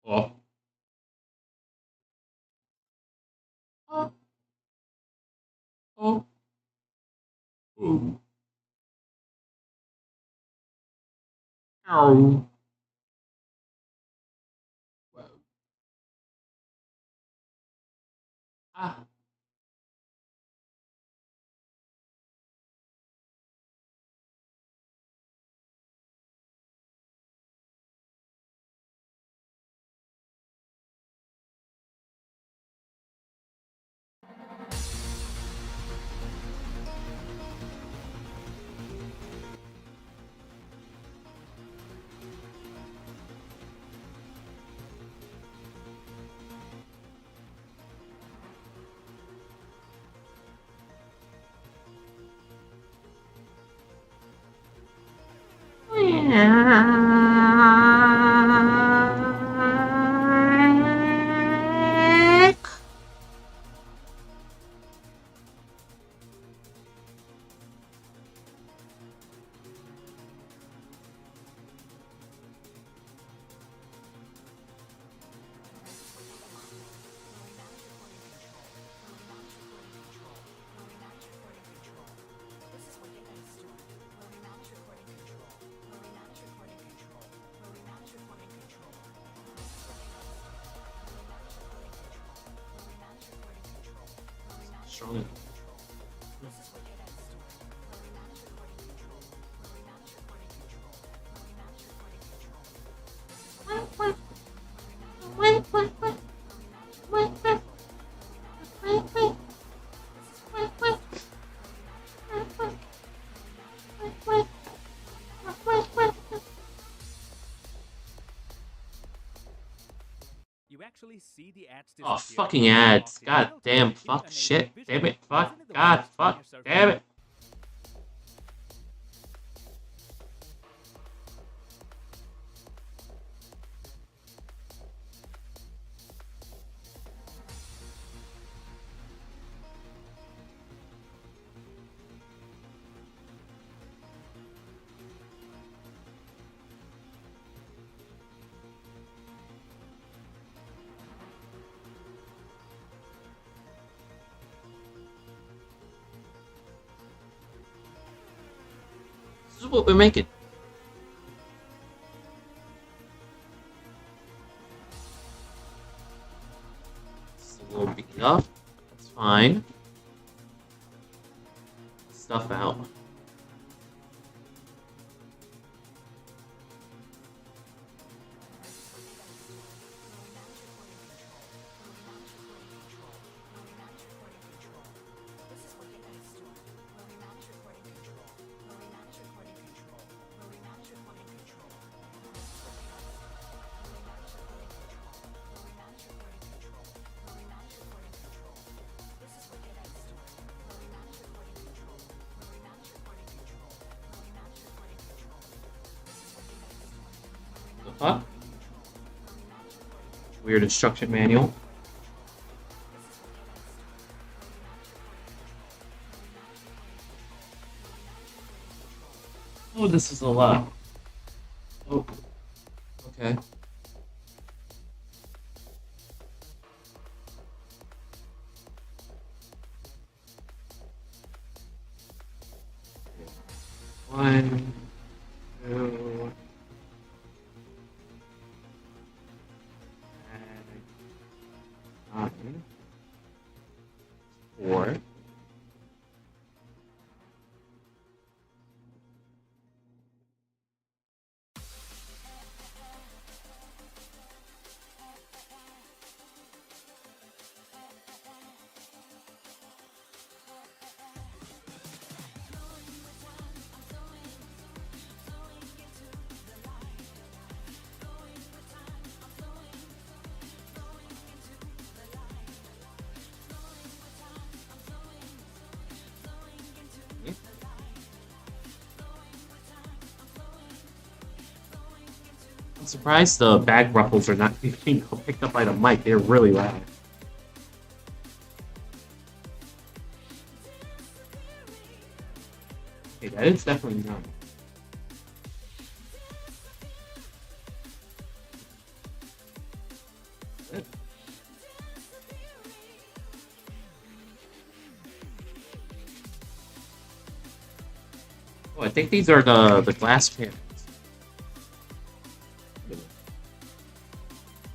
Oh. Oh. Oh. Ooh. Ow. Whoa. Ah. Strong. You actually see the ads Oh, disappear fucking when you ads. walk in. God It'll tell damn. you Fuck. enabling Shit. visual Damn it. Fuck. Isn't it the God. worst when Fuck. you're surfing Damn on it. This is what we're making. It's a little beat up. That's fine. Stuff out. The fuck? Weird instruction manual. Oh, this is a lot. Oh, okay. One, two, nine, 4. I'm surprised the bag ruffles are not being picked up by the mic. They're really loud. Okay, that is definitely not. Oh, I think these are the glass panels.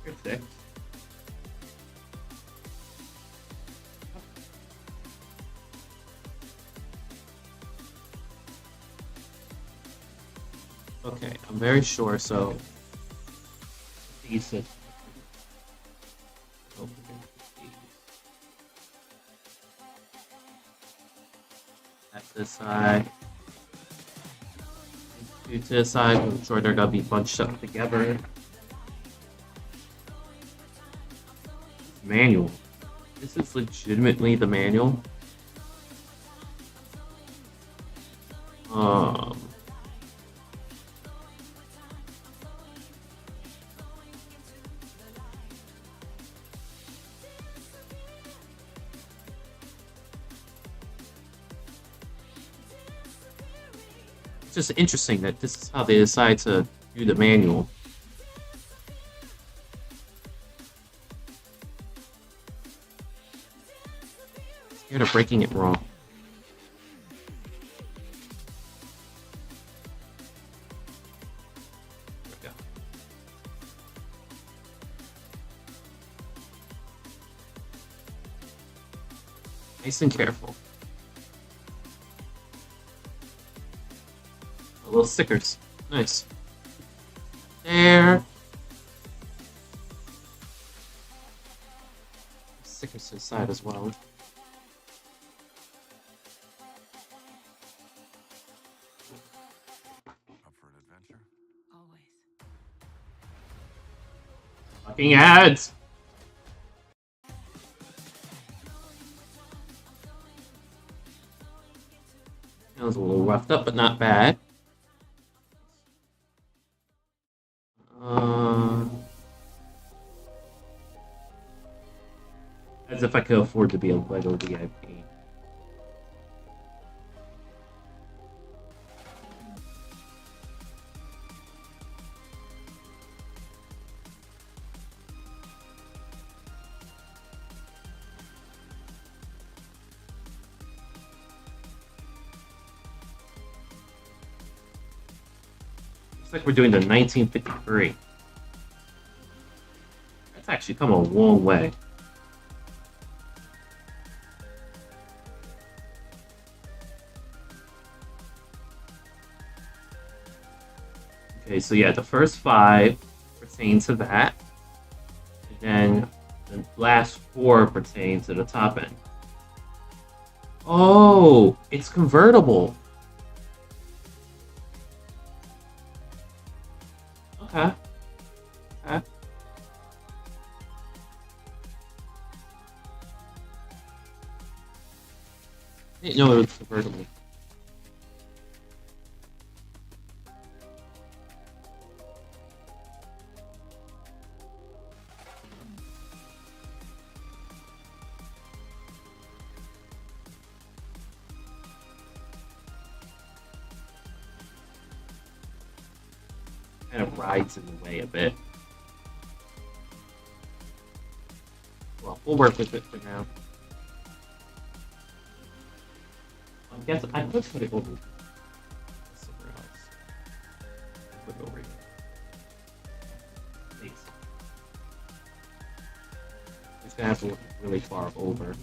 They're thick. Okay, I'm very sure, so decent. At this side. Two to the side, I'm sure they're gonna be bunched up together. Manual. This is legitimately the manual. It's just interesting that this is how they decide to do the manual. Scared of breaking it wrong. There we go. Nice and careful. Little stickers. Nice. There. Stickers to the side as well. Up for an adventure? Always. Fucking ads! That was a little roughed up, but not bad. As if I could afford to be a Lego VIP. Looks like we're doing the 1953. That's actually come a long way. Okay, so yeah, the first 5 pertain to that, and then the last 4 pertain to the top end. Oh, it's convertible. Okay. Okay. I didn't know it was convertible. Kind of rides in the way a bit. Well, we'll work with it for now. I guess I could put it over somewhere else. Put it over here. Please. It's gonna have to look really far over.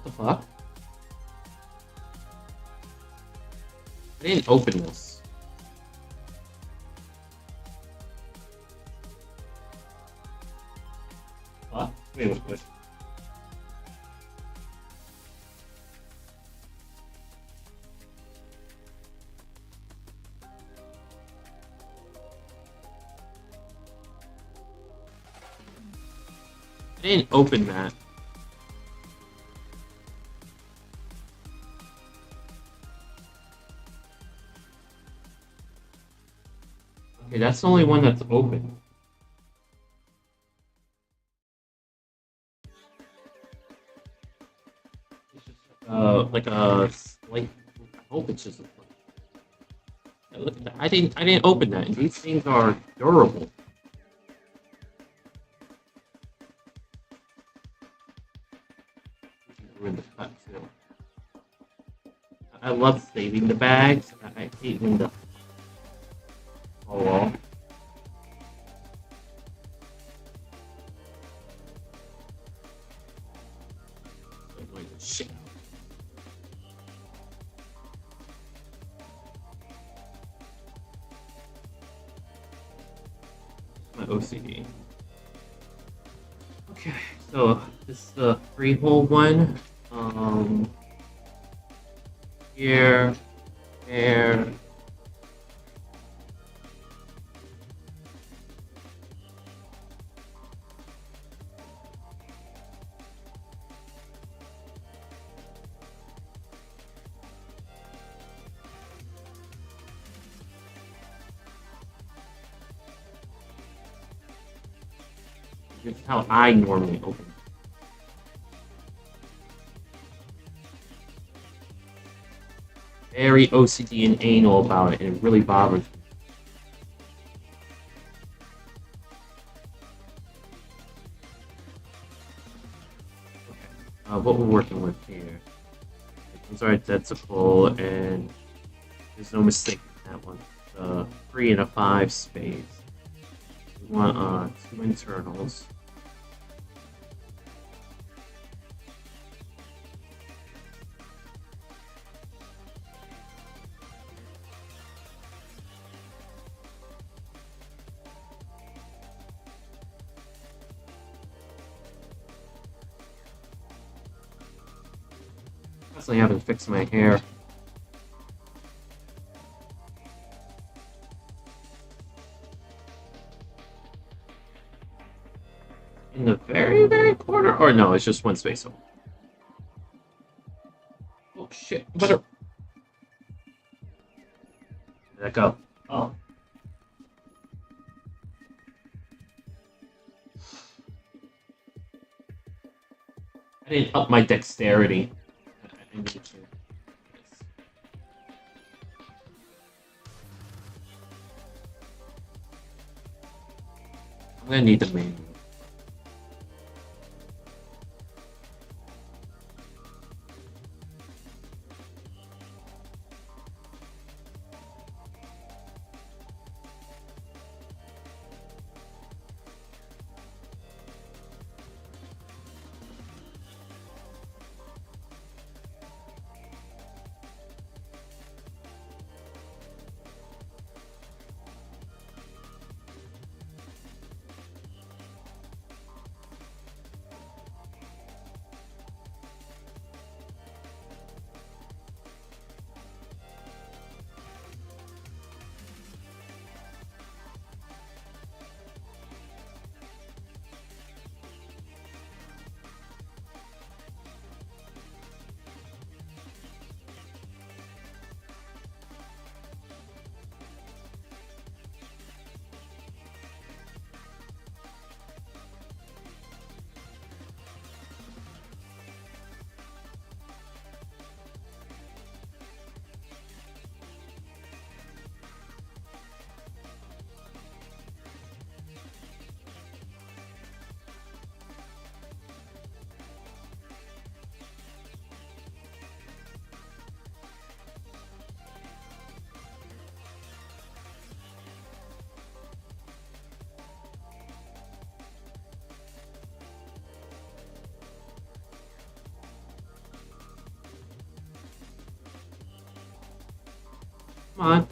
What the fuck? I didn't open this. What? Wait. I didn't open that. Okay, that's the only one that's open. It's just like a slight. I hope it's just a. Yeah, look at that. I didn't open that. And these things are durable. ruin the cut too. I love saving the bags. I hate when the fall off. Shit. My OCD. Okay, so this is the three-hole one. Here, there. This is how I normally open. Very OCD and anal about it, and it really bothers me. Okay, what we're working with here. These are identical, and there's no mistake in that one. The 3 and a 5 space. We want 2 internals. Constantly having to fix my hair. In the very, very corner? Or no, it's just one space. Oh shit, better. Where'd that go? Oh. I didn't up my dexterity. I need to. I'm gonna need the manual. Come on.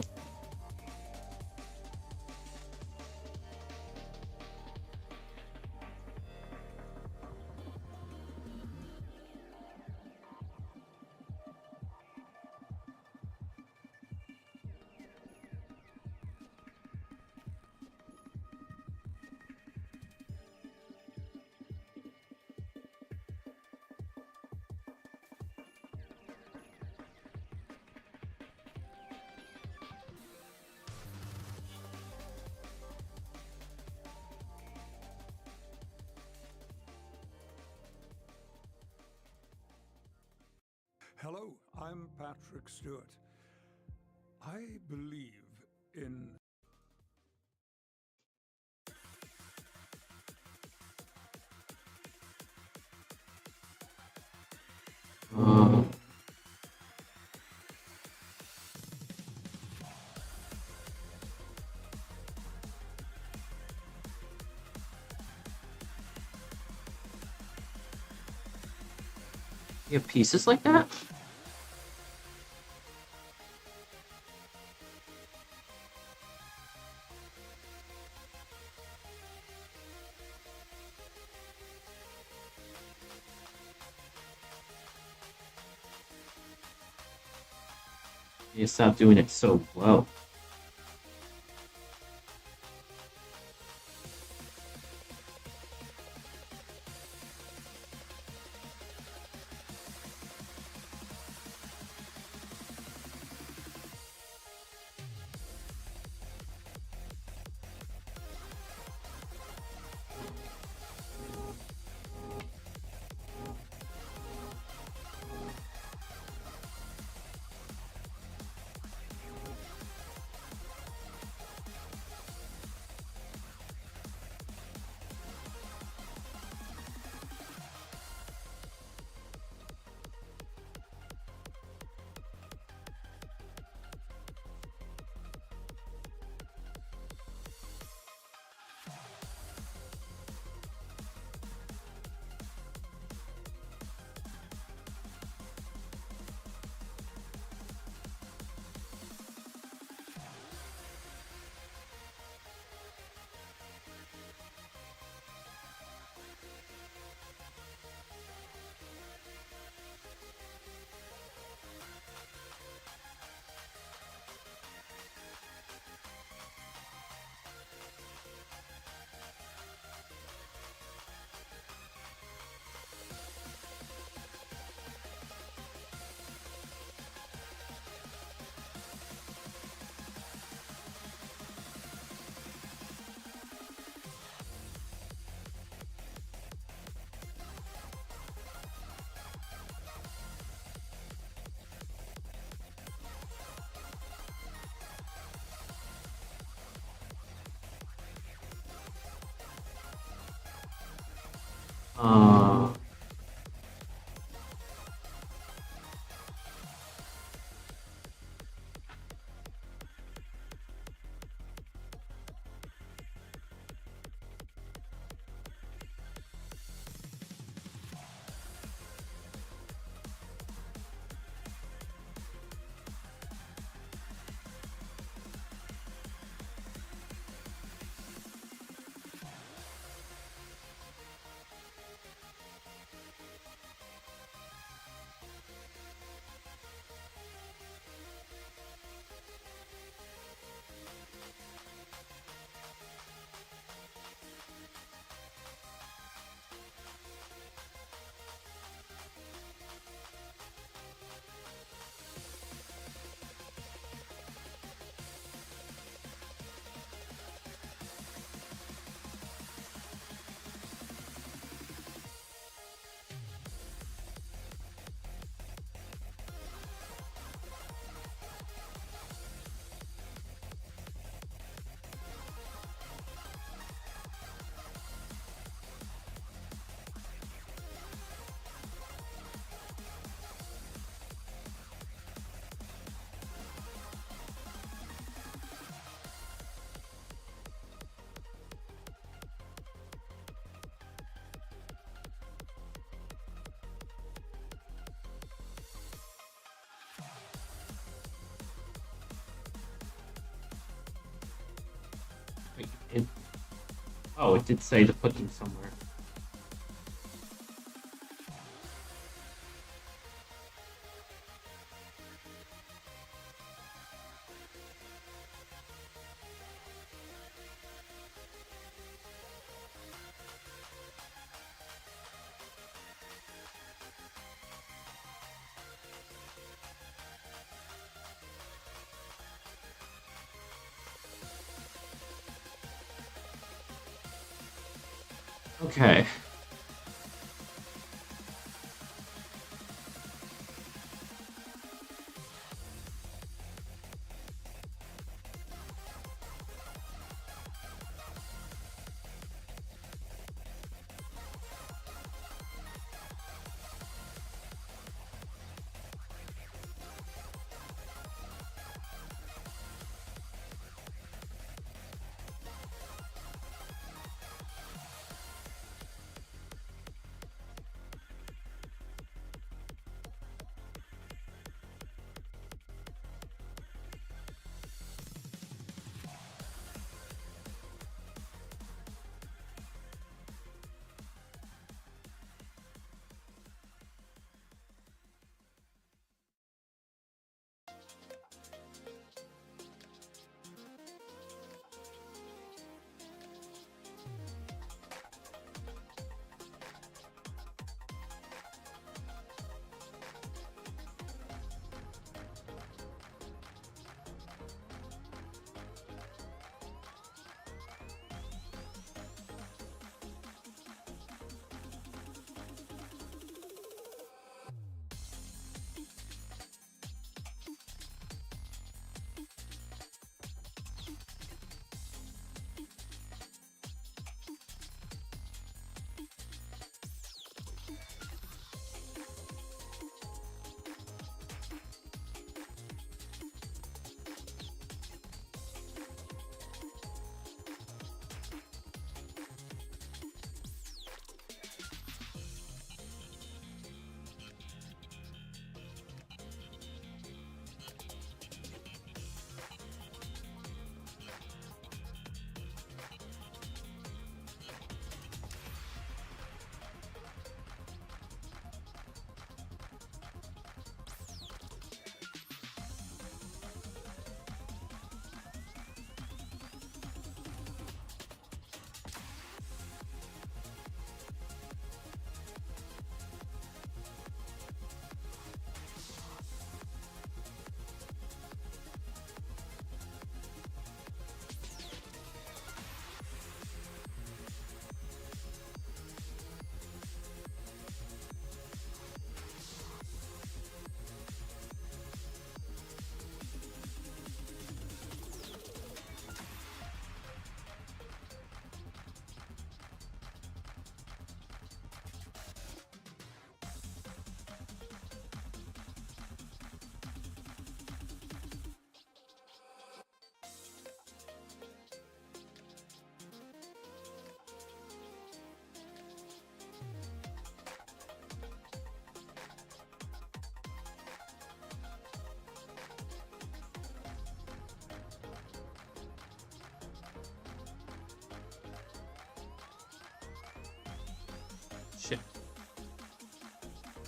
Hello, I'm Patrick Stewart. I believe in You have pieces like that? You stop doing it so low. Uh, it, oh, it did say to put them somewhere. Okay.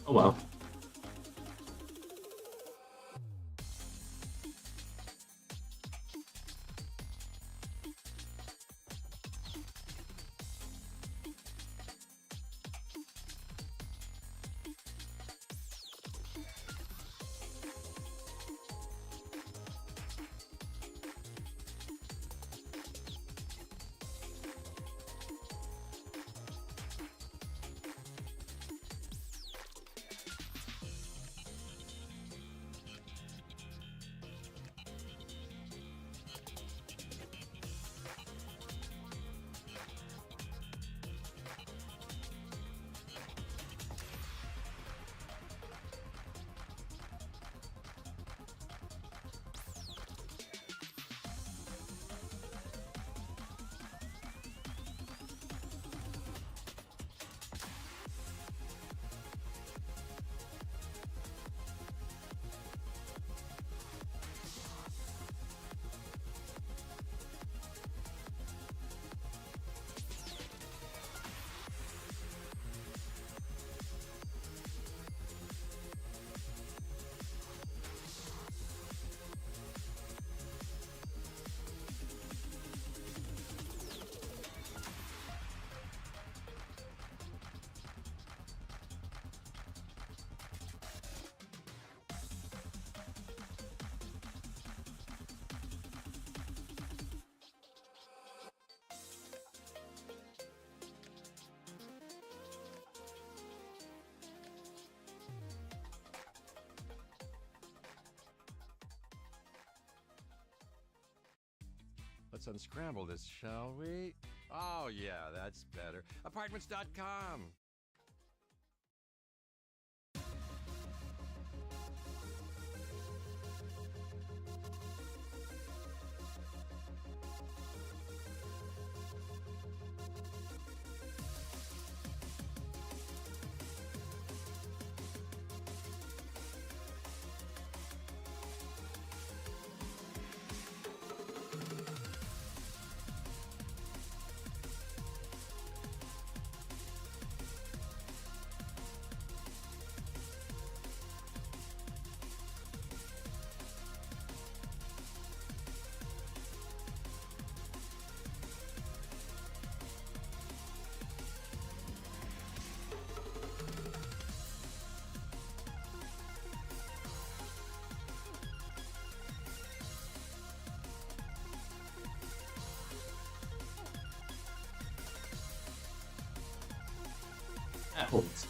Oh well. Let's unscramble this, shall we? Oh, yeah, that's better. Apartments.com. That holds.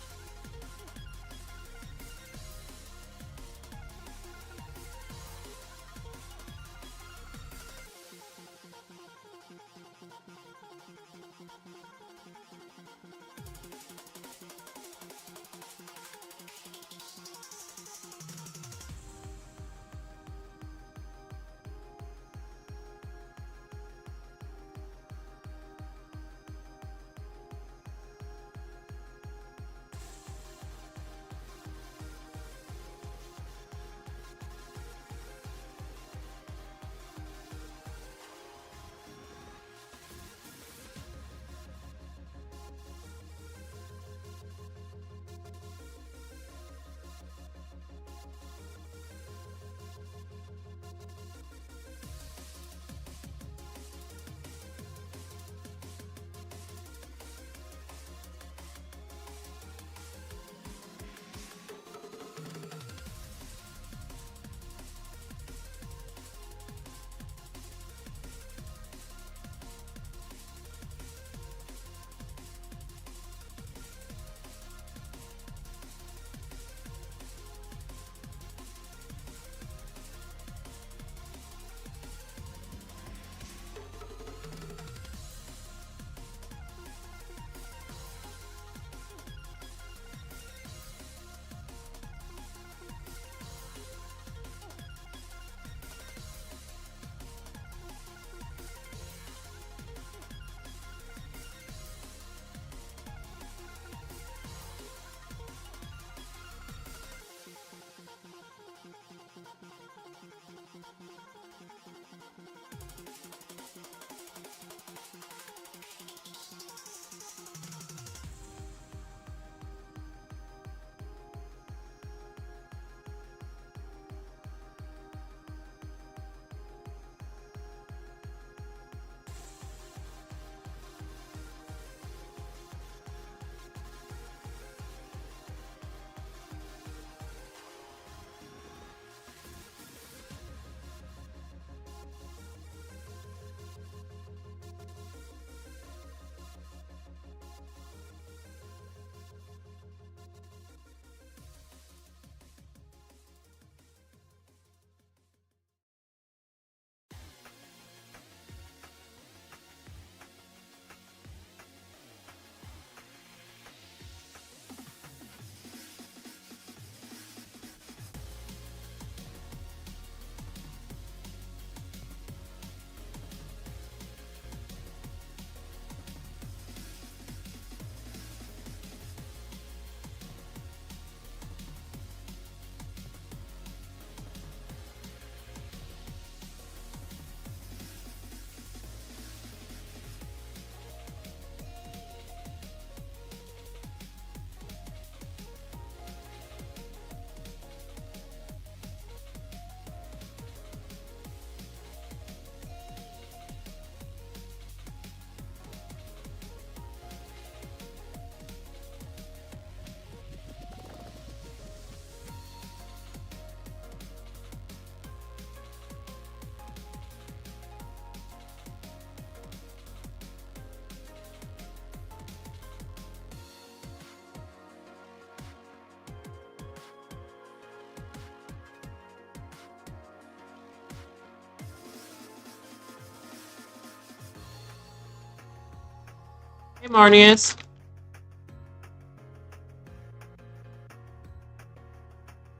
Hey, Marnius.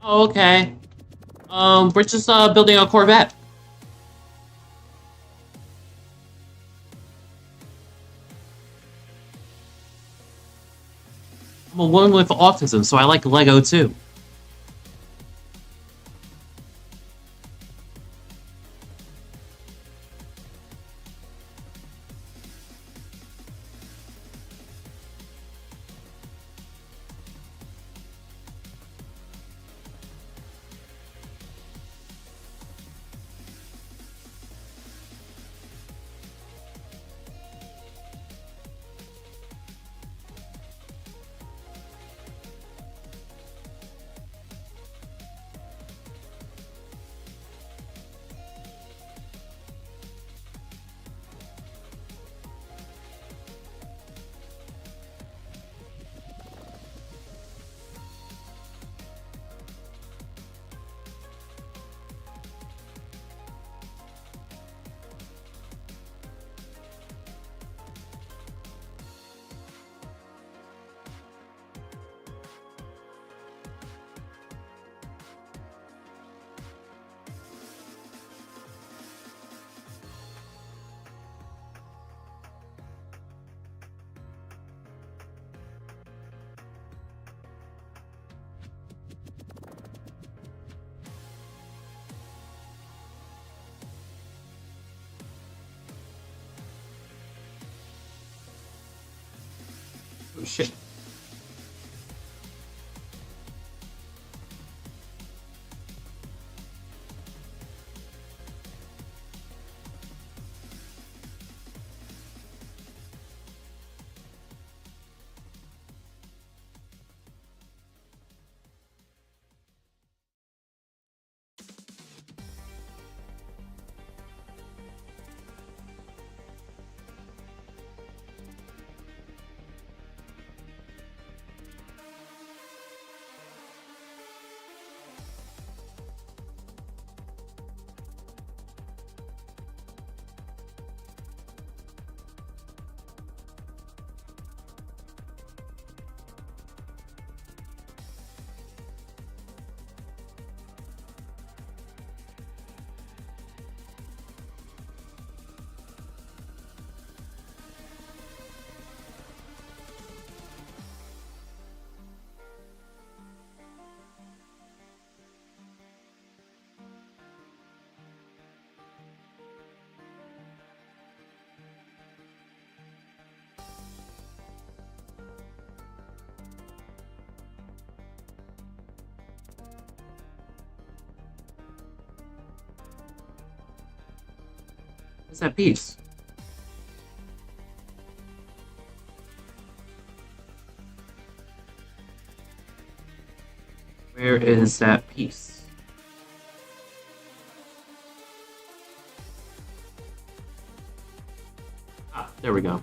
Oh, okay. We're just building a Corvette. I'm a woman with autism, so I like Lego too. Oh, shit. What's that piece? Where is that piece? Ah, there we go.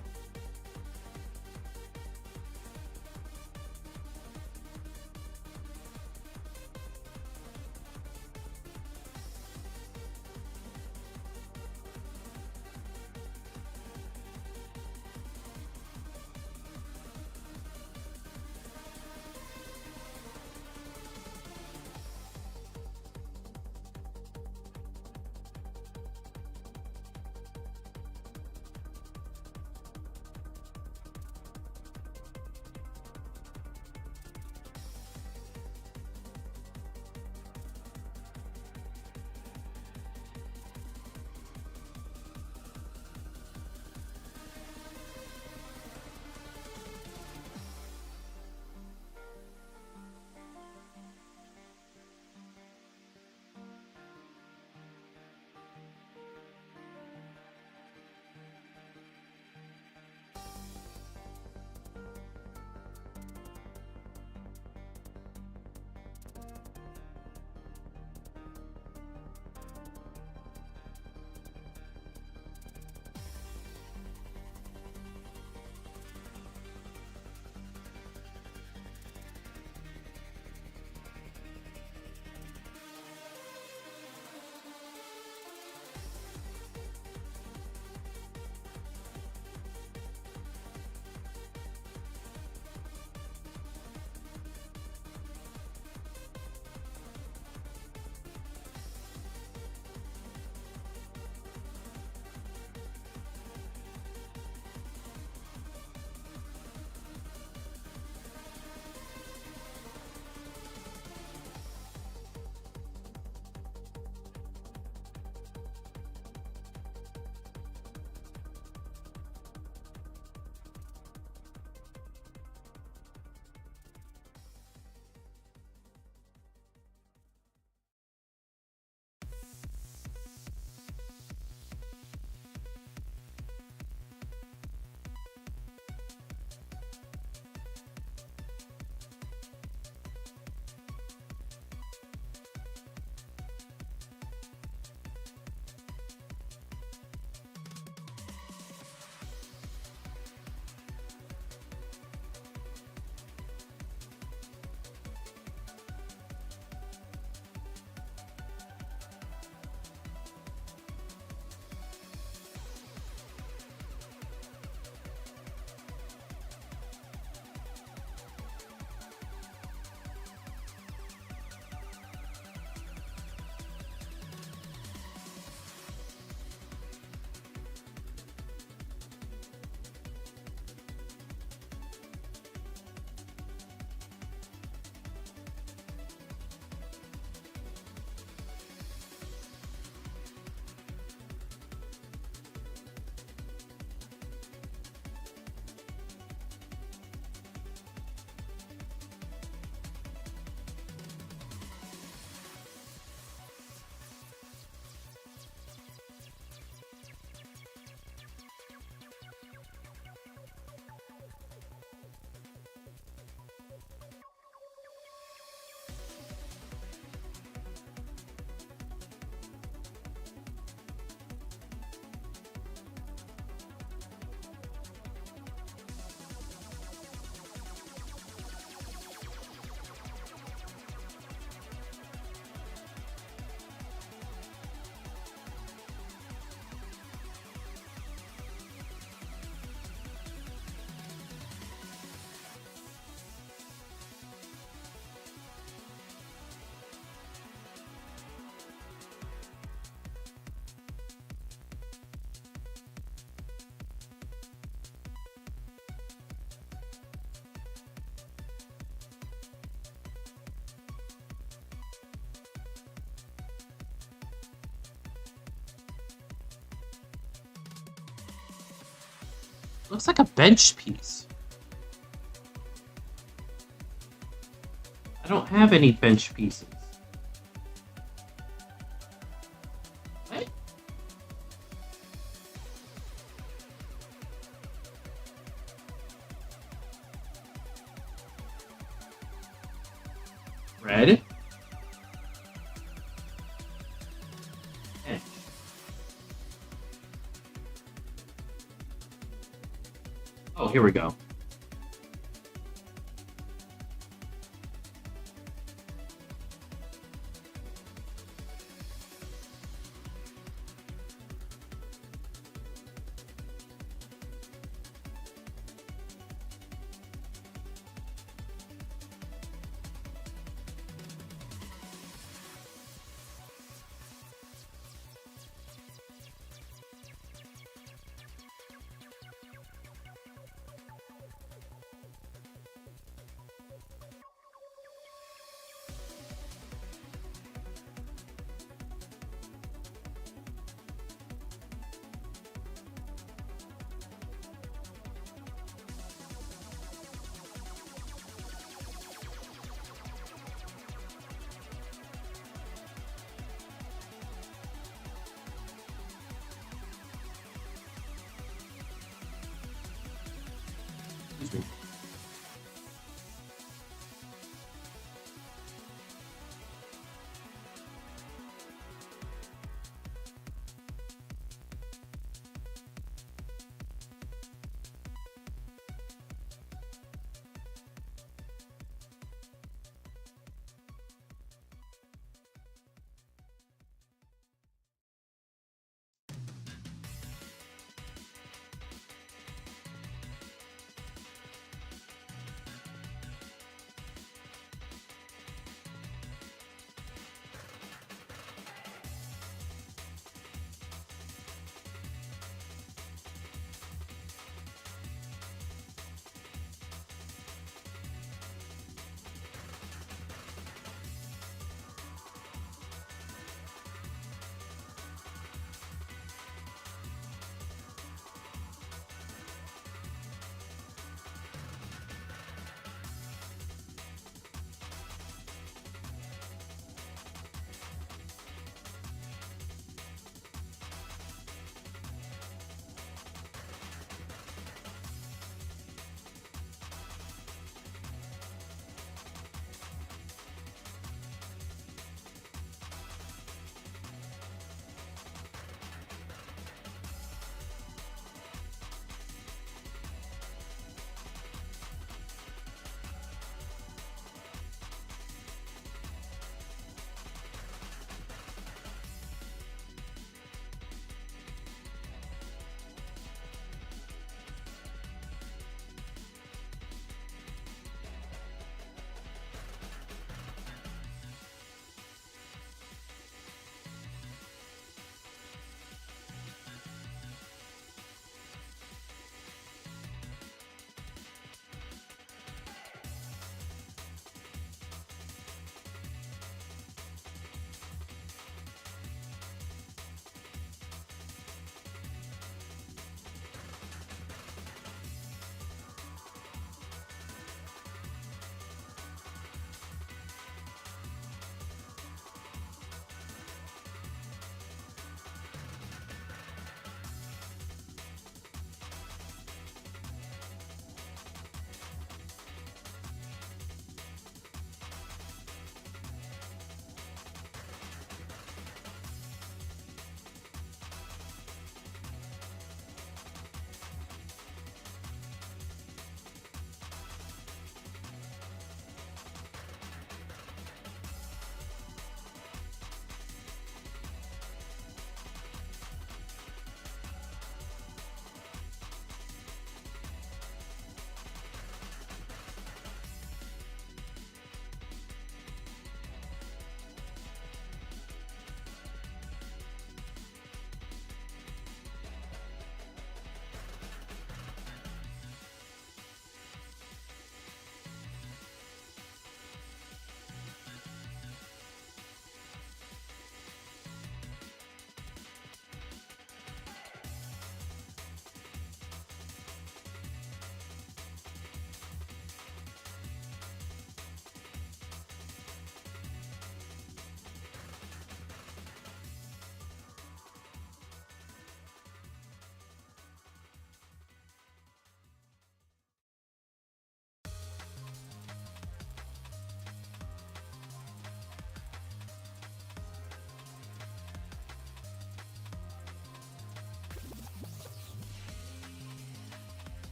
Looks like a bench piece. I don't have any bench pieces. What? Red? Bench. Oh, here we go.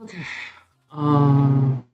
Okay. Um.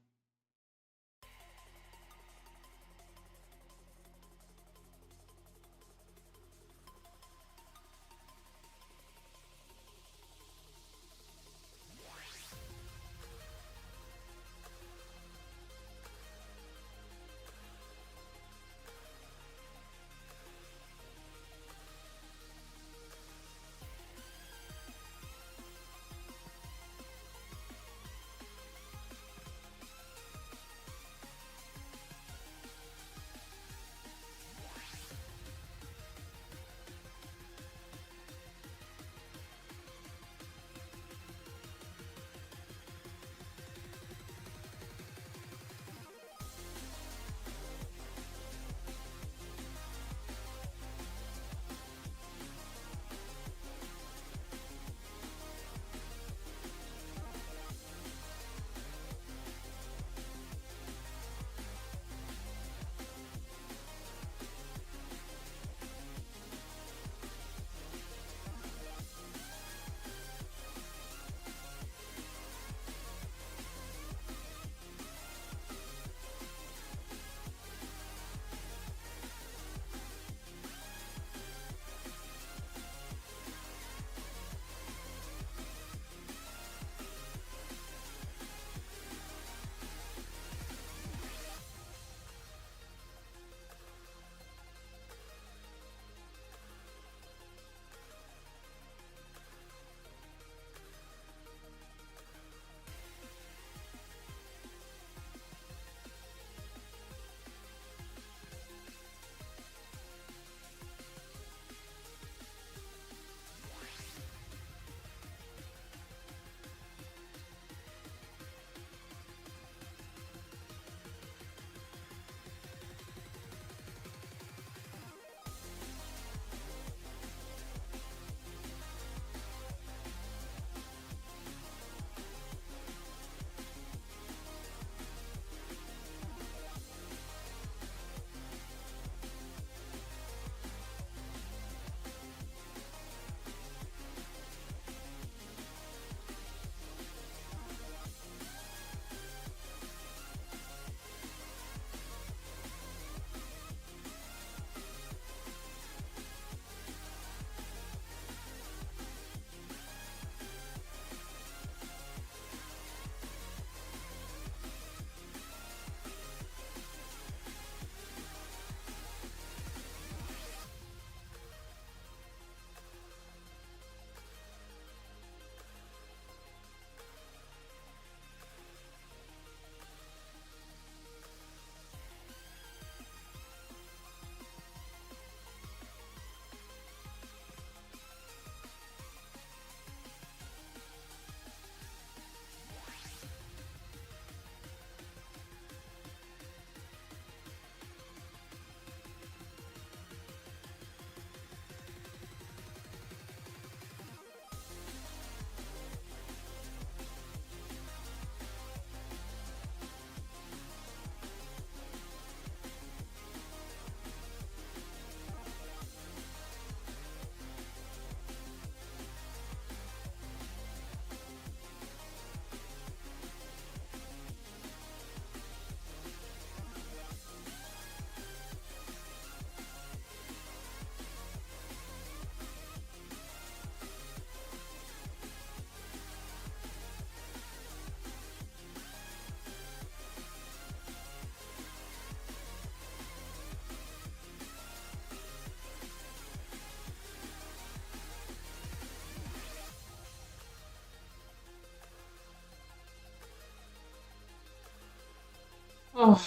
Oh.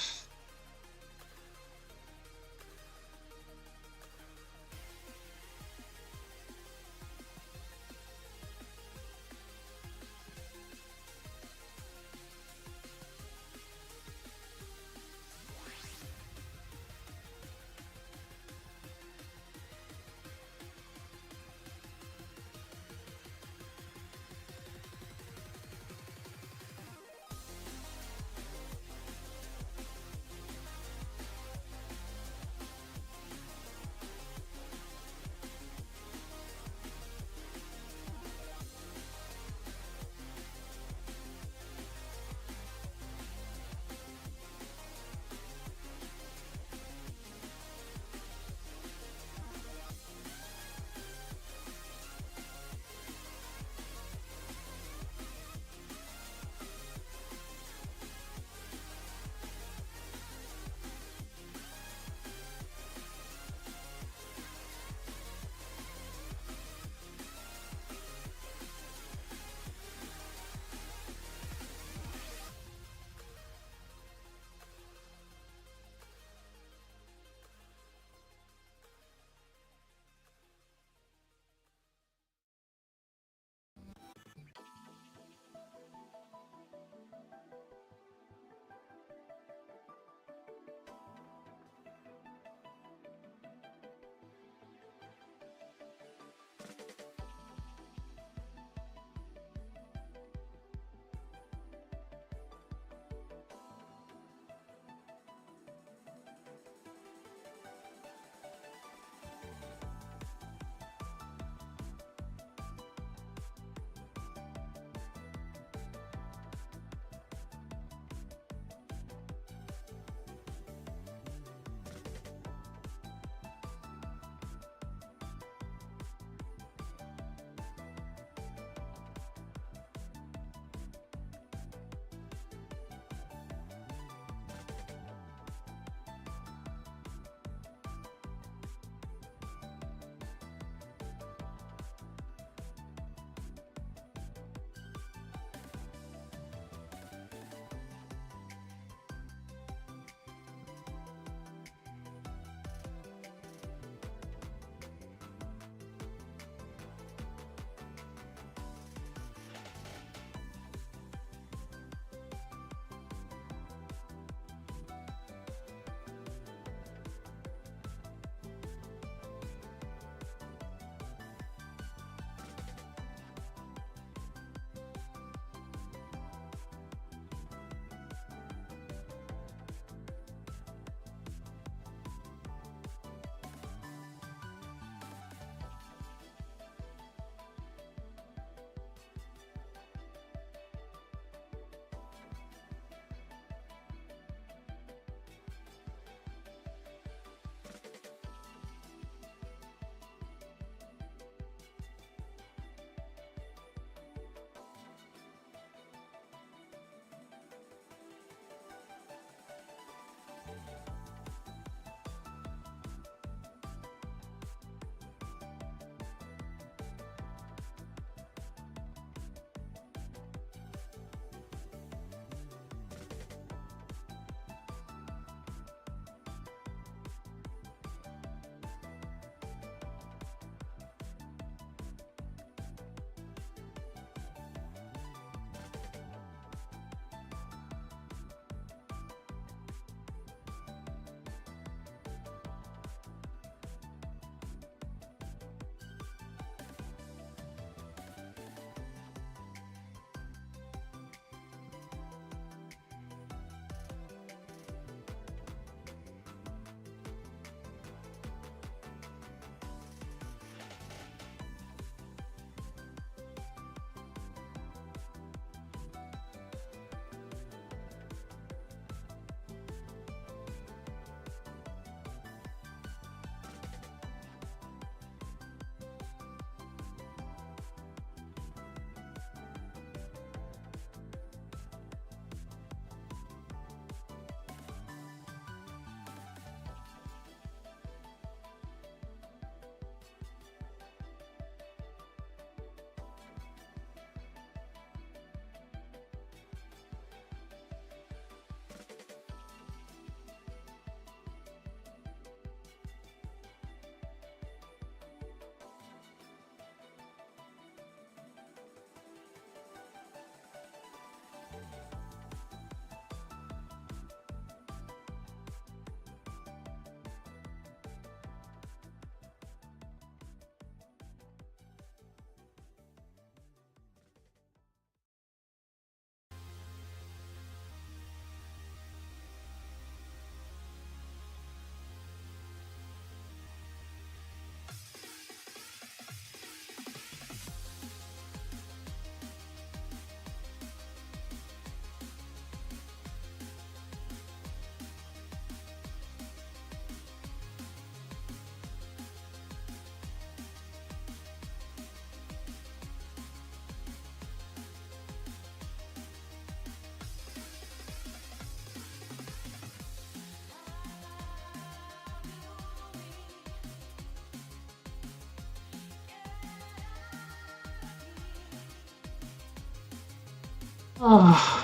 Oh.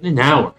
In an hour.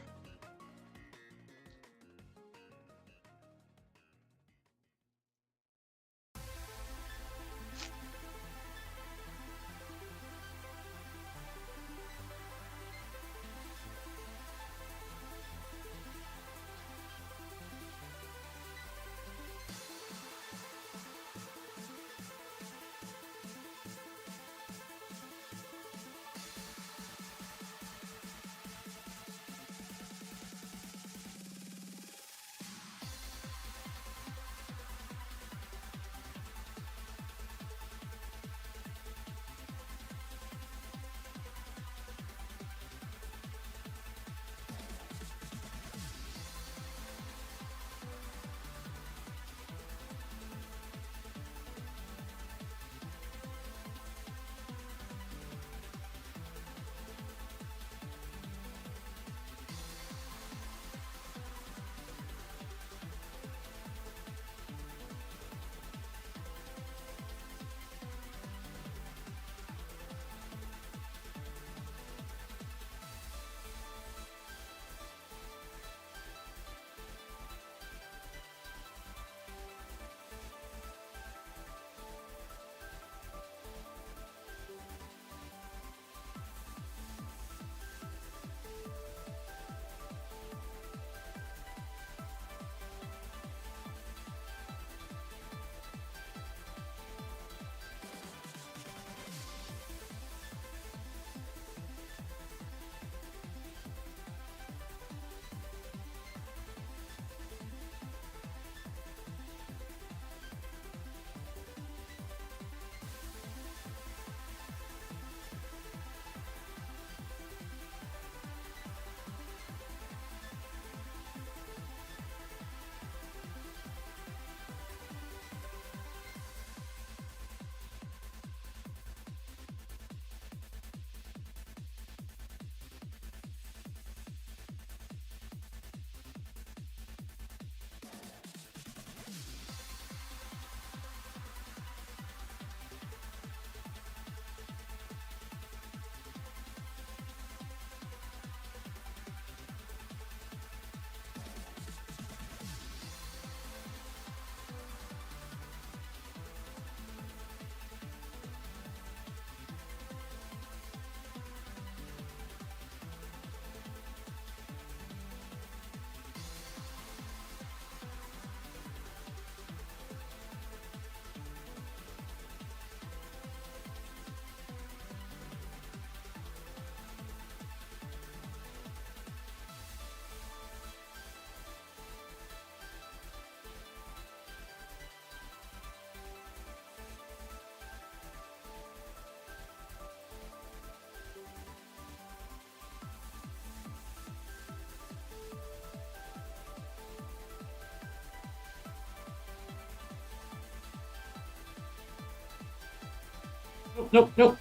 Nope, nope, nope.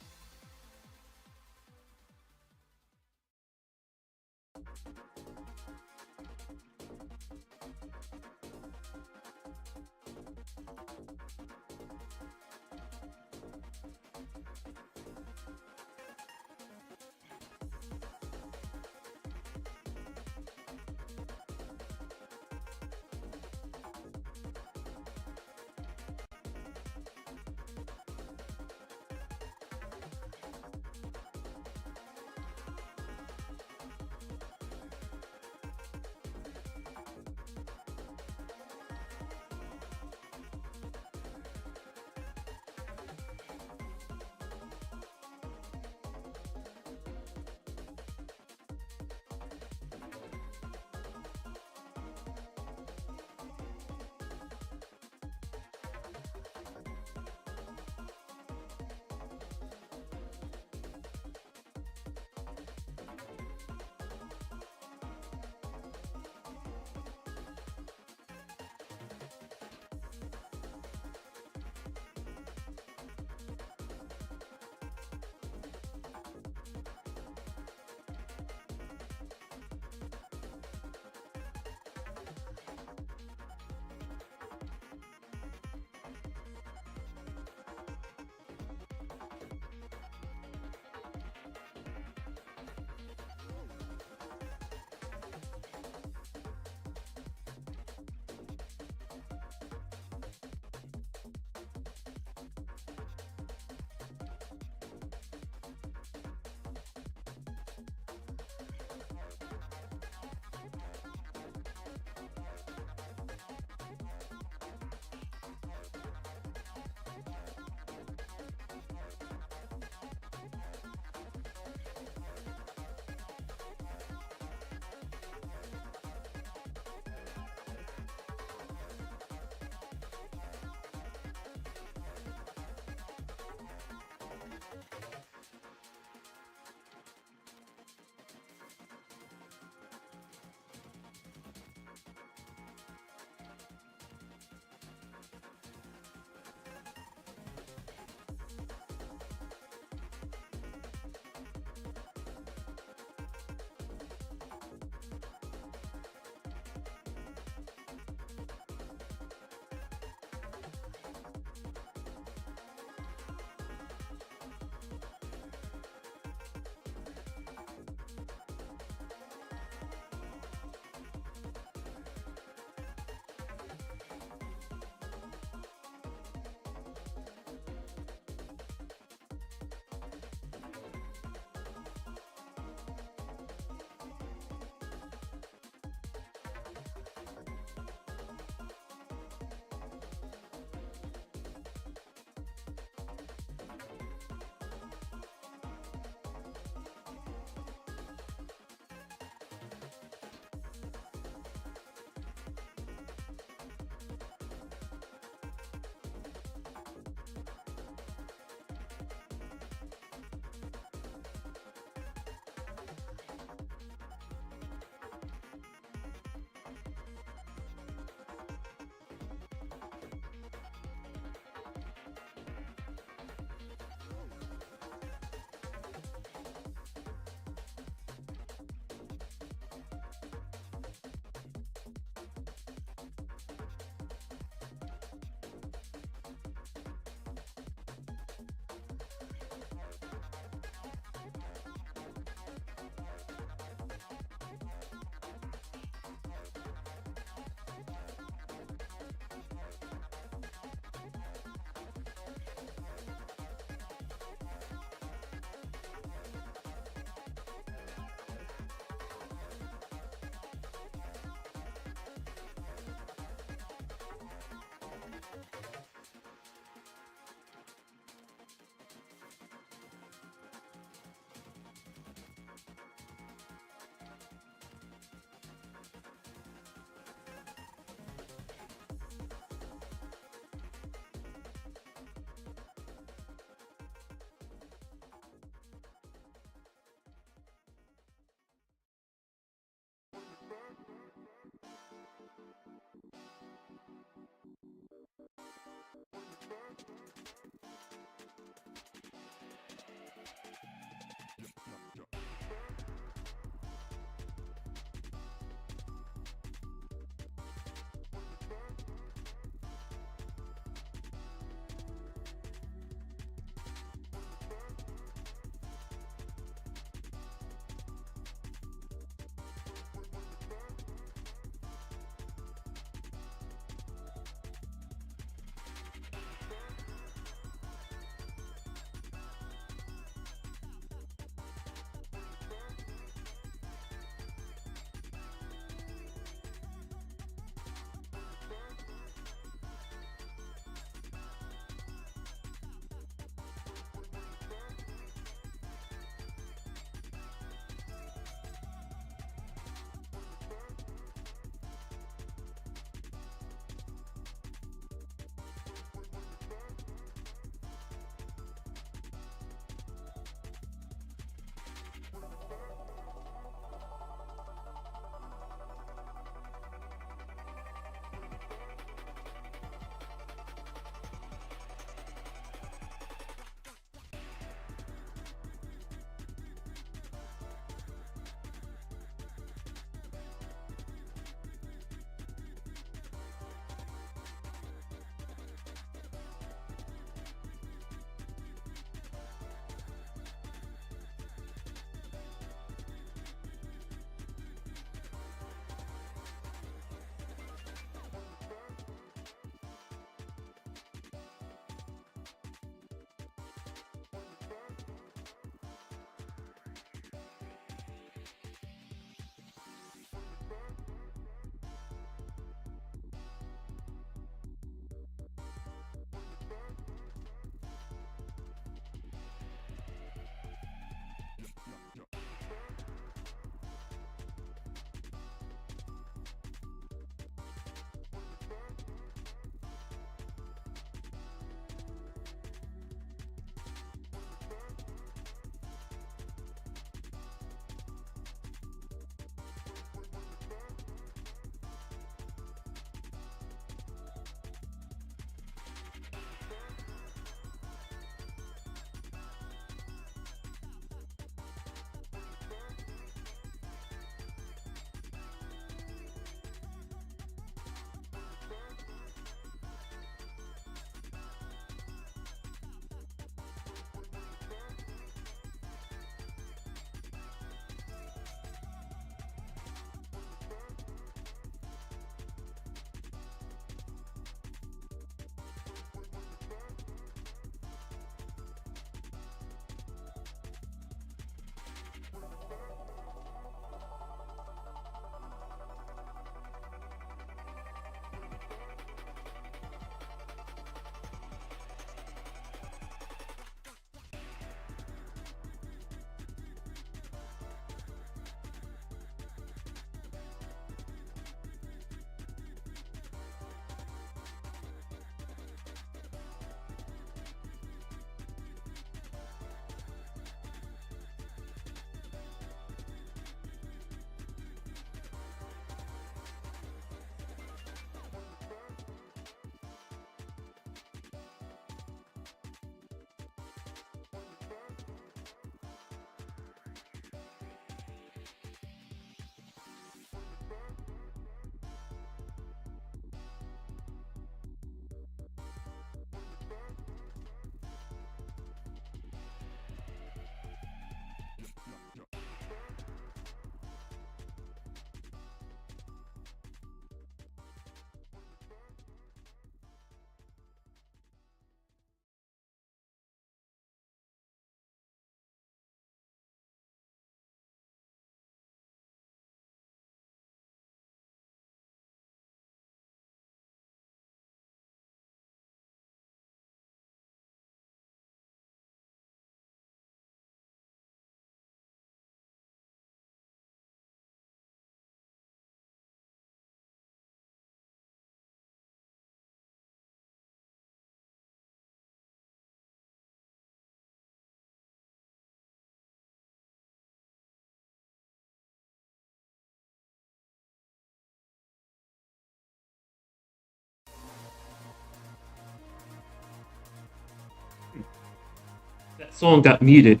That song got muted.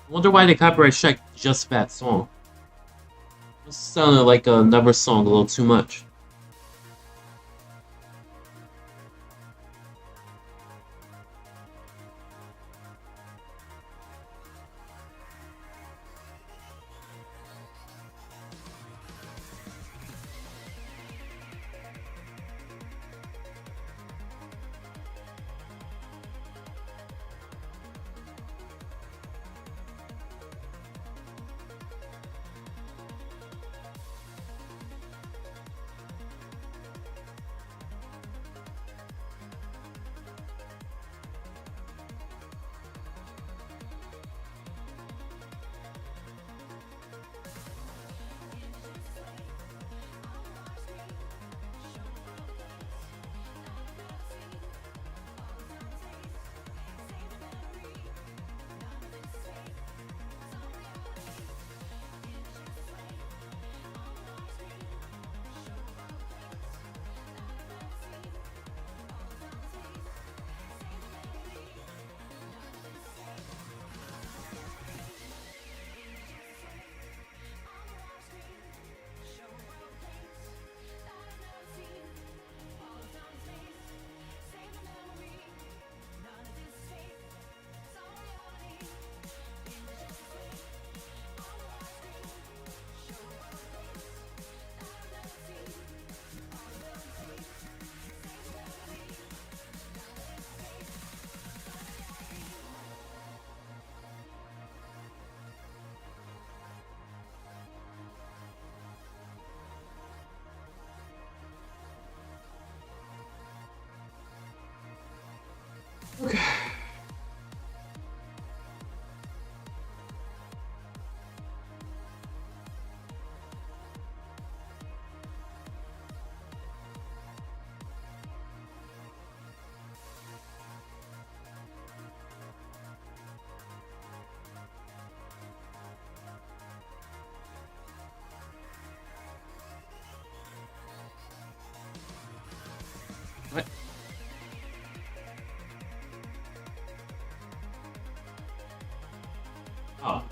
I wonder why they copyright strike just that song. It sounded like another song a little too much. Okay. What? Oh.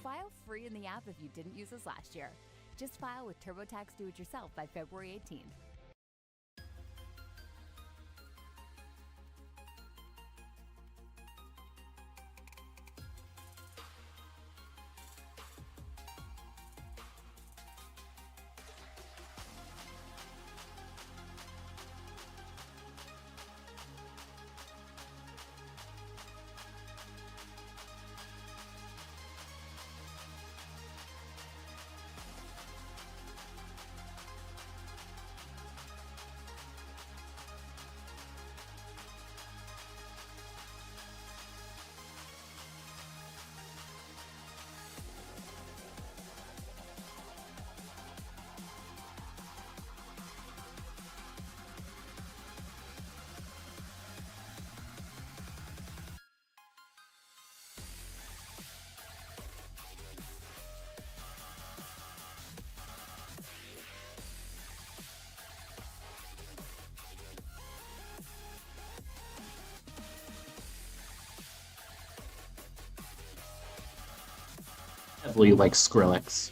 File free in the app if you didn't use us last year. Just file with TurboTax Do-It-Yourself by February 18th. definitely like Skrillex.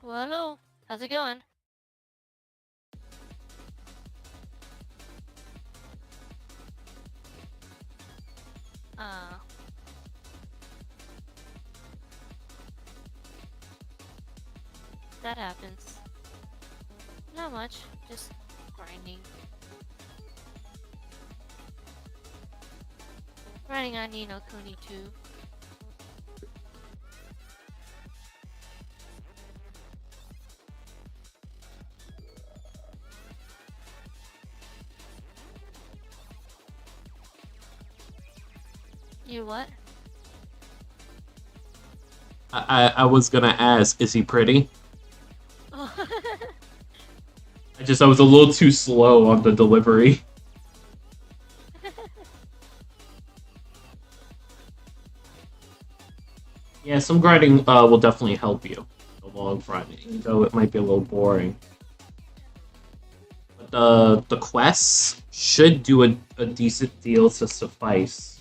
Well, hello. How's it going? Uh, that happens. Not much, just grinding. Grinding on Ni no Kuni 2. You what? I was gonna ask, is he pretty? Oh. I was a little too slow on the delivery. Yeah, some grinding will definitely help you. The long grinding, though it might be a little boring. But the quests should do a decent deal to suffice.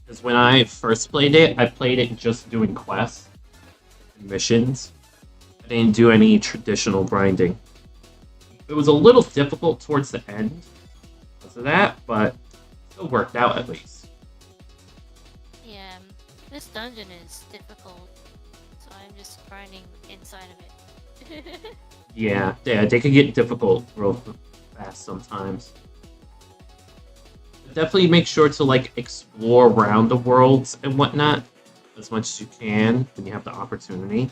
Because when I first played it, I played it just doing quests and missions. I didn't do any traditional grinding. It was a little difficult towards the end because of that, but it still worked out at least. Yeah, this dungeon is difficult, so I'm just grinding inside of it. Yeah, they can get difficult real fast sometimes. But definitely make sure to like explore around the worlds and whatnot as much as you can when you have the opportunity,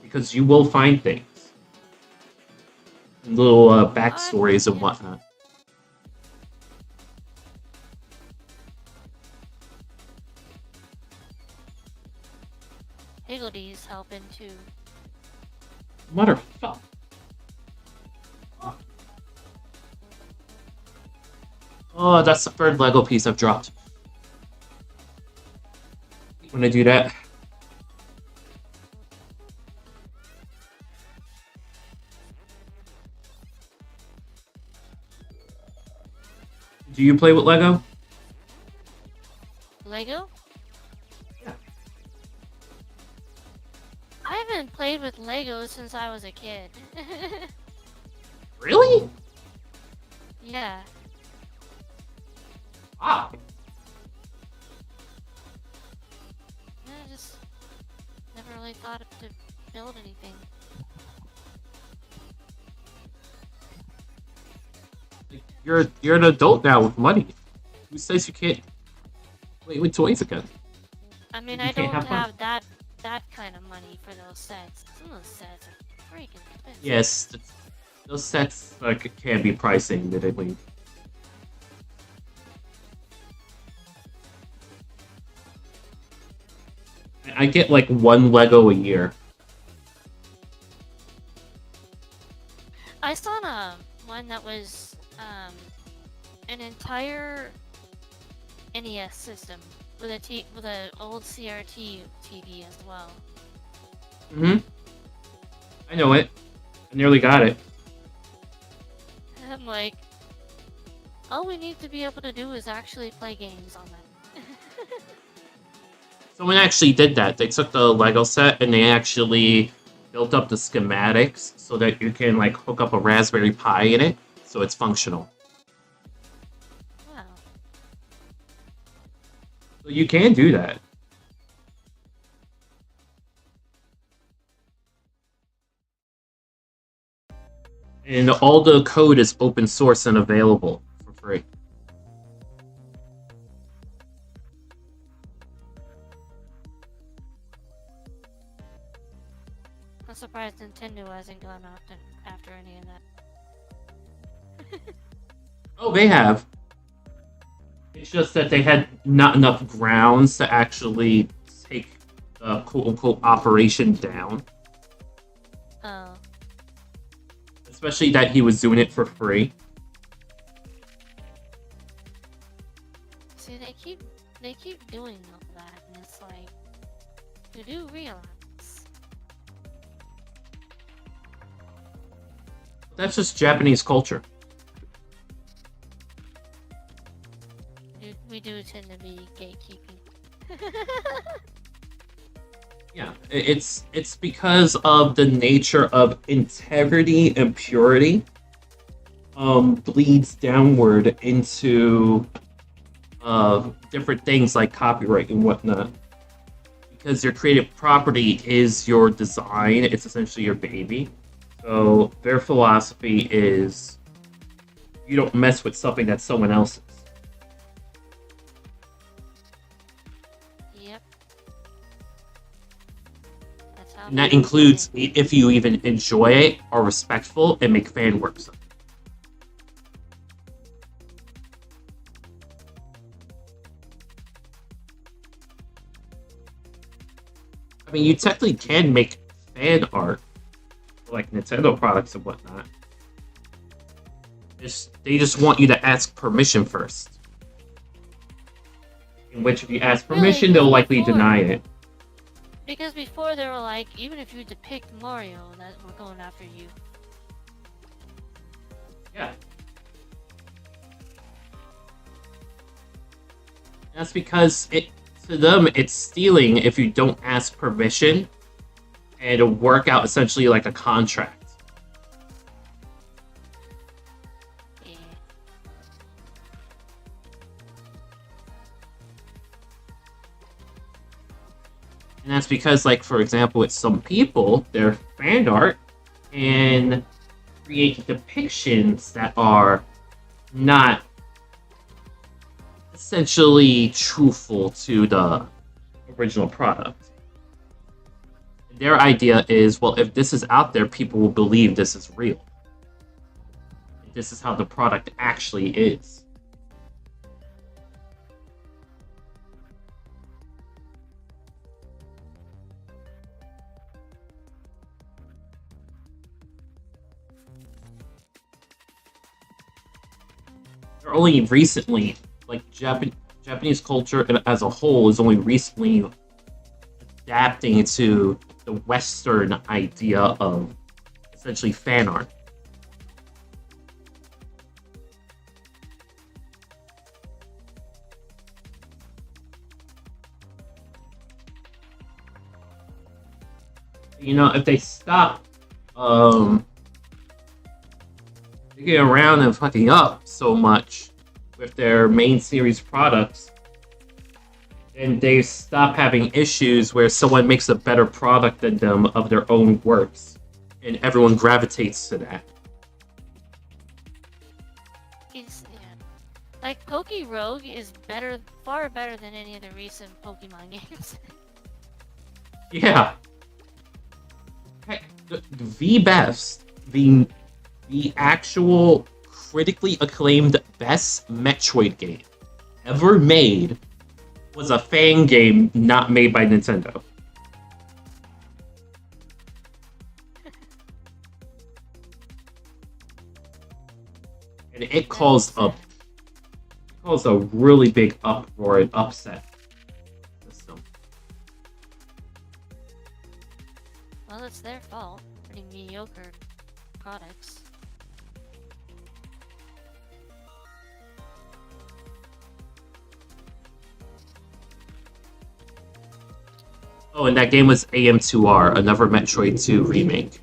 because you will find things, little backstories and whatnot. Higgledee's helping too. Motherfucker. Oh, that's the third Lego piece I've dropped. When I do that. Do you play with Lego? Lego? Yeah. I haven't played with Lego since I was a kid. Really? Yeah. Ah. I just never really thought to build anything. You're an adult now with money. Who says you can't play with toys again? I mean, You I can't don't have fun. have that kind of money for those sets. Some of those sets are freaking expensive. Yes, those sets can be pricey, admittedly. I get like one Lego a year. I saw one that was an entire NES system with a old CRT TV as well. I know it. I nearly got it. And I'm like, all we need to be able to do is actually play games on that. Someone actually did that. They took the Lego set and they actually built up the schematics so that you can like hook up a Raspberry Pi in it, so it's functional. Wow. So you can do that. And all the code is open source and available for free. I'm surprised Nintendo hasn't gone after any of that. Oh, they have. It's just that they had not enough grounds to actually take the quote-unquote operation down. Oh. Especially that he was doing it for free. See, they keep doing all that, and it's like, you do realize That's just Japanese culture. We do tend to be gatekeeping. Yeah, it's because of the nature of integrity and purity. Bleeds downward into different things like copyright and whatnot. Because your creative property is your design, it's essentially your baby. So their philosophy is you don't mess with something that's someone else's. Yep. That's how And that they includes do if you even enjoy it, are respectful, and make fan works. I mean, you technically can make fan art for, like, Nintendo products and whatnot. They just want you to ask permission first. In which, if you ask permission, they'll likely deny it. Because before they were like, even if you depict Mario, that we're going after you. Yeah. That's because to them it's stealing if you don't ask permission, and it'll work out essentially like a contract. Yeah. And that's because, like, for example, with some people, their fan art can create depictions that are not essentially truthful to the original product. Their idea is, well, if this is out there, people will believe this is real. This is how the product actually is. They're only recently, like, Japanese culture as a whole is only recently adapting to the Western idea of essentially fan art. You know, if they stop digging around and fucking up so much with their main series products, and they stop having issues where someone makes a better product than them of their own works, and everyone gravitates to that. Yeah. Like, Poke Rogue is better, far better than any of the recent Pokemon games. Yeah. Heck, the best, the actual critically acclaimed best Metroid game ever made was a fan game not made by Nintendo. And it caused a really big uproar and upset system. Well, it's their fault. Pretty mediocre products. Oh, and that game was AM2R, another Metroid 2 remake.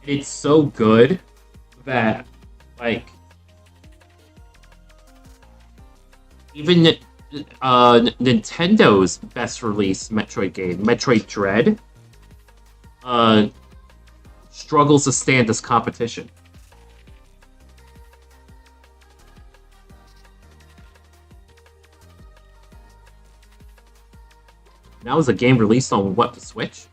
It's so good that, like, even Nintendo's best released Metroid game, Metroid Dread, struggles to stand this competition. That was a game released on what, the Switch?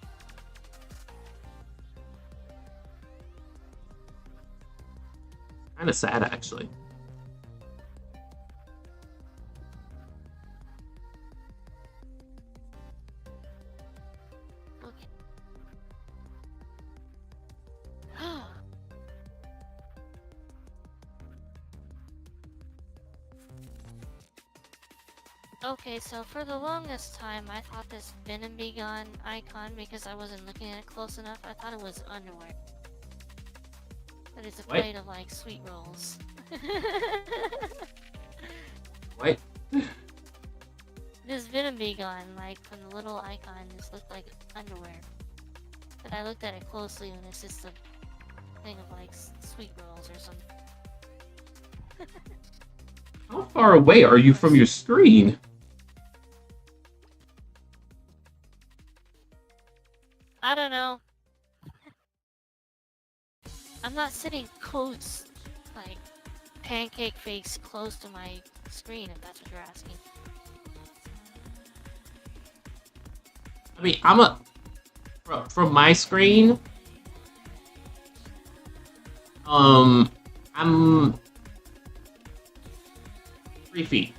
Kind of sad, actually. Okay. Okay, so for the longest time, I thought this Venom Bee Gun icon, because I wasn't looking at it close enough, I thought it was underwear. But it's a What? plate of, like, sweet rolls. What? This Venom Bee Gun, like, from the little icon, this looked like underwear. But I looked at it closely and it's just a thing of, like, sweet rolls or something. How far away are you from your screen? I don't know. I'm not sitting close, like, pancake face close to my screen, if that's what you're asking. I mean, from my screen. I'm 3 feet.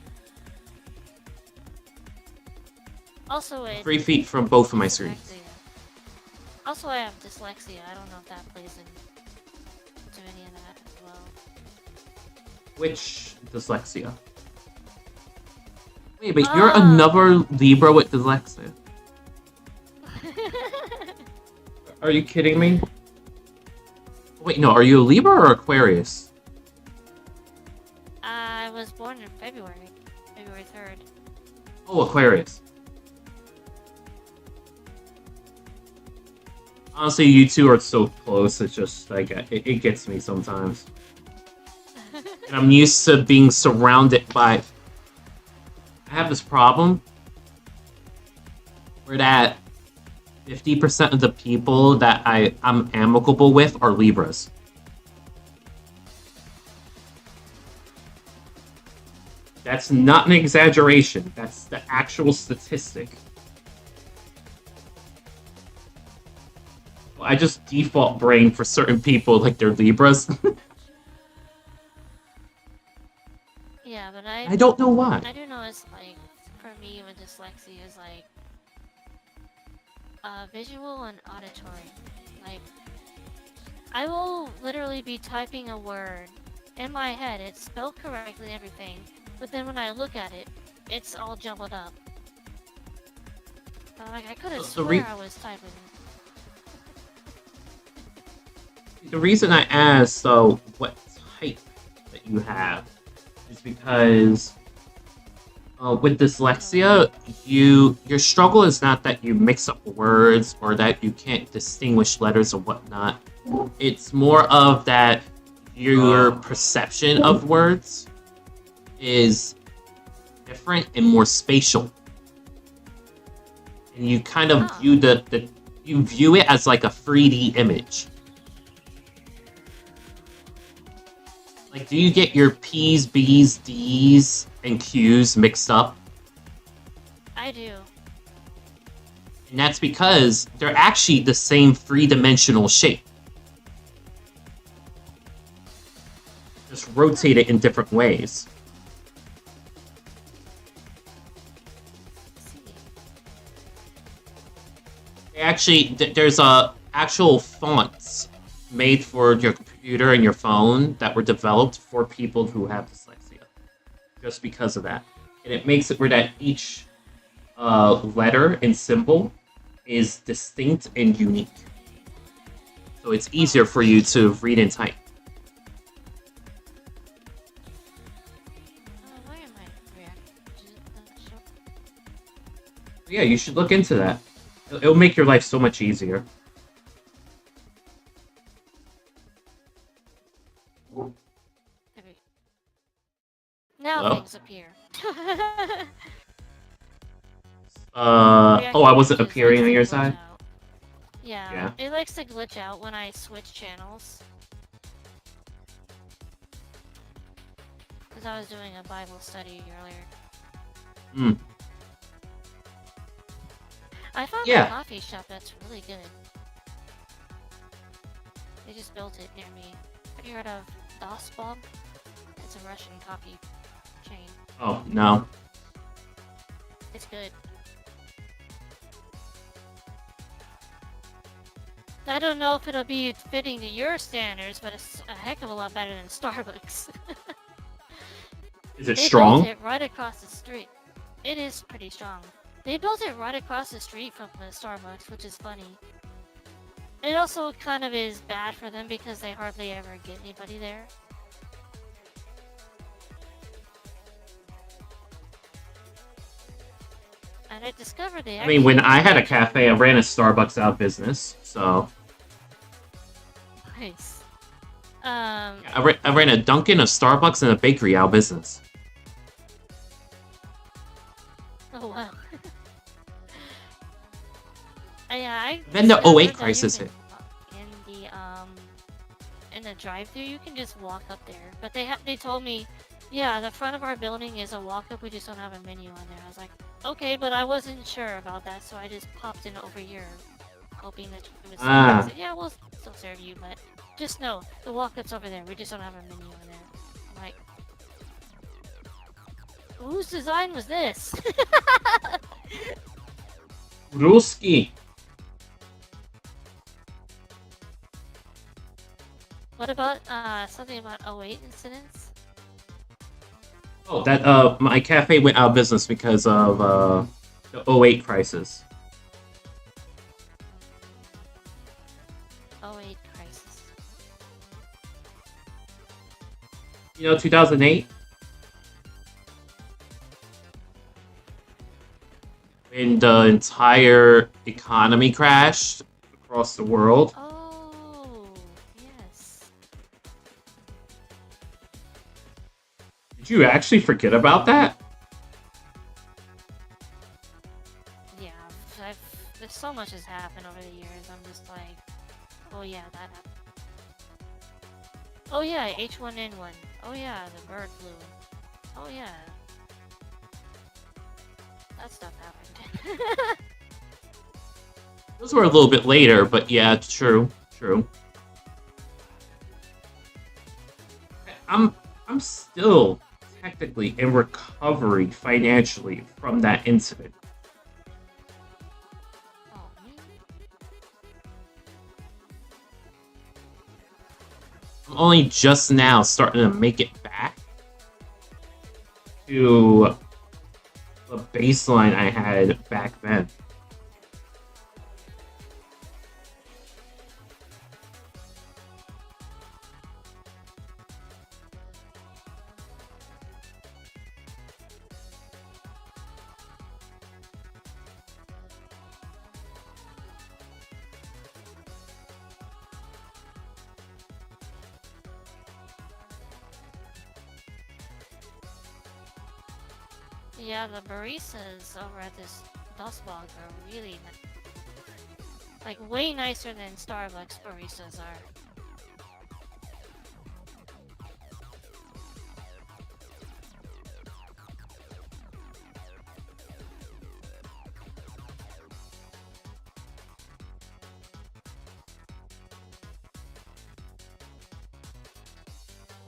Also, it 3 feet from both of my screens. dyslexia. Also, I have dyslexia. I don't know if that plays into any of that as well. Which dyslexia? Wait, but you're another Libra with dyslexia. Are you kidding me? Wait, no, are you a Libra or Aquarius? I was born in February 3rd. Oh, Aquarius. Honestly, you two are so close, it's just, like, it gets me sometimes. And I'm used to being surrounded by... I have this problem where that 50% of the people that I'm amicable with are Libras. That's not an exaggeration. That's the actual statistic. I just default brain for certain people like they're Libras. Yeah, but I don't know why. I do know it's like, for me with dyslexia is like, visual and auditory. Like, I will literally be typing a word in my head, it's spelled correctly and everything, but then when I look at it, it's all jumbled up. Like, I could have swear I was typing. The reason I asked, though, what type that you have is because with dyslexia, your struggle is not that you mix up words or that you can't distinguish letters or whatnot. It's more of that your perception of words is different and more spatial. And you kind of view you view it as like a 3D image. Like, do you get your P's, B's, D's, and Q's mixed up? I do. And that's because they're actually the same three-dimensional shape. Just rotate it in different ways. Actually, there's actual fonts made for your computer and your phone that were developed for people who have dyslexia. Just because of that. And it makes it where that each letter and symbol is distinct and unique. So it's easier for you to read and type. Why am I reacting? Yeah, you should look into that. It'll make your life so much easier. Now Hello? things appear. Oh, I wasn't appearing on your side? Yeah, it likes to glitch out when I switch channels. Because I was doing a Bible study earlier. I found a coffee shop that's really good. They just built it near me. Have you heard of Dostbog? It's a Russian coffee chain. Oh, no. It's good. I don't know if it'll be fitting to your standards, but it's a heck of a lot better than Starbucks. Is it They strong? built it right across the street. It is pretty strong. They built it right across the street from the Starbucks, which is funny. It also kind of is bad for them because they hardly ever get anybody there. And I discovered they I mean, when actually I had a make- cafe, I ran a Starbucks out of business, so Nice. I ran a Dunkin', a Starbucks, and a bakery out of business. Oh wow. I Then the discovered 08 that crisis you hit. can, in the drive-thru, you can just walk up there. But they told me, yeah, the front of our building is a walk-up. We just don't have a menu on there. I was like, okay, but I wasn't sure about that, so I just popped in over here, hoping that you would say, Ah. yeah, we'll still serve you, but just know the walk-up's over there. We just don't have a menu on there. I'm like, whose design was this? Ruski. What about something about 08 incidents? Oh, that my cafe went out of business because of the 08 crisis. 08 crisis. You know, 2008. When the entire economy crashed across the world. Oh, yes. Did you actually forget about that? Yeah, there's so much has happened over the years. I'm just like, oh yeah, that happened. Oh yeah, H1N1. Oh yeah, the bird flu. Oh yeah. That stuff happened. Those were a little bit later, but yeah, true. I'm still technically in recovery financially from that incident. Oh, man. I'm only just now starting to make it back to the baseline I had back then. Yeah, the baristas over at this Dustbog are really like way nicer than Starbucks baristas are.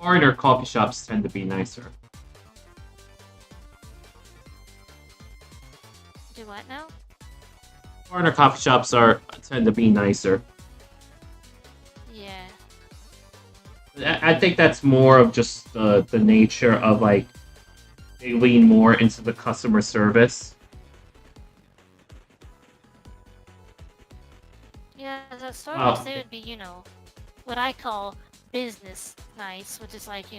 Foreigner coffee shops tend to be nicer. Do what now? Foreigner coffee shops tend to be nicer. Yeah. I think that's more of just the nature of like they lean more into the customer service. Yeah, the Starbucks, Oh. they would be, what I call business nice, which is like, be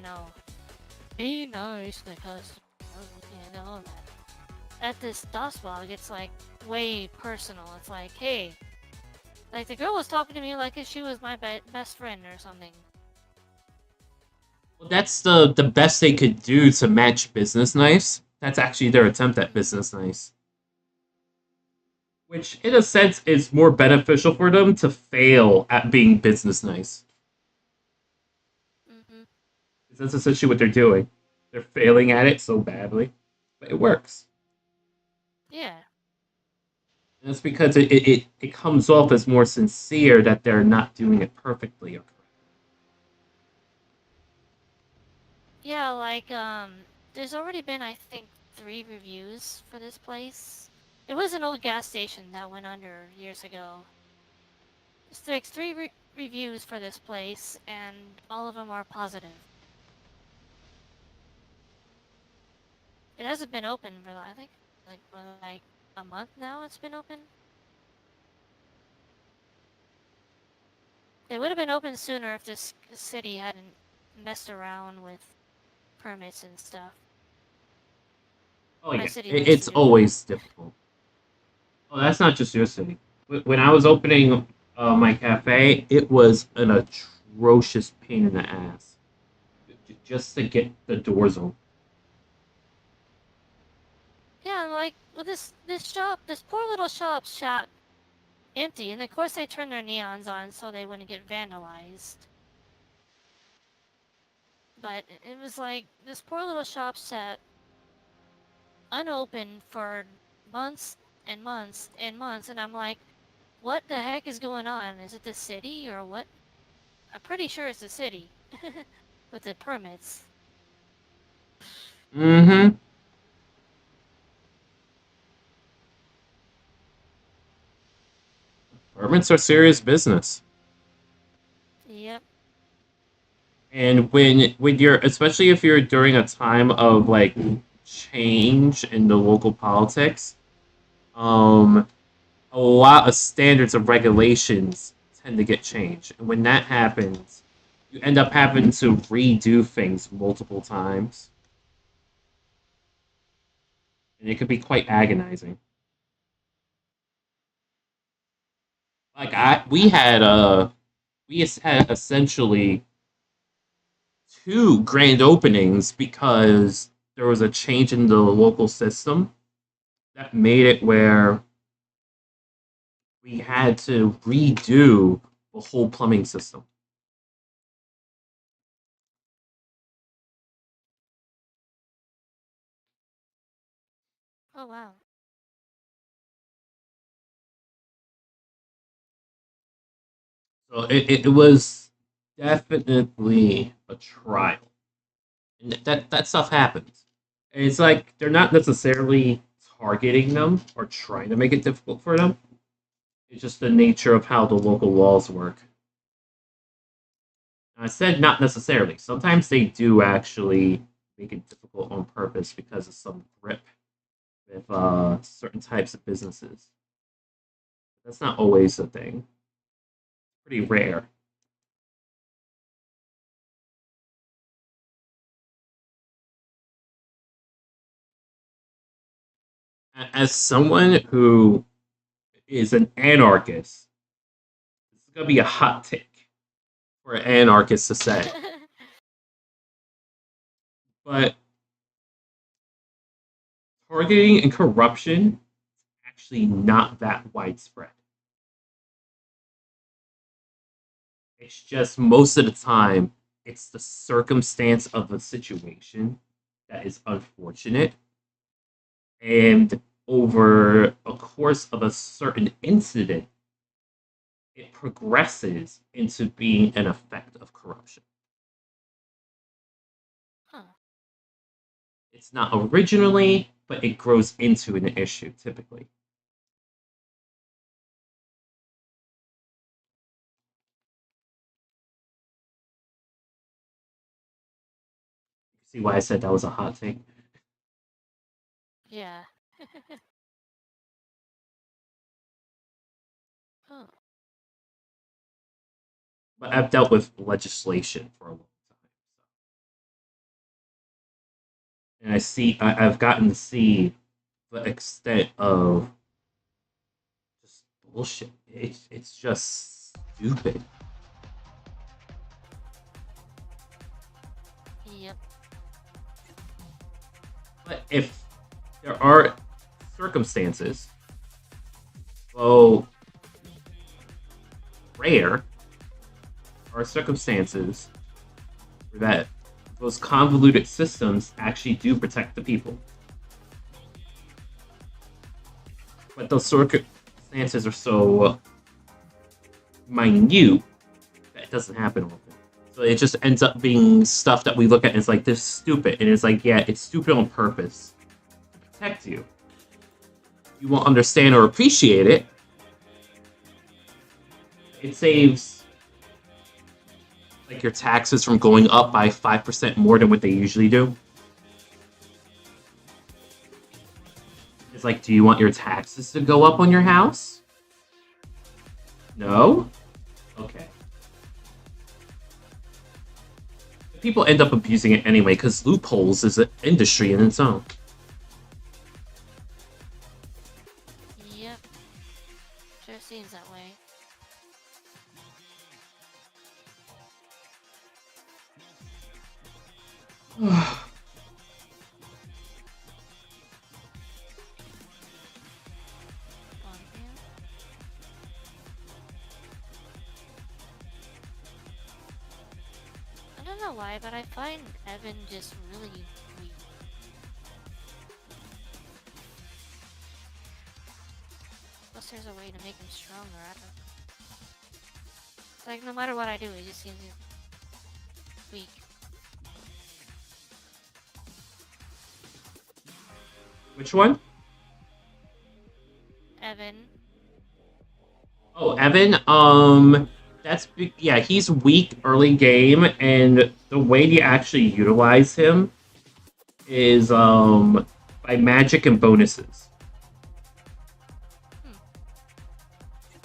nice to the customer, all that. At this Dustbog, it's like way personal. It's like, hey, like the girl was talking to me like if she was my best friend or something. Well, that's the best they could do to match business nice. That's actually their attempt at business nice. Which, in a sense, is more beneficial for them to fail at being business nice. Mm-hmm. That's essentially what they're doing. They're failing at it so badly, but it works. Yeah. And it's because it comes off as more sincere that they're not doing it perfectly. Yeah, like, there's already been, I think, 3 reviews for this place. It was an old gas station that went under years ago. There's like 3 reviews for this place, and all of them are positive. It hasn't been open for, I think, like a month now it's been open. It would have been open sooner if this city hadn't messed around with permits and stuff. Oh My yeah, city it's Michigan. always difficult. Oh, that's not just your city. When I was opening my cafe, it was an atrocious pain in the ass just to get the doors open. Yeah, and like with this shop, this poor little shop sat empty, and of course they turned their neons on so they wouldn't get vandalized. But it was like this poor little shop sat unopened for months and months and months, and I'm like, what the heck is going on? Is it the city or what? I'm pretty sure it's the city with the permits. Mm-hmm. Permits are serious business. Yep. And when you're, especially if you're during a time of like change in the local politics, um, a lot of standards of regulations tend to get changed. And when that happens, you end up having to redo things multiple times. And it could be quite agonizing. Like we had essentially two grand openings because there was a change in the local system that made it where we had to redo the whole plumbing system. Oh wow. So it was definitely a trial. And that stuff happens. And it's like they're not necessarily targeting them or trying to make it difficult for them. It's just the nature of how the local laws work. I said not necessarily. Sometimes they do actually make it difficult on purpose because of some grip with certain types of businesses. That's not always a thing. Pretty rare. As someone who is an anarchist, this is gonna be a hot take for an anarchist to say. But targeting and corruption is actually not that widespread. It's just most of the time it's the circumstance of the situation that is unfortunate. And over a course of a certain incident, it progresses into being an effect of corruption. Huh. It's not originally, but it grows into an issue typically. See why I said that was a hot take? Yeah. Oh. But I've dealt with legislation for a long time. And I've gotten to see the extent of just bullshit. It's just stupid. Yep. But if there are circumstances, well, rare, are circumstances that those convoluted systems actually do protect the people. But those circumstances are so minute that it doesn't happen often. So it just ends up being stuff that we look at and it's like, this is stupid. And it's like, yeah, it's stupid on purpose to protect you. You won't understand or appreciate it. It saves like your taxes from going up by 5% more than what they usually do. It's like, do you want your taxes to go up on your house? No? Okay. People end up abusing it anyway, because loopholes is an industry in its own. Yep. Sure seems that way. On here. I don't know why, but I find Evan just really weak. Unless there's a way to make him stronger, I don't know. Like, no matter what I do, he just seems weak. Which one? Evan. Oh, Evan. Yeah, he's weak early game, and the way you actually utilize him is by magic and bonuses.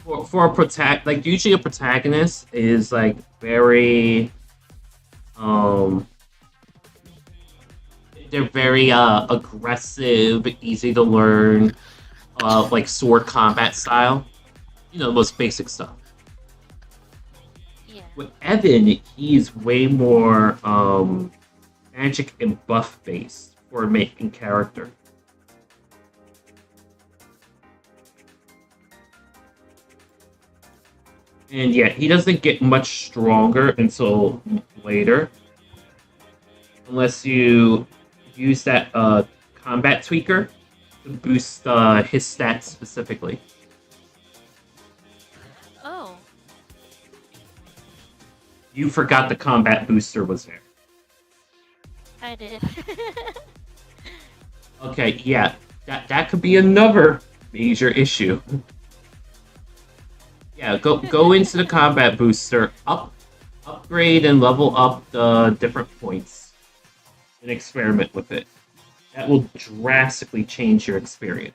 For a like usually a protagonist is like very they're very aggressive, easy to learn, like sword combat style. You know, the most basic stuff. Yeah. With Evan, he's way more magic and buff based for making character. And yeah, he doesn't get much stronger until later. Unless you use that combat tweaker to boost his stats specifically. Oh. You forgot the combat booster was there. I did. Okay, yeah. That could be another major issue. Yeah, go into the combat booster, upgrade and level up the different points, and experiment with it. That will drastically change your experience.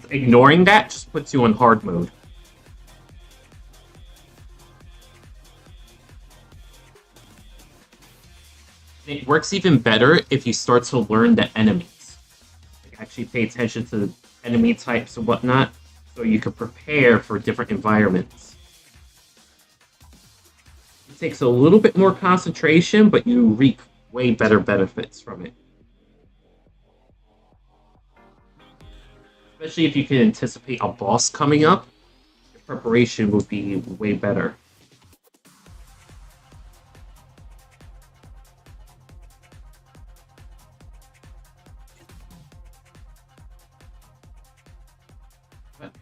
Ignoring that just puts you on hard mode. It works even better if you start to learn the enemies. Like actually pay attention to the enemy types and whatnot, so you can prepare for different environments. It takes a little bit more concentration, but you reap way better benefits from it. Especially if you can anticipate a boss coming up, your preparation will be way better.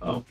Oh.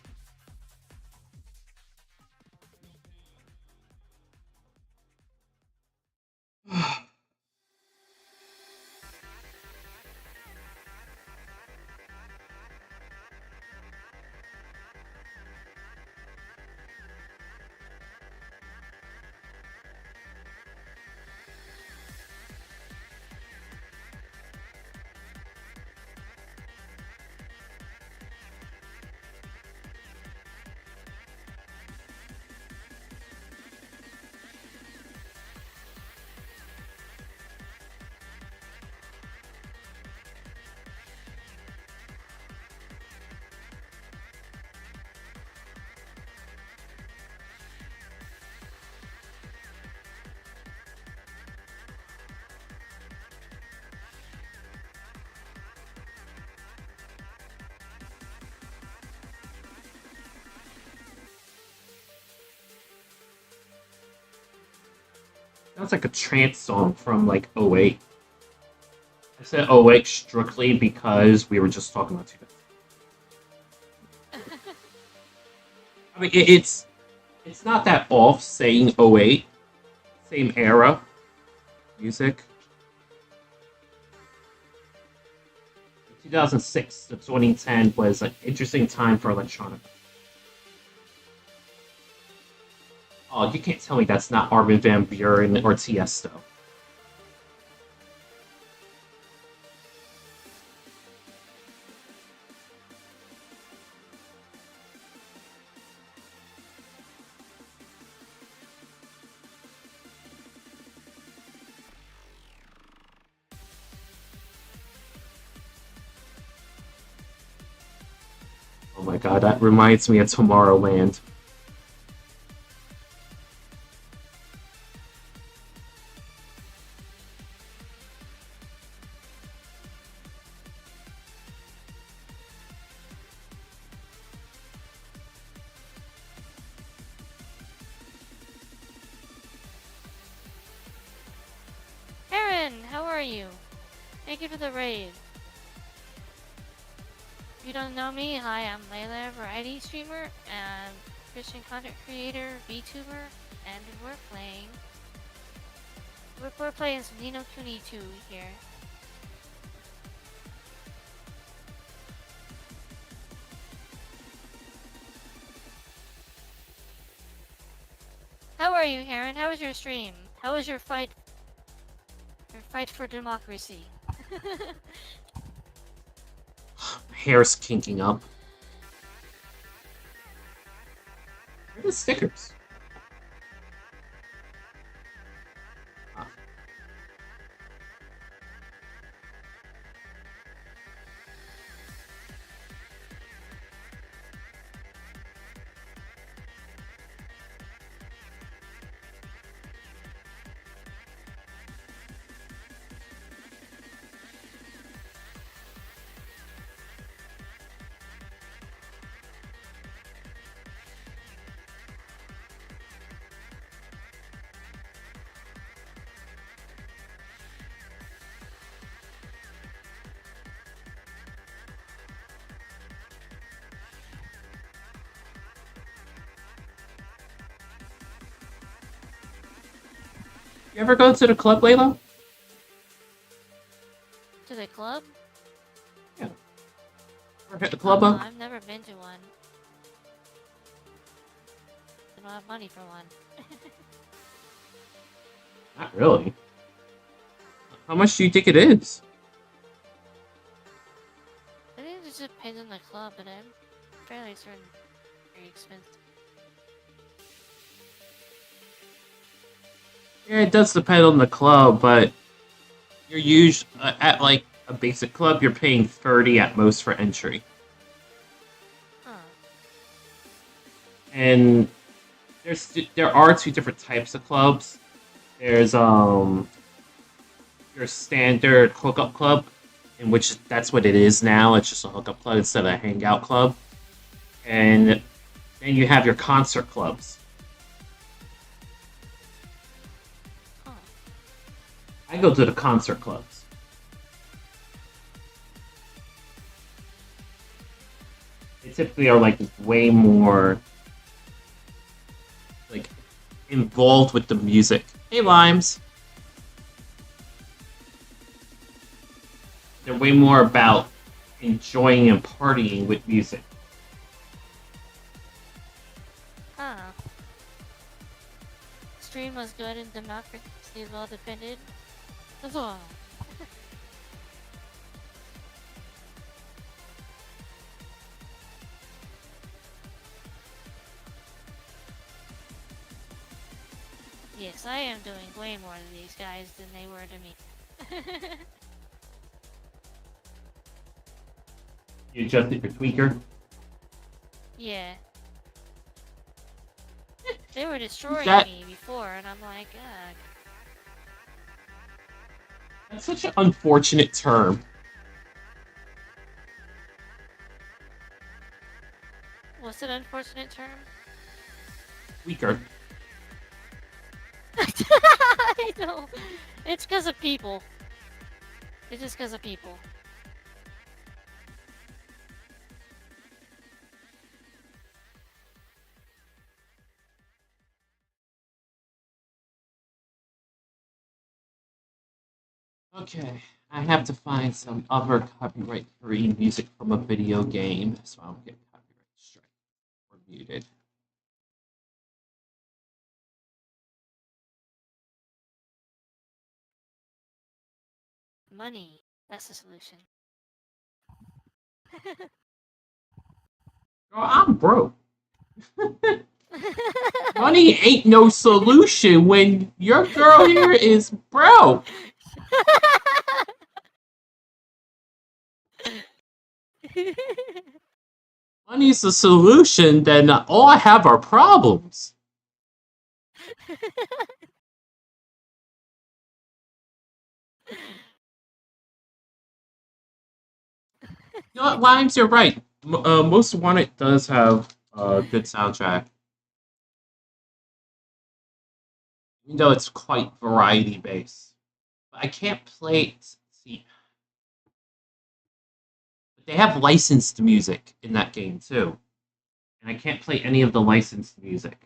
Sounds like a trance song from like '08. I said '08 strictly because we were just talking about 2000. I mean, it's not that off saying '08, same era music. 2006 to 2010 was an interesting time for electronic. Oh, you can't tell me that's not Armin van Buuren or Tiesto. Oh my god, that reminds me of Tomorrowland. Aaron, how are you? Thank you for the raid. If you don't know me, hi, I'm Layla, variety streamer and Christian content creator, VTuber, and we're playing some Nino Kuni 2 here. How are you, Aaron? How was your stream? How was your fight? Your fight for democracy. Hair's kinking up. Where are the stickers? Ah. You ever go to the club, Layla? To the club? Yeah. Ever hit the club up? I've never been to one. I don't have money for one. Not really. How much do you think it is? I think it just depends on the club, but I'm fairly certain very expensive. Yeah, it does depend on the club, but you're usually at like a basic club, you're paying 30 at most for entry. Huh. And there are two different types of clubs. There's your standard hookup club, in which that's what it is now. It's just a hookup club instead of a hangout club. And then you have your concert clubs. Huh. I go to the concert clubs. They typically are like way more like involved with the music. Hey, Limes. They're way more about enjoying and partying with music. Huh. Stream was good and democracy is well defended. That's all. Yes, I am doing way more to these guys than they were to me. You adjusted your tweaker. Yeah. They were destroying That- me before, and I'm like, ugh. That's such an unfortunate term. What's an unfortunate term? Tweaker. I know. It's because of people. It's just because of people. Okay, I have to find some other copyright-free music from a video game, so I don't get copyright strike or muted. Money. That's the solution. Girl, I'm broke. Money ain't no solution when your girl here is broke. Money's the solution, then all I have are problems. You know what, Limes, you're right. Most Wanted does have a good soundtrack. Even though it's quite variety based. But I can't play it. See, but they have licensed music in that game too. And I can't play any of the licensed music.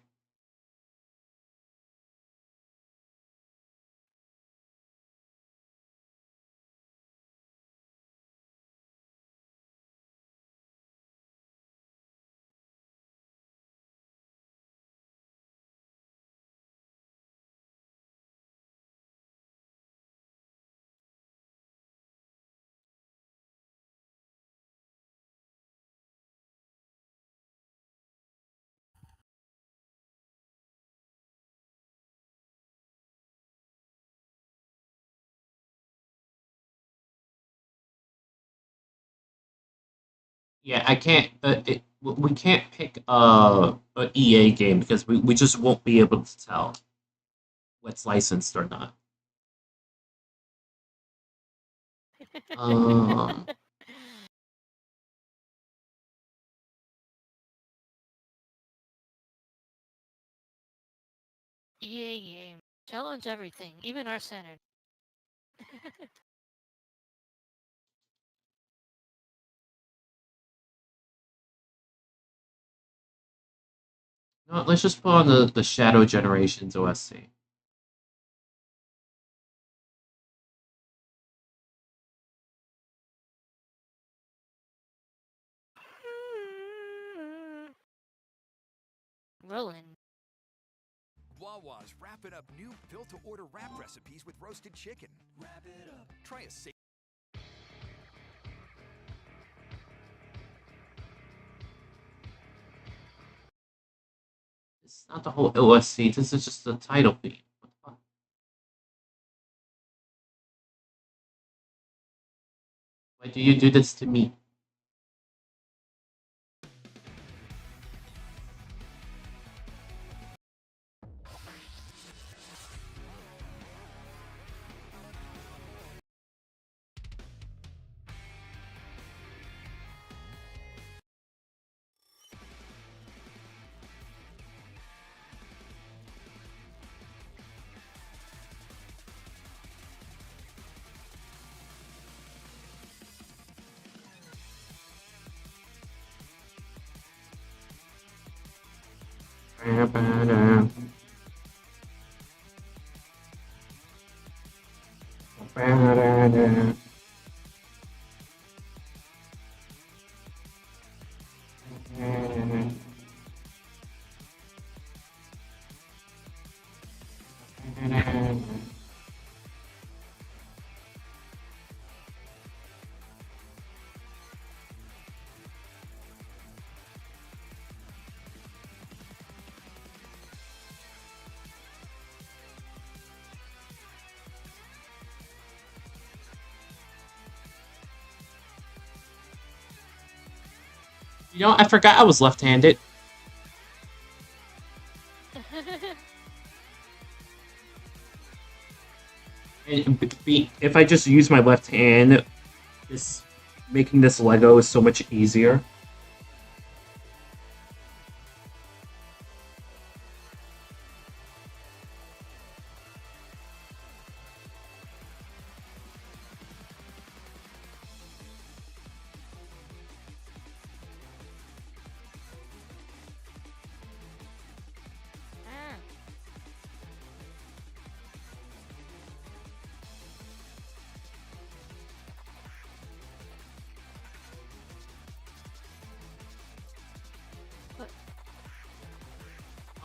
Yeah, I can't. We can't pick a EA game because we just won't be able to tell what's licensed or not. Um, EA game. Challenge everything, even our center. no, let's just put on the Shadow Generations OSC. Rolling. Wawa's wrapping up new built-to-order wrap recipes with roasted chicken. Wrap it up. Try a safe. It's not the whole OSC. This is just the title theme. What the fuck? Why do you do this to me? You know, I forgot I was left-handed. And if I just use my left hand, making this Lego is so much easier.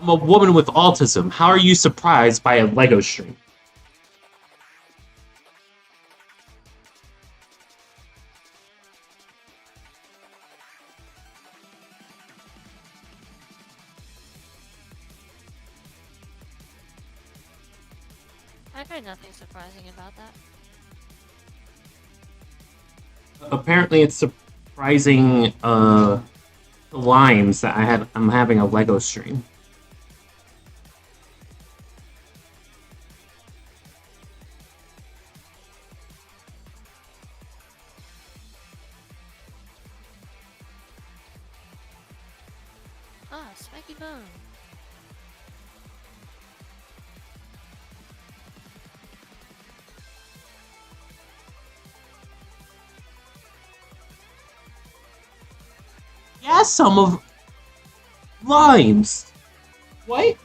I'm a woman with autism. How are you surprised by a Lego string? I find nothing surprising about that. Apparently, it's surprising. The limes that I'm having a Lego stream. Ah, spiky bone. Yeah, some of limes. What?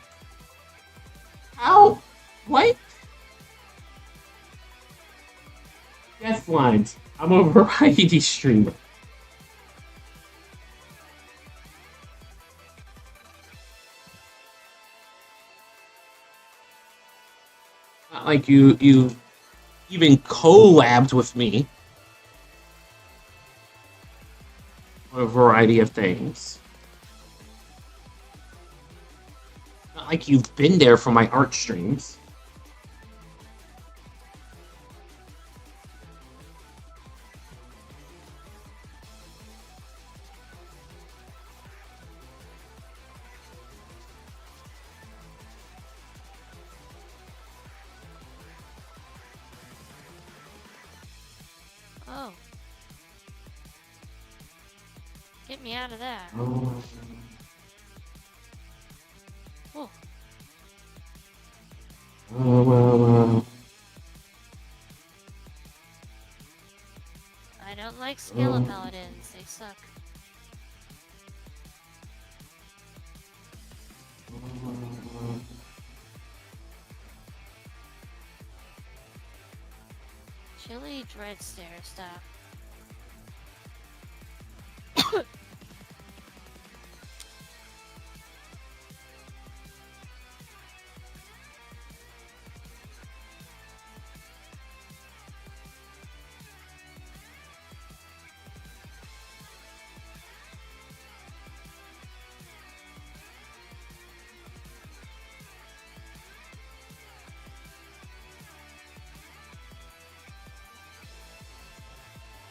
How? What? Yes, limes. I'm a variety streamer. Not like you even collabed with me on a variety of things. Not like you've been there for my art streams. Oh. Get me out of there. Oh. Oh. I don't like Scala Paladins, they suck. Chili Dread Stare stuff.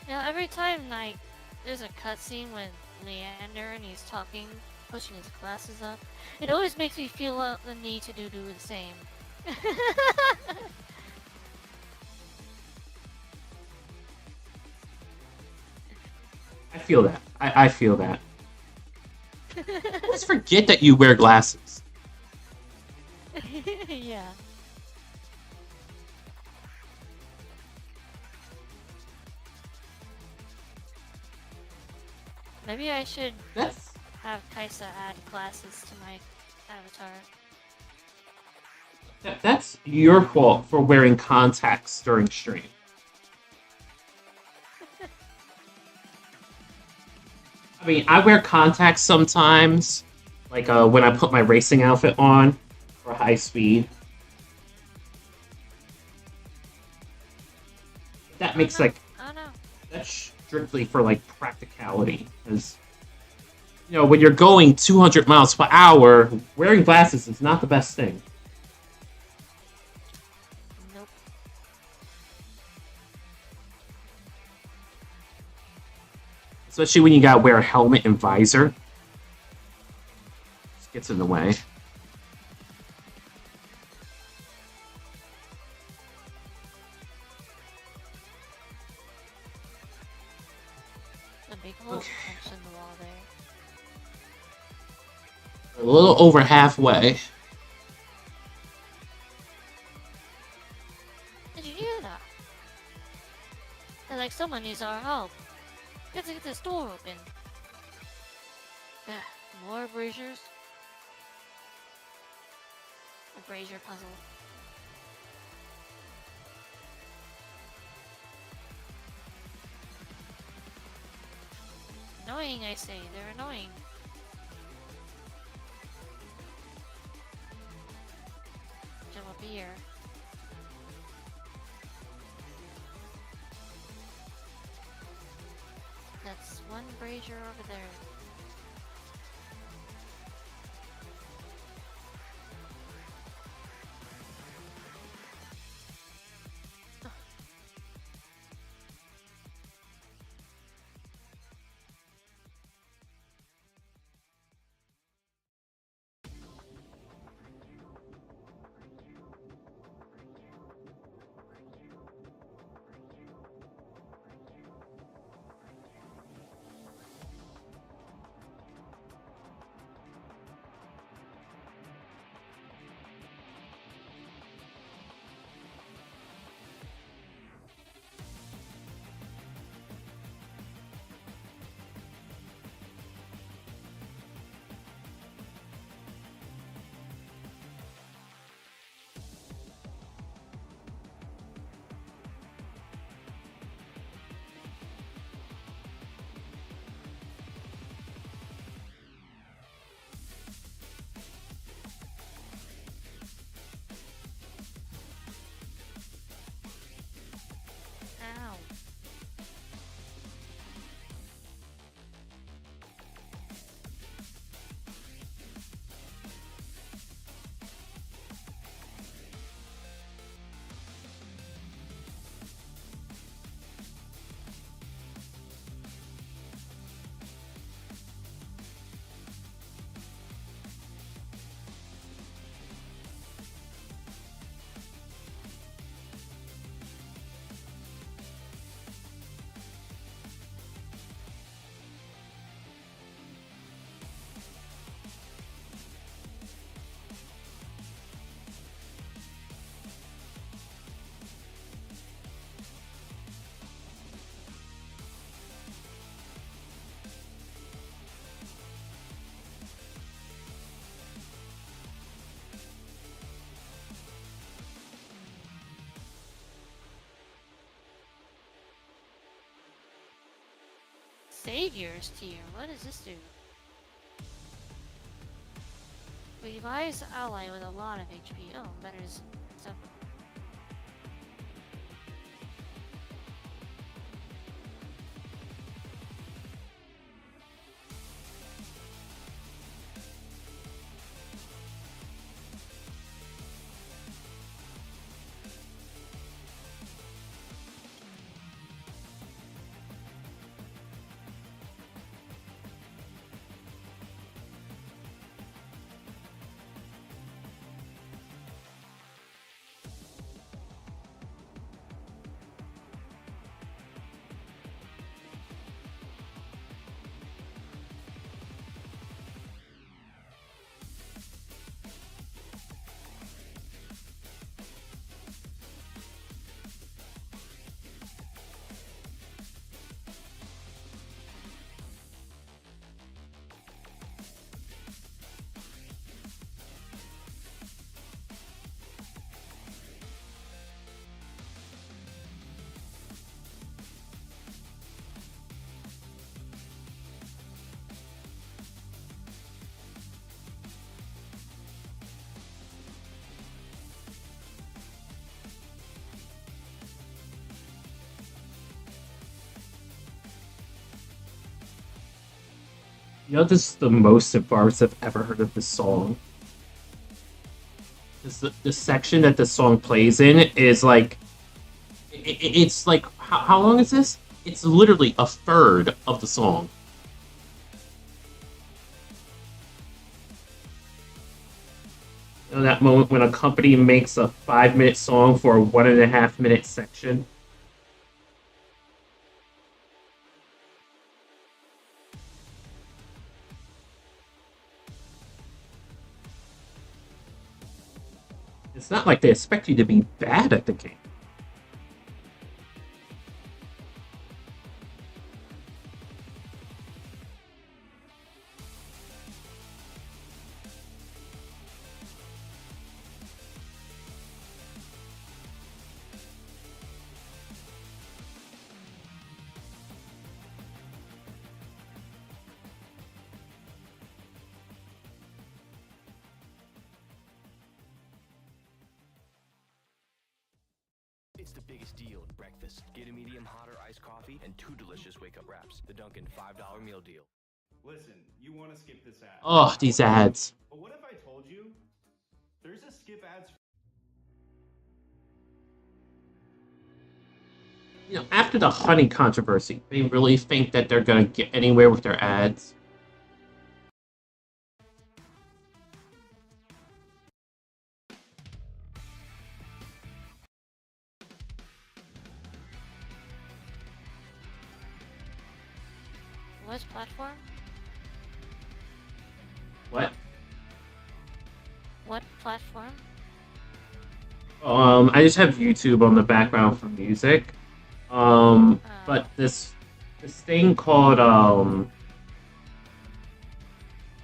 Now every time like there's a cutscene with Leander and he's talking, pushing his glasses up, it always makes me feel the need to do the same. I feel that. I feel that. Let's forget that you wear glasses. Yeah. Maybe I should have Kaisa add glasses to my avatar. That's your fault for wearing contacts during stream. I mean, I wear contacts sometimes, like when I put my racing outfit on for high speed. That makes like that's strictly for like practicality, because you know when you're going 200 miles per hour, wearing glasses is not the best thing. Nope. Especially when you gotta wear a helmet and visor. Just gets in the way. A big hole punched in the wall there. A little over halfway. Did you hear that? They're like someone needs our help. We have to get this door open. More braziers. A brazier puzzle. Annoying, I say. They're annoying. Jump up here. That's one brazier over there. Saviors tier. What does this do? Revives ally with a lot of HP. Oh, better stuff. You know, this is the most embarrassed I've ever heard of this song. The section that the song plays in is like, it's like, how long is this? It's literally a third of the song. You know, that moment when a company makes a 5-minute song for a 1.5-minute section. It's not like they expect you to be bad at the game. It's the biggest deal at breakfast. Get a medium hot or iced coffee and 2 delicious wake-up wraps. The Dunkin' $5 meal deal. Listen, you want to skip this ad. Oh, these ads. But what if I told you there's a skip ads? You know, after the honey controversy, they really think that they're gonna get anywhere with their ads. What platform? What? What platform? I just have YouTube on the background for music. But this thing called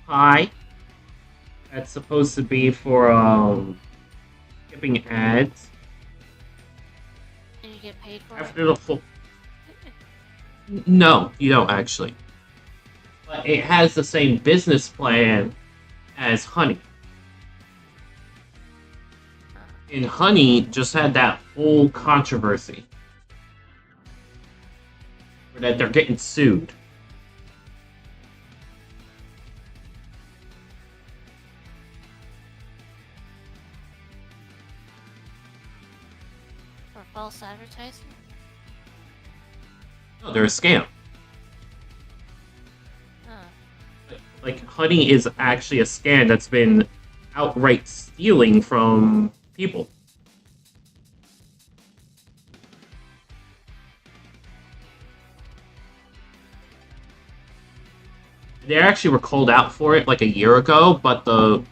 Hi, that's supposed to be for skipping ads. And you get paid for After the full. No, you don't actually. But it has the same business plan as Honey. And Honey just had that whole controversy that they're getting sued. For false advertising? No, they're a scam. Huh. Like, Honey is actually a scam that's been outright stealing from people. They actually were called out for it like a year ago, but the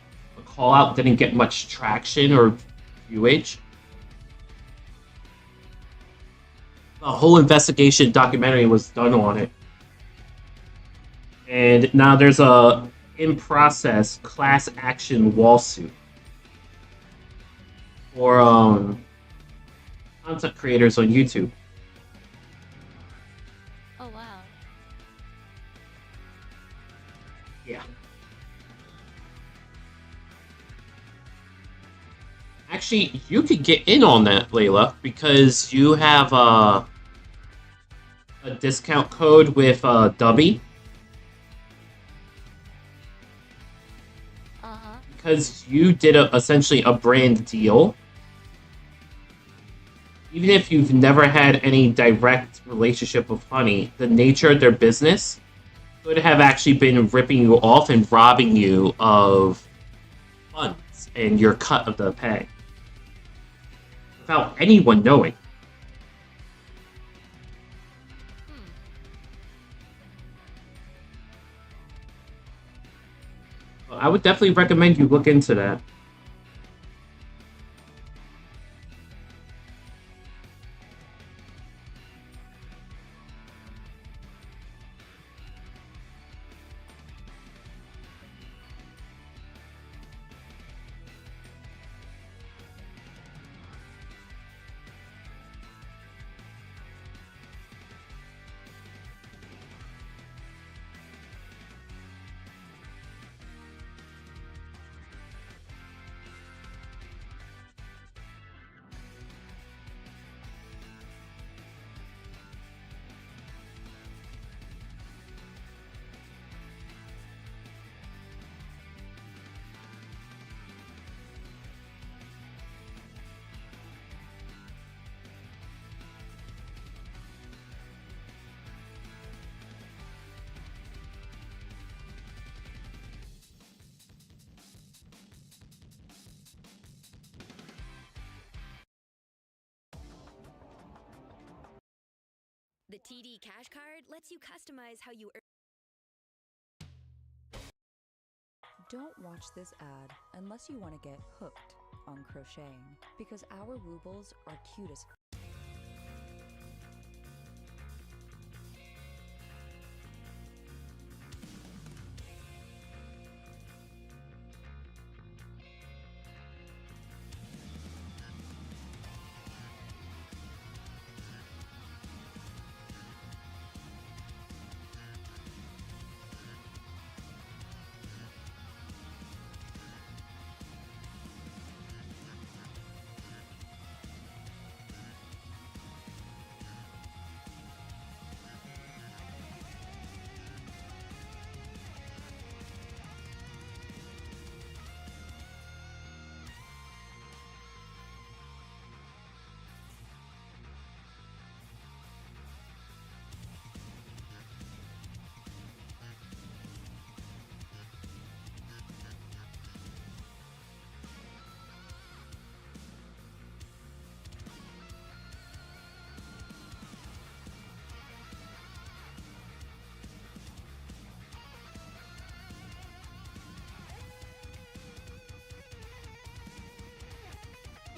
call out didn't get much traction or viewage. The whole investigation documentary was done on it. And now there's a in-process class action lawsuit for content creators on YouTube. Oh wow. Yeah. Actually, you could get in on that, Layla, because you have a discount code with Dubby. Uh-huh. Because you did essentially a brand deal. Even if you've never had any direct relationship with Honey, the nature of their business could have actually been ripping you off and robbing you of funds and your cut of the pay without anyone knowing. I would definitely recommend you look into that. The TD Cash Card lets you customize how you earn. Don't watch this ad unless you want to get hooked on crocheting, because our rubles are cute as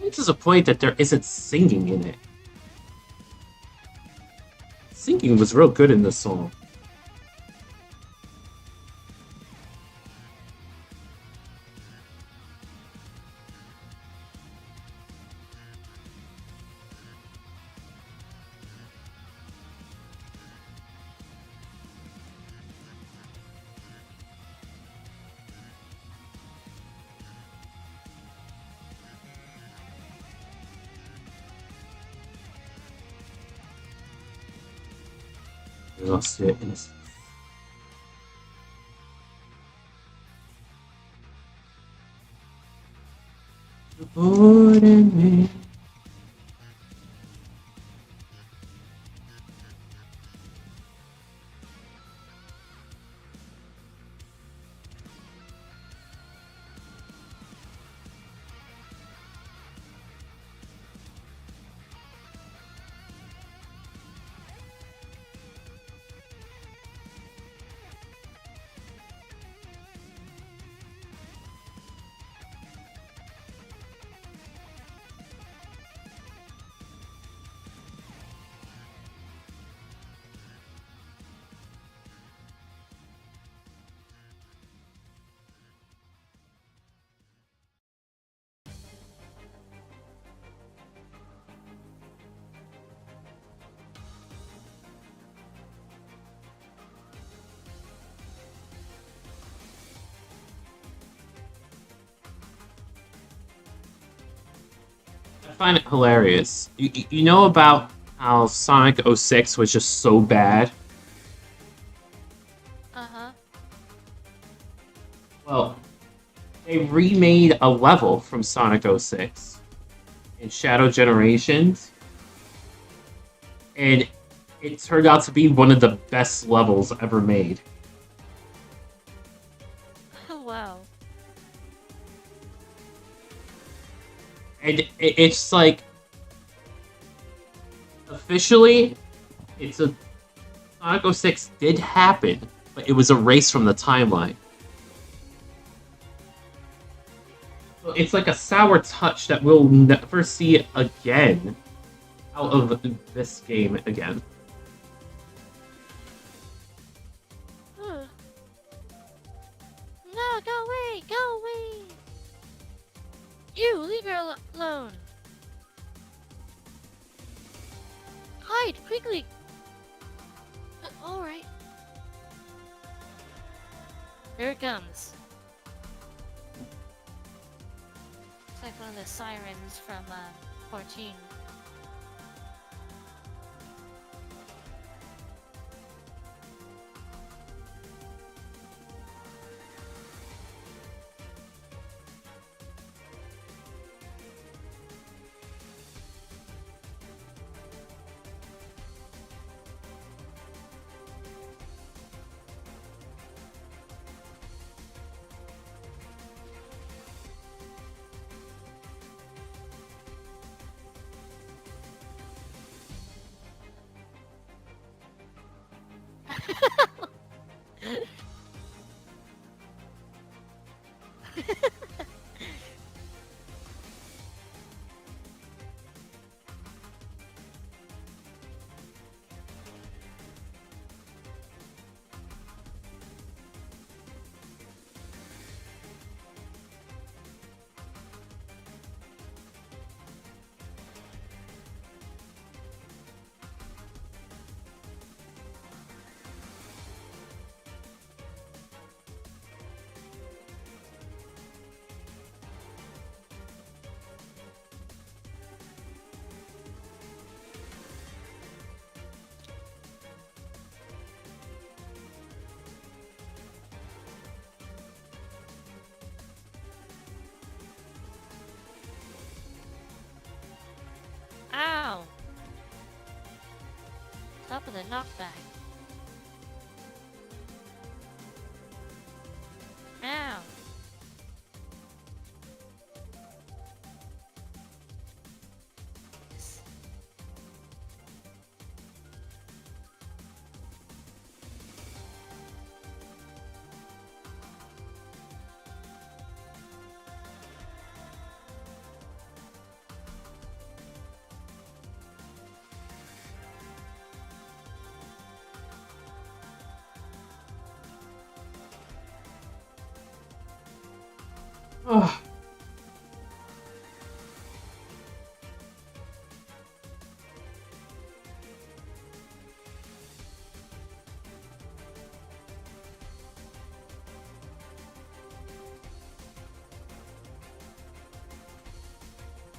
I'm disappointed that there isn't singing in it. Singing was real good in this song. Lost it in me. find it hilarious. You know about how Sonic 06 was just so bad? Uh-huh. Well, they remade a level from Sonic 06 in Shadow Generations, and it turned out to be one of the best levels ever made. Oh, wow. And it's like, officially, it's a Sonic 06 did happen, but it was erased from the timeline. So it's like a sour touch that we'll never see again out of this game again. No, go away! Go away! You, leave her alone! Hide, quickly! Alright. Here it comes. It's like one of the sirens from 14. Ow! Top of the knockback. Ow! Ugh.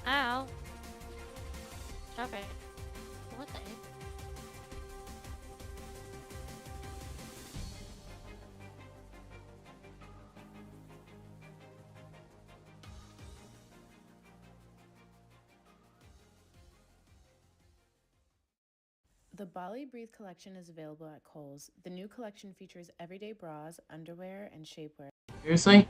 Ow! Stop it. What the heck? The Bali Breathe collection is available at Kohl's. The new collection features everyday bras, underwear, and shapewear. Seriously?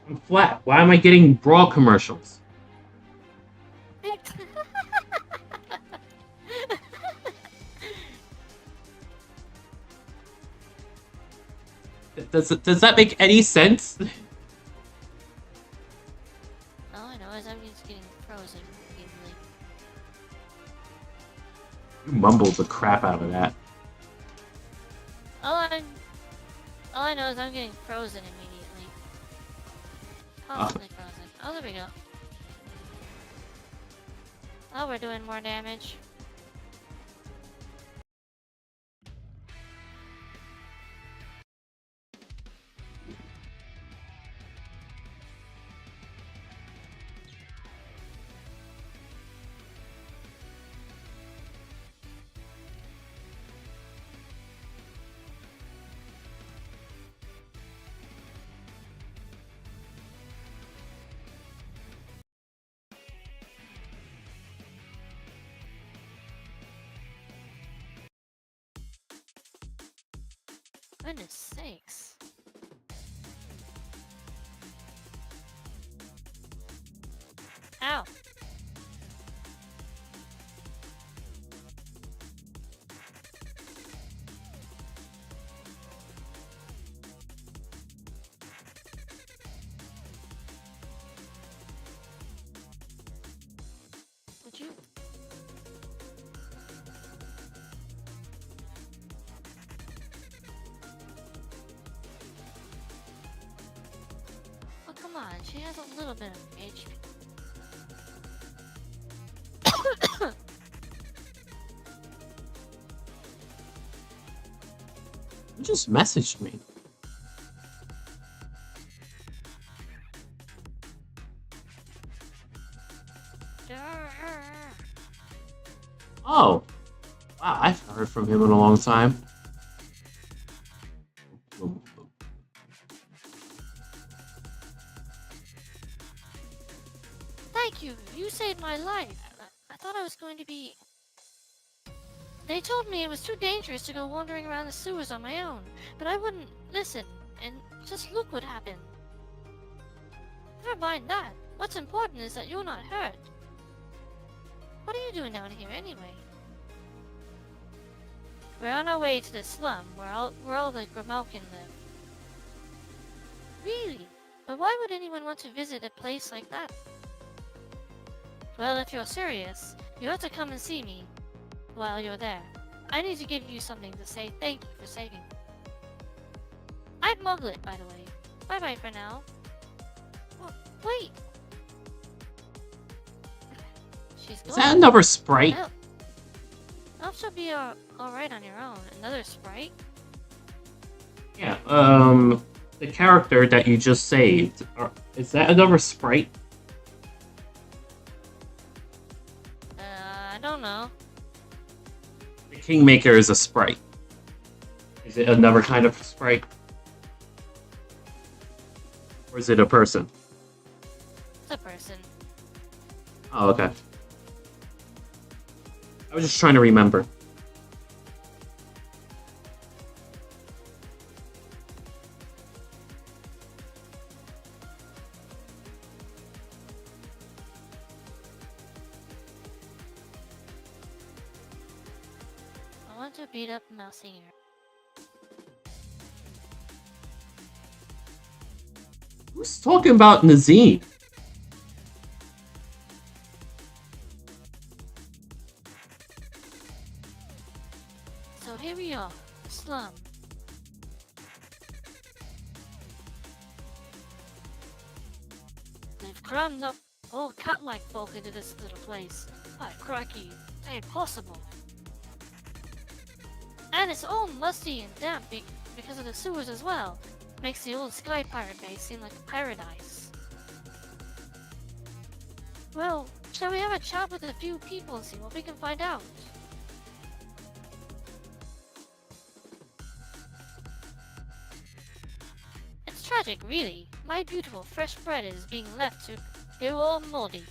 I'm flat. Why am I getting bra commercials? Does that make any sense? All I know is I'm just getting frozen repeatedly. You mumbled the crap out of that. All I know is I'm getting frozen immediately. Constantly frozen. Oh, there we go. Oh, we're doing more damage. Goodness sakes. Ow. Would you? Oh, come on. She has a little bit of HP. You just messaged me. Oh. Wow, I haven't heard from him in a long time. Thank you. You saved my life. I thought I was going to be... They told me it was too dangerous to go wandering around the sewers on my own, but I wouldn't listen, and just look what happened. Never mind that. What's important is that you're not hurt. What are you doing down here anyway? We're on our way to the slum, where all the Grimalkin live. Really? But why would anyone want to visit a place like that? Well, if you're serious, you have to come and see me while you're there. I need to give you something to say thank you for saving me. I'm Muglet, by the way. Bye-bye for now. Oh, wait! She's gone. Is that another sprite? I hope she'll be alright on your own. Another sprite? Yeah, the character that you just saved. Is that another sprite? I don't know. The Kingmaker is a sprite. Is it another kind of sprite? Or is it a person? It's a person. Oh, okay. I was just trying to remember. I want to beat up Mouseier. Who's talking about Nazim? So here we are, the slum. They've crammed up all cat-like folk into this little place. By crikey, ain't possible. And it's all musty and damp because of the sewers as well. Makes the old Sky Pirate base seem like a paradise. Well, shall we have a chat with a few people and see what we can find out? It's tragic, really. My beautiful fresh bread is being left to go all moldy.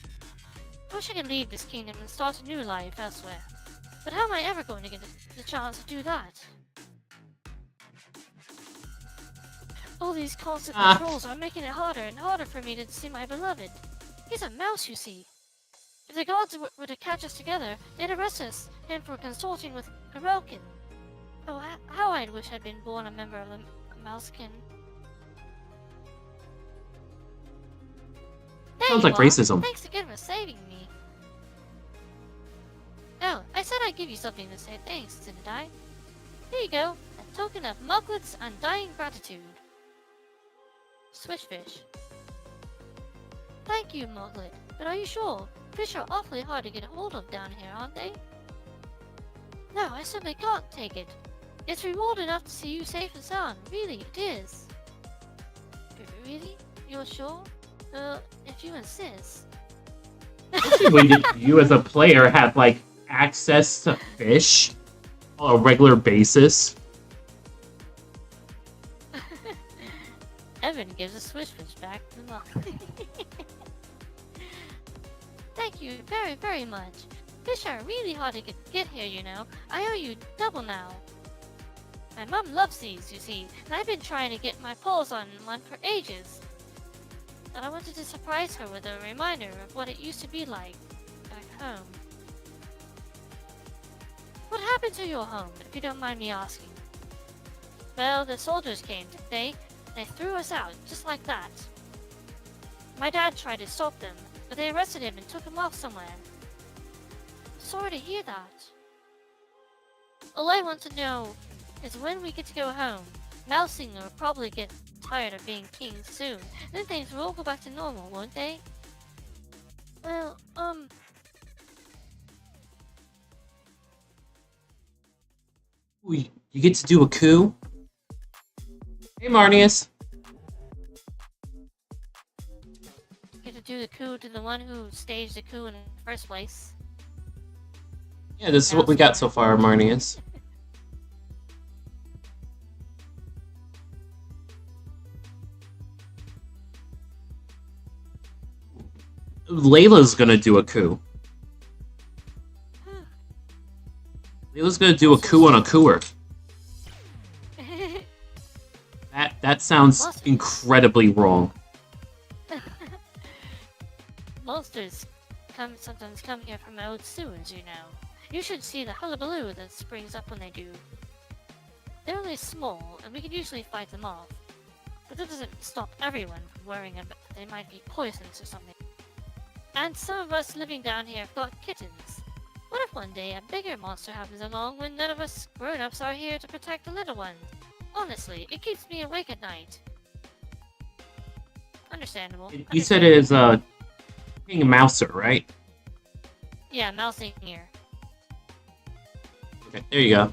I wish I could leave this kingdom and start a new life elsewhere. But how am I ever going to get the chance to do that? All these constant controls are making it harder and harder for me to see my beloved. He's a mouse, you see. If the gods were to catch us together, they'd arrest us and for consorting with Grimalkin. Oh, how I'd wish I'd been born a member of the Mousekin. Sounds like racism. Thanks again for saving me. Oh, I said I'd give you something to say thanks, didn't I? Here you go, a token of Muglet's undying gratitude. Switchfish. Thank you, Muglet, but are you sure? Fish are awfully hard to get a hold of down here, aren't they? No, I simply can't take it. It's reward enough to see you safe and sound. Really, it is. Really? You're sure? If you insist. Especially when you as a player have, like, access to fish on a regular basis. Evan gives a switchfish back to Muglet. Thank you very, very much. Fish are really hard to get here, you know. I owe you double now. My mom loves these, you see, and I've been trying to get my paws on one for ages. And I wanted to surprise her with a reminder of what it used to be like back home. What happened to your home, if you don't mind me asking? Well, the soldiers came, didn't they? They threw us out, just like that. My dad tried to stop them, but they arrested him and took him off somewhere. Sorry to hear that. All I want to know is when we get to go home. Mousing will probably get tired of being king soon, then things will all go back to normal, won't they? Well, Ooh, you get to do a coup? Hey, Marnius. get to do the coup to the one who staged the coup in the first place. Yeah, this is what we got so far, Marnius. Layla's gonna do a coup. Layla's gonna do a coup on a cooer. That sounds incredibly wrong. Monsters sometimes come here from old sewers, you know. You should see the hullabaloo that springs up when they do. They're only small, and we can usually fight them off. But that doesn't stop everyone from worrying about they might be poisonous or something. And some of us living down here have got kittens. What if one day a bigger monster happens along when none of us grown-ups are here to protect the little ones? Honestly, it keeps me awake at night. Understandable. You said it is King Mouser, right? Yeah, mousing here. Okay, there you go.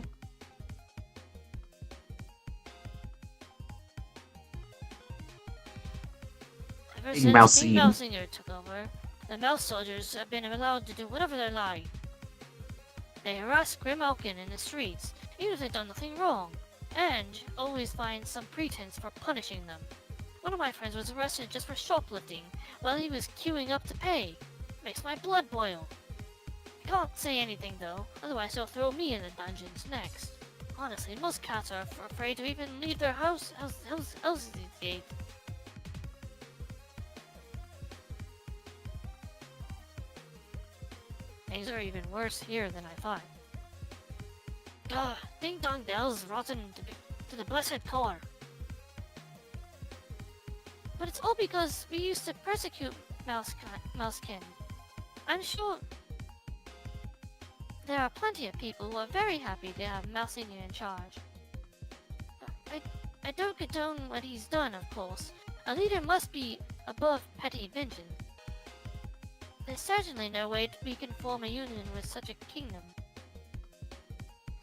Ever Big since Mousine. King Mousinger took over, the mouse soldiers have been allowed to do whatever they like. They harass Grimalkin in the streets, even if they've done nothing wrong, and always find some pretense for punishing them. One of my friends was arrested just for shoplifting while he was queuing up to pay. Makes my blood boil. Can't say anything though, otherwise they'll throw me in the dungeons next. Honestly, most cats are afraid to even leave their houses these days. Things are even worse here than I thought. Ding dong bells rotten to the blessed core. But it's all because we used to persecute Mousekin. I'm sure there are plenty of people who are very happy to have Mousinger in charge. I don't condone what he's done, of course. A leader must be above petty vengeance. There's certainly no way we can form a union with such a kingdom.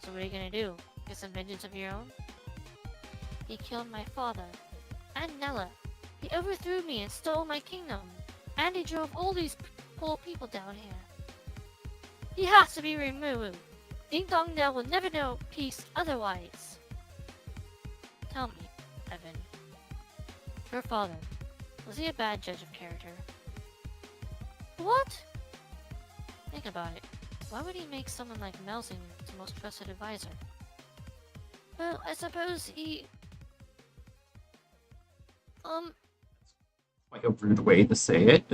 So what are you gonna do? Get some vengeance of your own? He killed my father, and Nella. He overthrew me and stole my kingdom, and he drove all these poor people down here. He has to be removed. Ding Dong Dell will never know peace otherwise. Tell me, Evan. Your father, was he a bad judge of character? What? Think about it. Why would he make someone like Melsing his most trusted advisor? Well, I suppose he... Like a rude way to say it.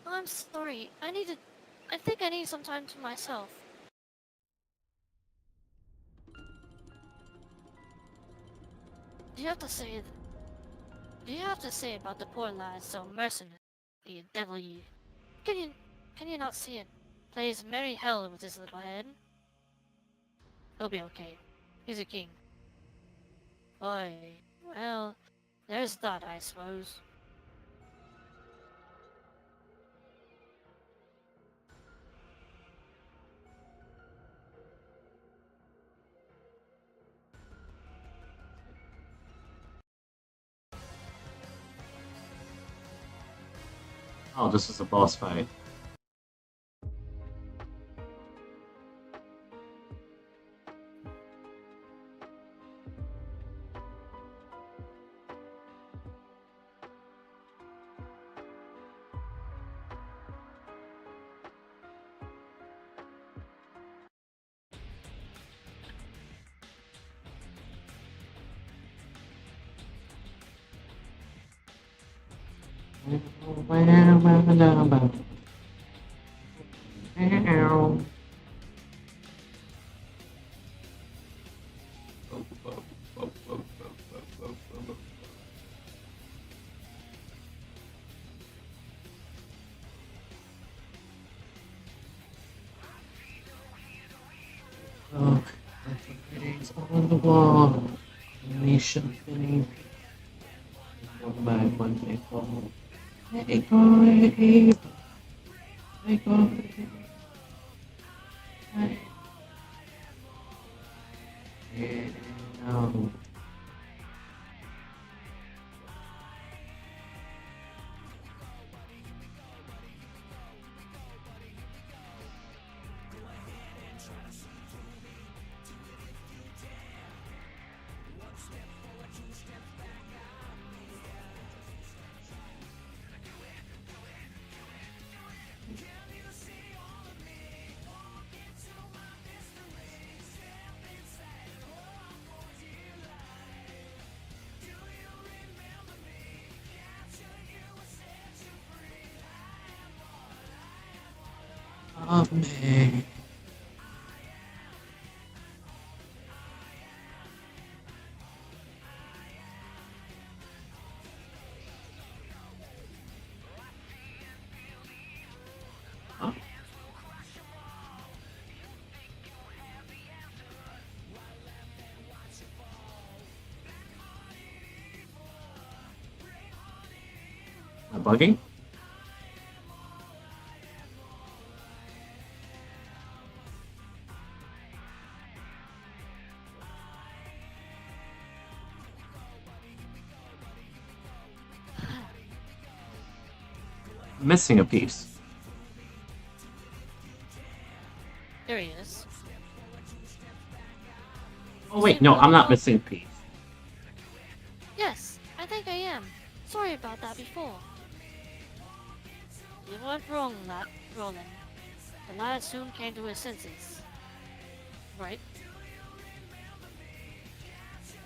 I'm sorry. I think I need some time to myself. Do you have to say about the poor lad so mercenary, devilly? Can you not see it? Plays merry hell with his little head. He'll be okay. He's a king. Boy, well, there's that, I suppose. Oh, this is a boss fight. Oh, the writing's on the wall. Animation thing. Come back when they fall. They go it. They go it. No. Of me. Huh? Am I bugging? Missing a piece. There he is. Oh wait, no, I'm not missing a piece. Yes, I think I am. Sorry about that before. You weren't wrong, Roland. The lad soon came to his senses. Right?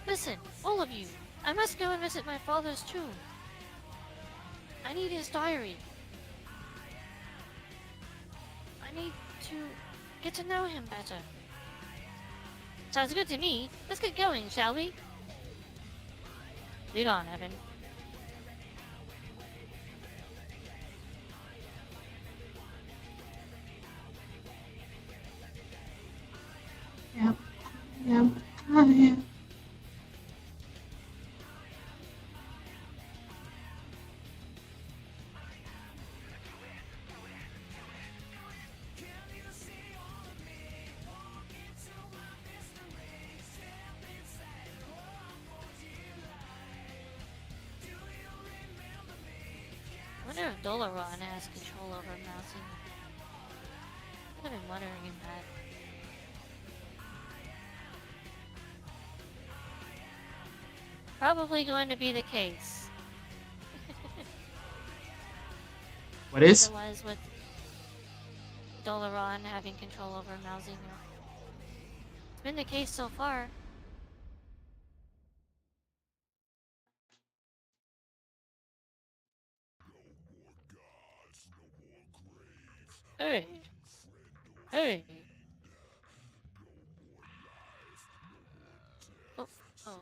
Listen, all of you. I must go and visit my father's tomb. I need his diary. I need to get to know him better. Sounds good to me. Let's get going, shall we? Lead on, Evan. Yep. Yep. Yeah. I wonder if Dolaron has control over mousing. I've been wondering that. Probably going to be the case. What is? Otherwise, with Dolaron having control over mousing. It's been the case so far. Hey! Hey! Oh, oh.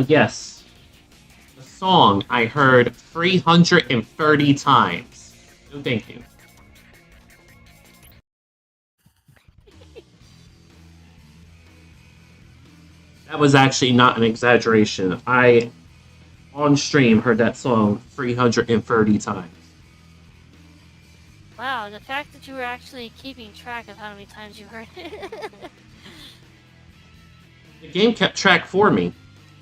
Yes. The song I heard 330 times. No, thank you. That was actually not an exaggeration. I, on stream, heard that song 330 times. Wow, the fact that you were actually keeping track of how many times you heard it. The game kept track for me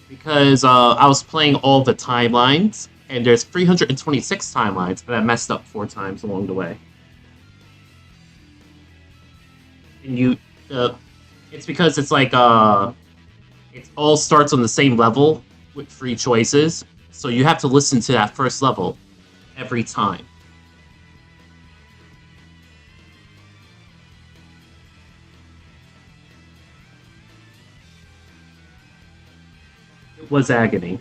because I was playing all the timelines, and there's 326 timelines, and I messed up 4 times along the way. And it's because it's like it all starts on the same level with 3 choices, so you have to listen to that first level every time. It was agony.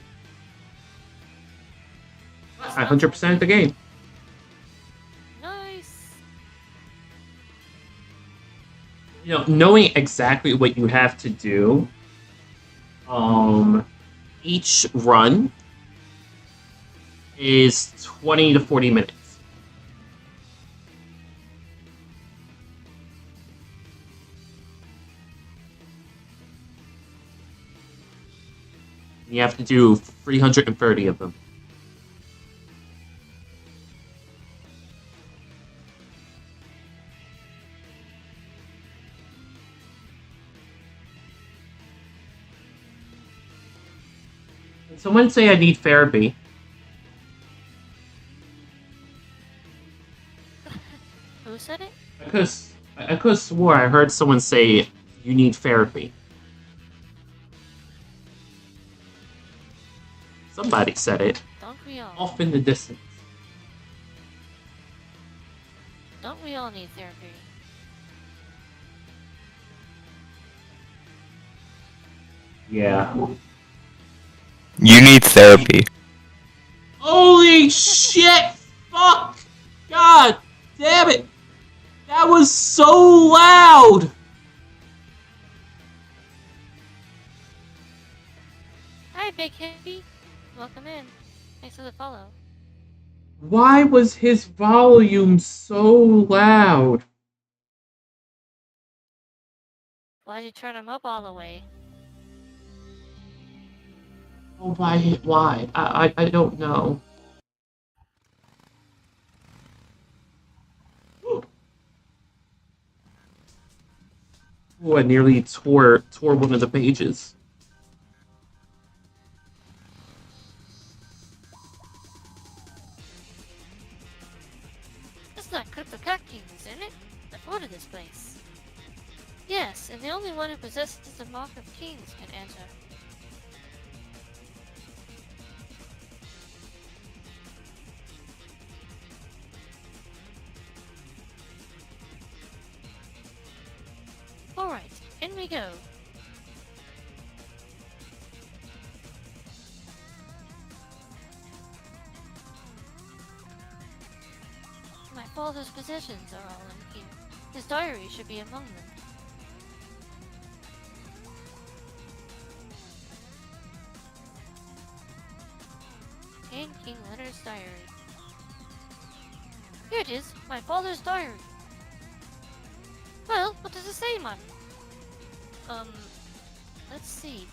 I 100% the game. Nice. You know, knowing exactly what you have to do, each run is 20 to 40 minutes. You have to do 330 of them. Did someone say I need therapy? Who said it? I could have swore I heard someone say you need therapy. Somebody said it. Don't we all? Off in the distance. Don't we all need therapy? Yeah. You need therapy. Holy shit! Fuck! God damn it! That was so loud! Hi, Big Hippie. Welcome in. Thanks for the follow. Why was his volume so loud? Why'd you turn him up all the way? Oh, why? I don't know. Ooh, I nearly tore one of the pages. That's not Cryptocat Kings, isn't it? The foot of this place. Yes, and the only one who possesses the Mark of Kings can enter. Alright, in we go. My father's possessions are all in here. His diary should be among them. King Leonard's diary. Here it is, my father's diary. Well, what does it say, man? Let's see.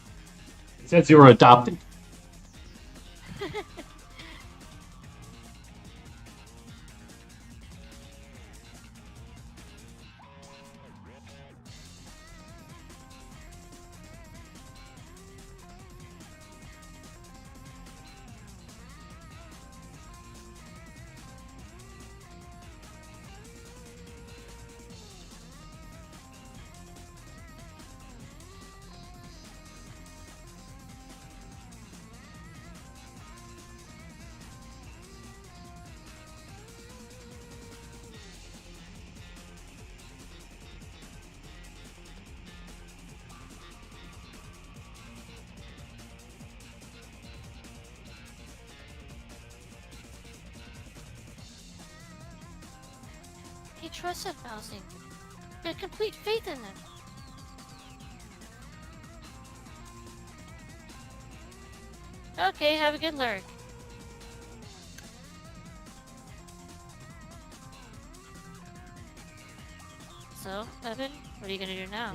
It says you were adopted. He trusted Mousing. He had complete faith in them. Okay, have a good lurk. So, Evan, what are you gonna do now?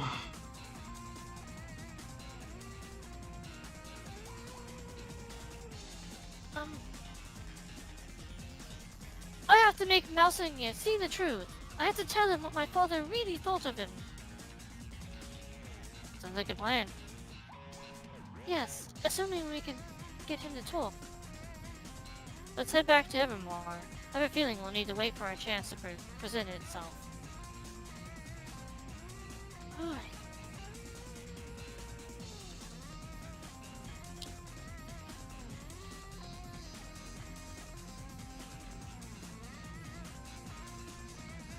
I have to make Mousing see the truth. I have to tell him what my father really thought of him. Sounds like a plan. Yes, assuming we can get him to talk. Let's head back to Evermore. I have a feeling we'll need to wait for our chance to present itself.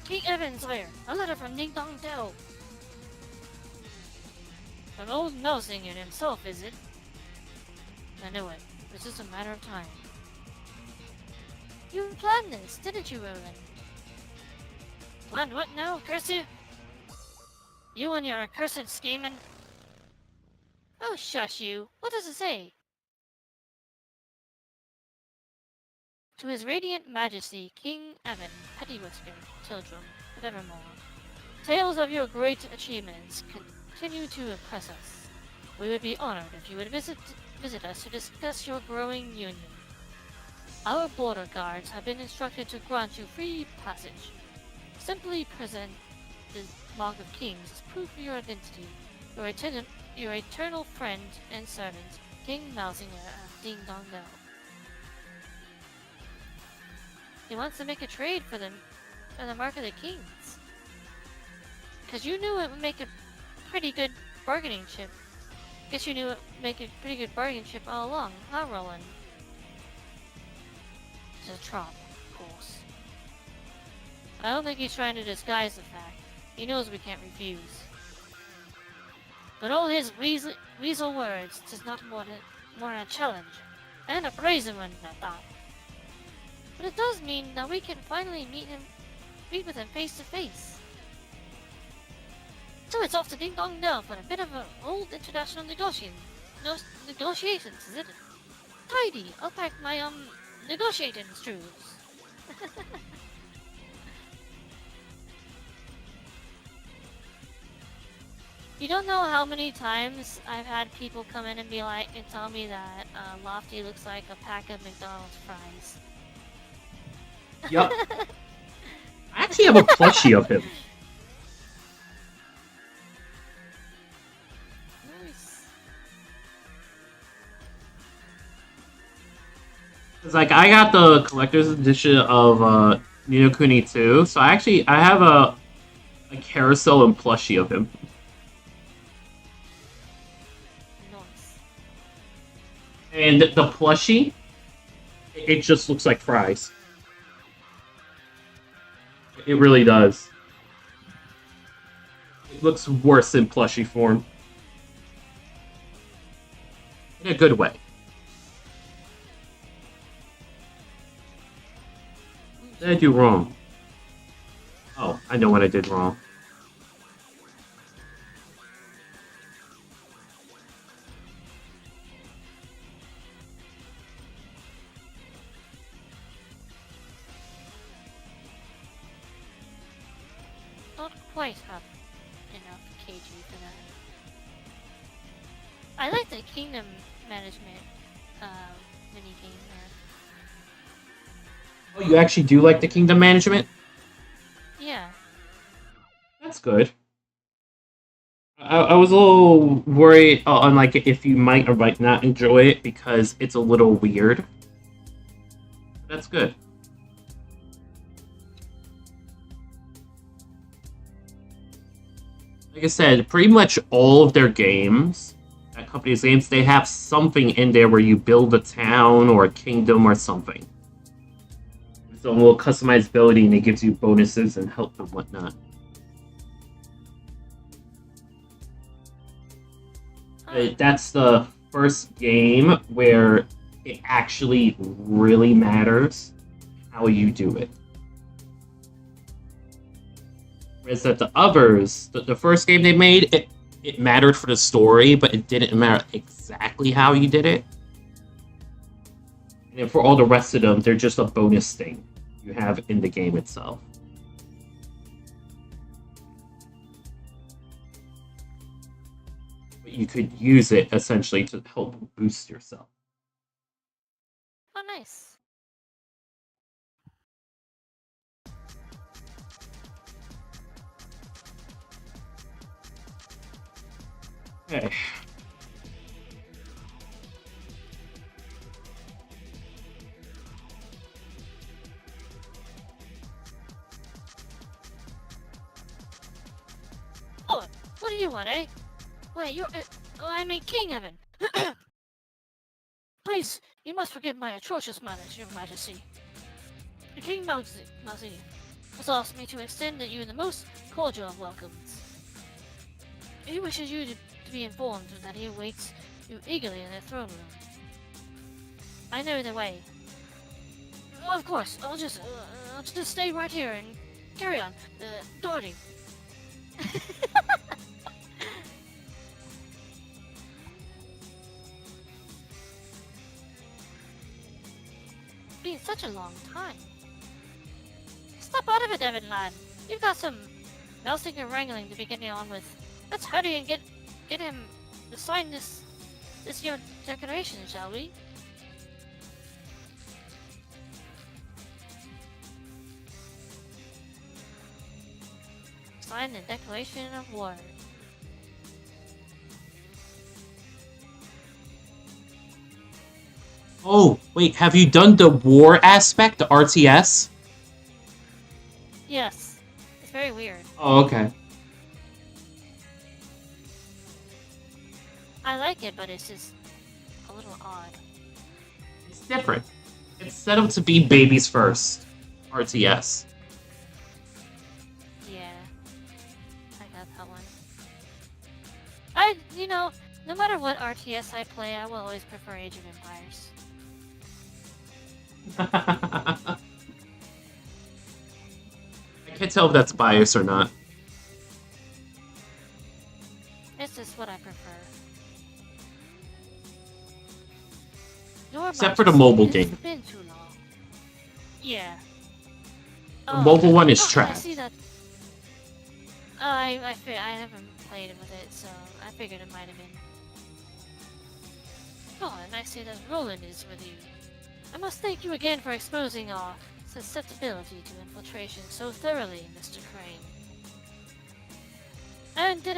King Evan's lair. A letter from Ding Dong Dell. An old mouse singer himself, is it? I knew it. It's just a matter of time. You planned this, didn't you, Roland? Planned what now, curse you? You and your accursed scheming. Oh, shush you. What does it say? To His Radiant Majesty, King Evan, Petty Whisker, Tildrum, and evermore. Tales of your great achievements continue to impress us. We would be honored if you would visit us to discuss your growing union. Our border guards have been instructed to grant you free passage. Simply present the Log of Kings as proof of your identity. Your eternal friend and servant, King Mousinger of Ding Dong Dell. He wants to make a trade for the Mark of the Kings. Cause you knew it would make a pretty good bargaining chip. Guess you knew it would make a pretty good bargaining chip all along, huh, Roland? It's a trap, of course. I don't think he's trying to disguise the fact. He knows we can't refuse. But all his weasel words does not more than a challenge. And a brazen one, I thought. But it does mean that we can finally meet with him face to face. So it's off to Ding Dong Dell for a bit of an old international negotiations, is it? Tidy, I'll pack my negotiating shoes. You don't know how many times I've had people come in and be like, and tell me that Lofty looks like a pack of McDonald's fries. Yup. I actually have a plushie of him. Nice. It's like I got the collector's edition of Ni no Kuni 2, so I have a carousel and plushie of him. Nice. And the plushie, it just looks like fries. It really does. It looks worse in plushie form. In a good way. What did I do wrong? Oh, I know what I did wrong. Not quite have enough KG for that. I like the kingdom management mini game there. Oh, you actually do like the kingdom management? Yeah. That's good. I was a little worried on like if you might or might not enjoy it because it's a little weird. That's good. Like I said, pretty much all of their games, that company's games, they have something in there where you build a town or a kingdom or something. It's a little customizability and it gives you bonuses and help and whatnot. That's the first game where it actually really matters how you do it. Whereas that the others, the first game they made, it mattered for the story, but it didn't matter exactly how you did it. And then for all the rest of them, they're just a bonus thing you have in the game itself. But you could use it essentially to help boost yourself. Oh, nice. Okay. Oh, what do you want, eh? Wait, you're... I mean King Evan. Please, you must forgive my atrocious manners, Your Majesty. The King Mousy. This asks me to extend you the most cordial of welcomes. He wishes you to be informed that he awaits you eagerly in the throne room. I know the way. Of course, I'll just stay right here and carry on, dawdling. Been such a long time. Step out of it, Evan lad. You've got some mousing and wrangling to be getting on with. Let's hurry and get him to sign this your declaration, shall we? Sign the Declaration of War. Oh, wait, have you done the war aspect, the RTS? Yes. It's very weird. Oh, okay. I like it, but it's just a little odd. It's different. It's set up to be babies first. RTS. Yeah. I got that one. No matter what RTS I play, I will always prefer Age of Empires. I can't tell if that's bias or not. It's just what I prefer. Except for the mobile game. It's been too long. Yeah. The mobile one is I trash. see that. I haven't played with it, so I figured it might have been. Oh, and I see that Roland is with you. I must thank you again for exposing our susceptibility to infiltration so thoroughly, Mr. Crane. And did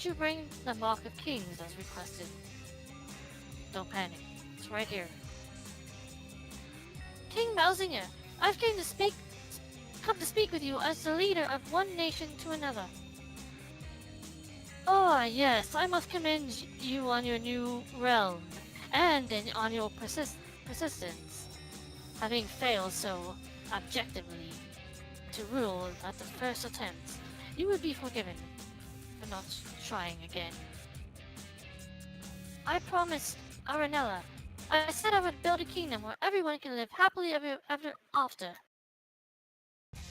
you bring the Mark of Kings as requested? Don't panic. It's right here. King Malzinger, I've come to speak with you as the leader of one nation to another. Oh, yes, I must commend you on your new realm, and on your persistence. Having failed so objectively to rule at the first attempt, you would be forgiven for not trying again. I promised Aranella. I said I would build a kingdom where everyone can live happily ever after.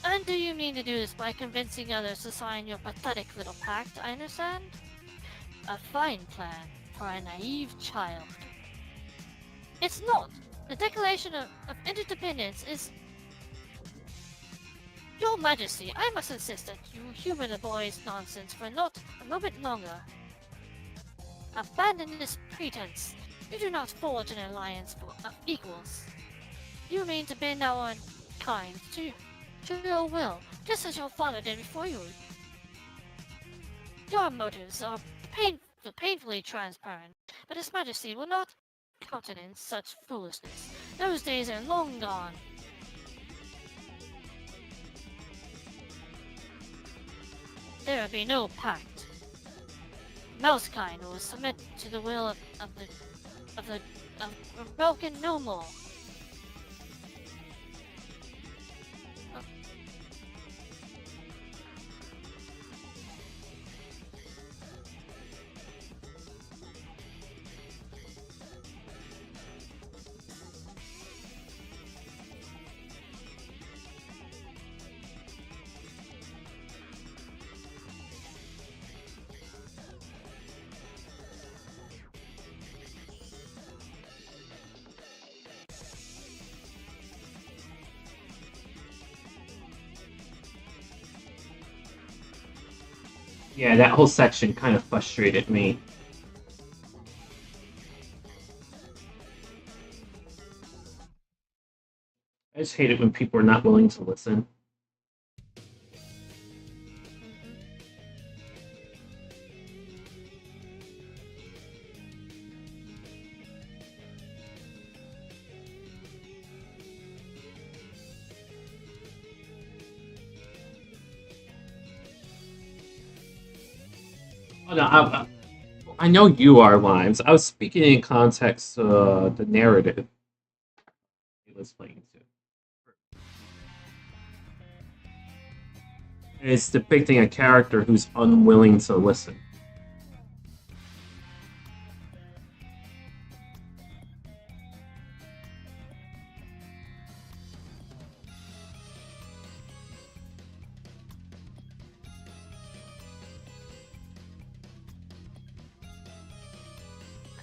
And do you mean to do this by convincing others to sign your pathetic little pact, I understand? A fine plan for a naive child. It's not! The Declaration of Interdependence is... Your Majesty, I must insist that you humor the boy's nonsense for not a moment longer. Abandon this pretense. You do not forge an alliance of equals. You mean to bend our kind to your will, just as your father did before you. Your motives are painfully transparent, but His Majesty will not countenance such foolishness. Those days are long gone. There will be no pact. Mousekind will submit to the will of broken no more. Yeah, that whole section kind of frustrated me. I just hate it when people are not willing to listen. Oh, no, I know you are, Limes. I was speaking in context the narrative he was playing to. And it's depicting a character who's unwilling to listen.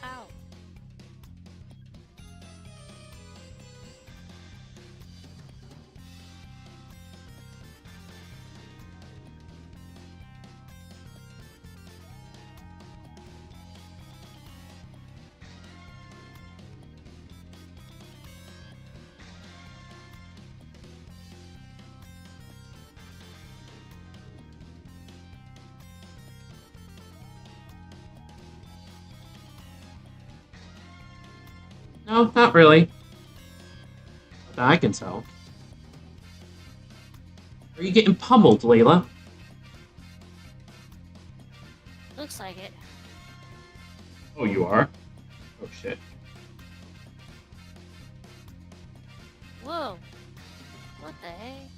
Ow. No, not really. Not that I can tell. Are you getting pummeled, Layla? Looks like it. Oh, you are? Oh, shit. Whoa. What the heck?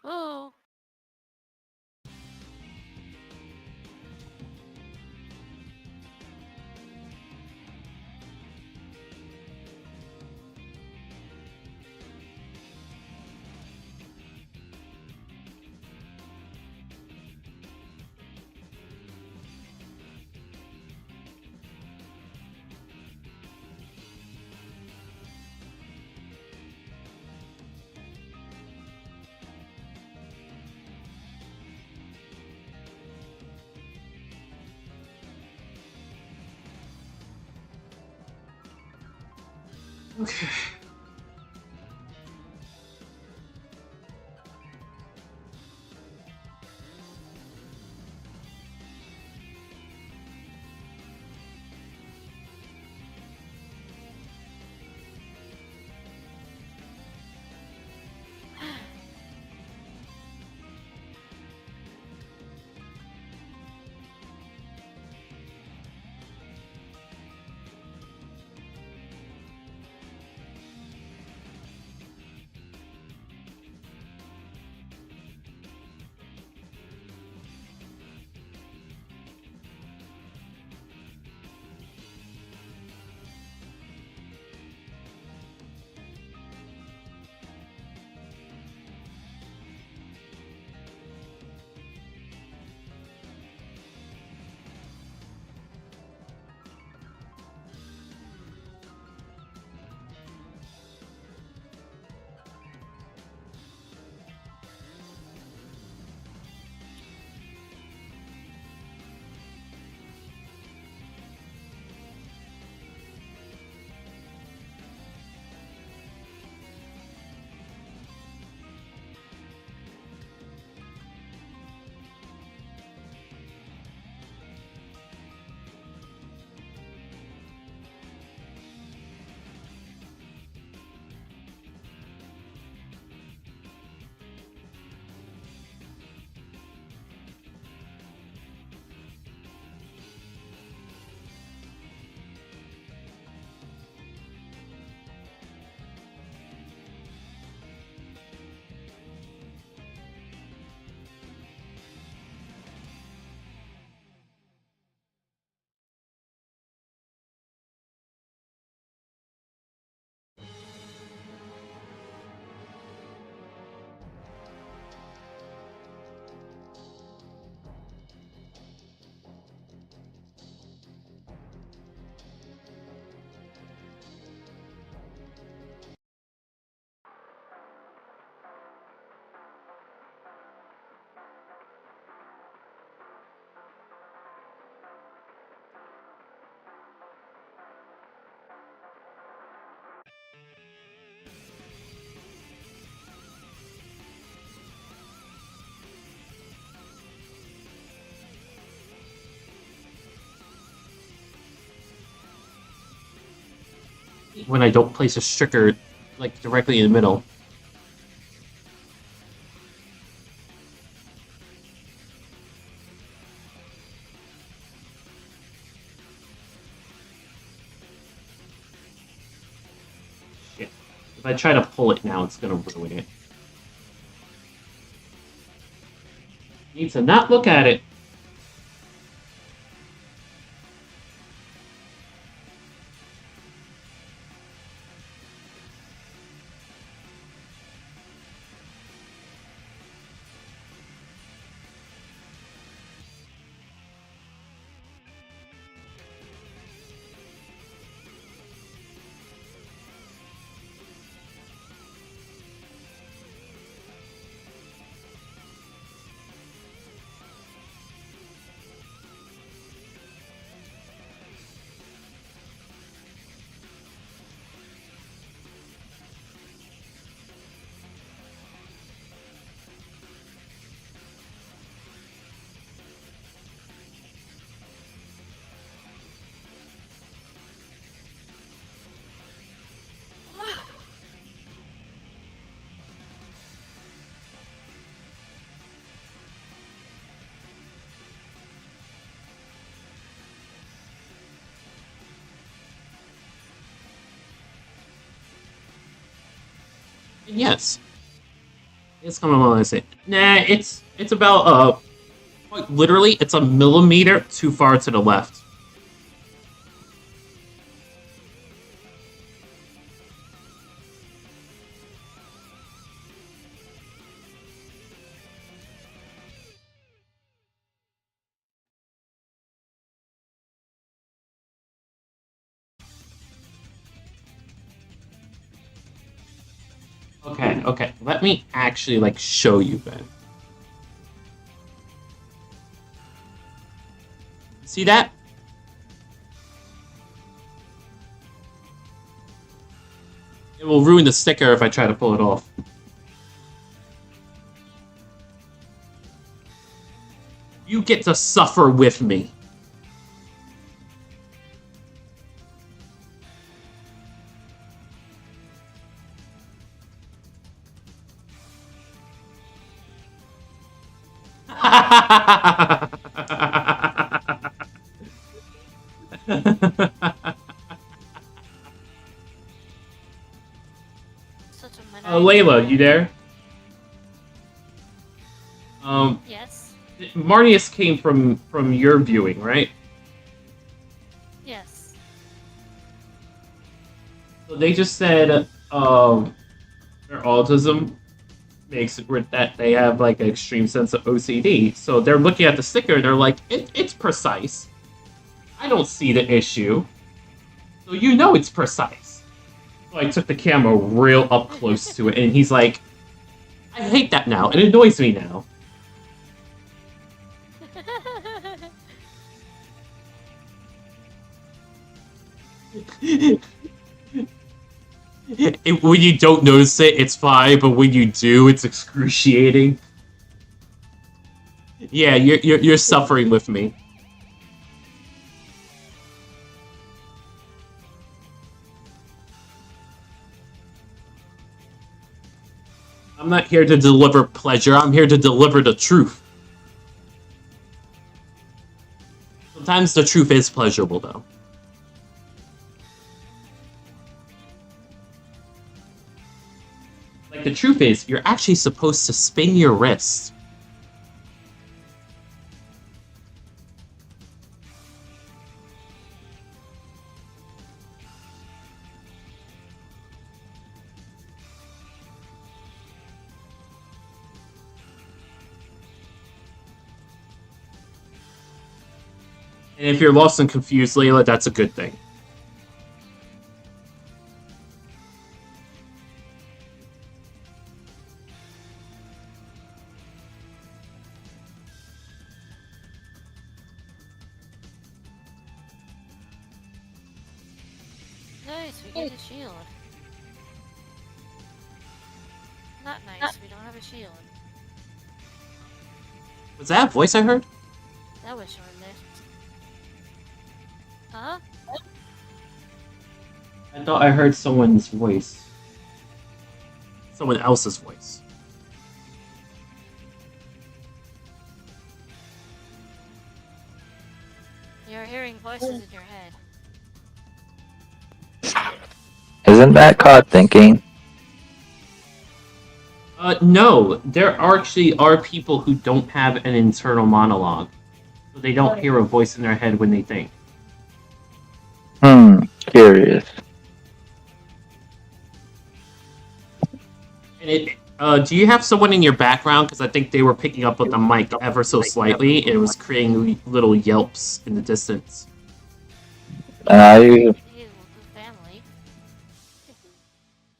Oh. Okay. when I don't place a sticker like directly in the middle. Shit. If I try to pull it now, it's gonna ruin it. Need to not look at it. Yes. It's coming along and say, nah, it's about like literally it's a millimeter too far to the left. Okay. Let me actually like show you then. See that? It will ruin the sticker if I try to pull it off. You get to suffer with me. Layla, you there? Yes. Marnius came from your viewing, right? Yes. So they just said their autism makes it that they have like an extreme sense of OCD. So they're looking at the sticker and they're like, it's precise. I don't see the issue. So you know it's precise. So I took the camera real up close to it and he's like, I hate that now. It annoys me now. When you don't notice it, it's fine, but when you do, it's excruciating. Yeah, you're suffering with me. I'm not here to deliver pleasure, I'm here to deliver the truth. Sometimes the truth is pleasurable, though. Like, the truth is, you're actually supposed to spin your wrist. And if you're lost and confused, Layla, that's a good thing. Nice, we get a shield. Not nice, we don't have a shield. Was that a voice I heard? That was short-lived. Huh? I thought I heard someone's voice. Someone else's voice. You're hearing voices in your head. Isn't that called thinking? No. There actually are people who don't have an internal monologue. So they don't hear a voice in their head when they think. Curious. And do you have someone in your background? Because I think they were picking up with the mic ever so slightly, and it was creating little yelps in the distance.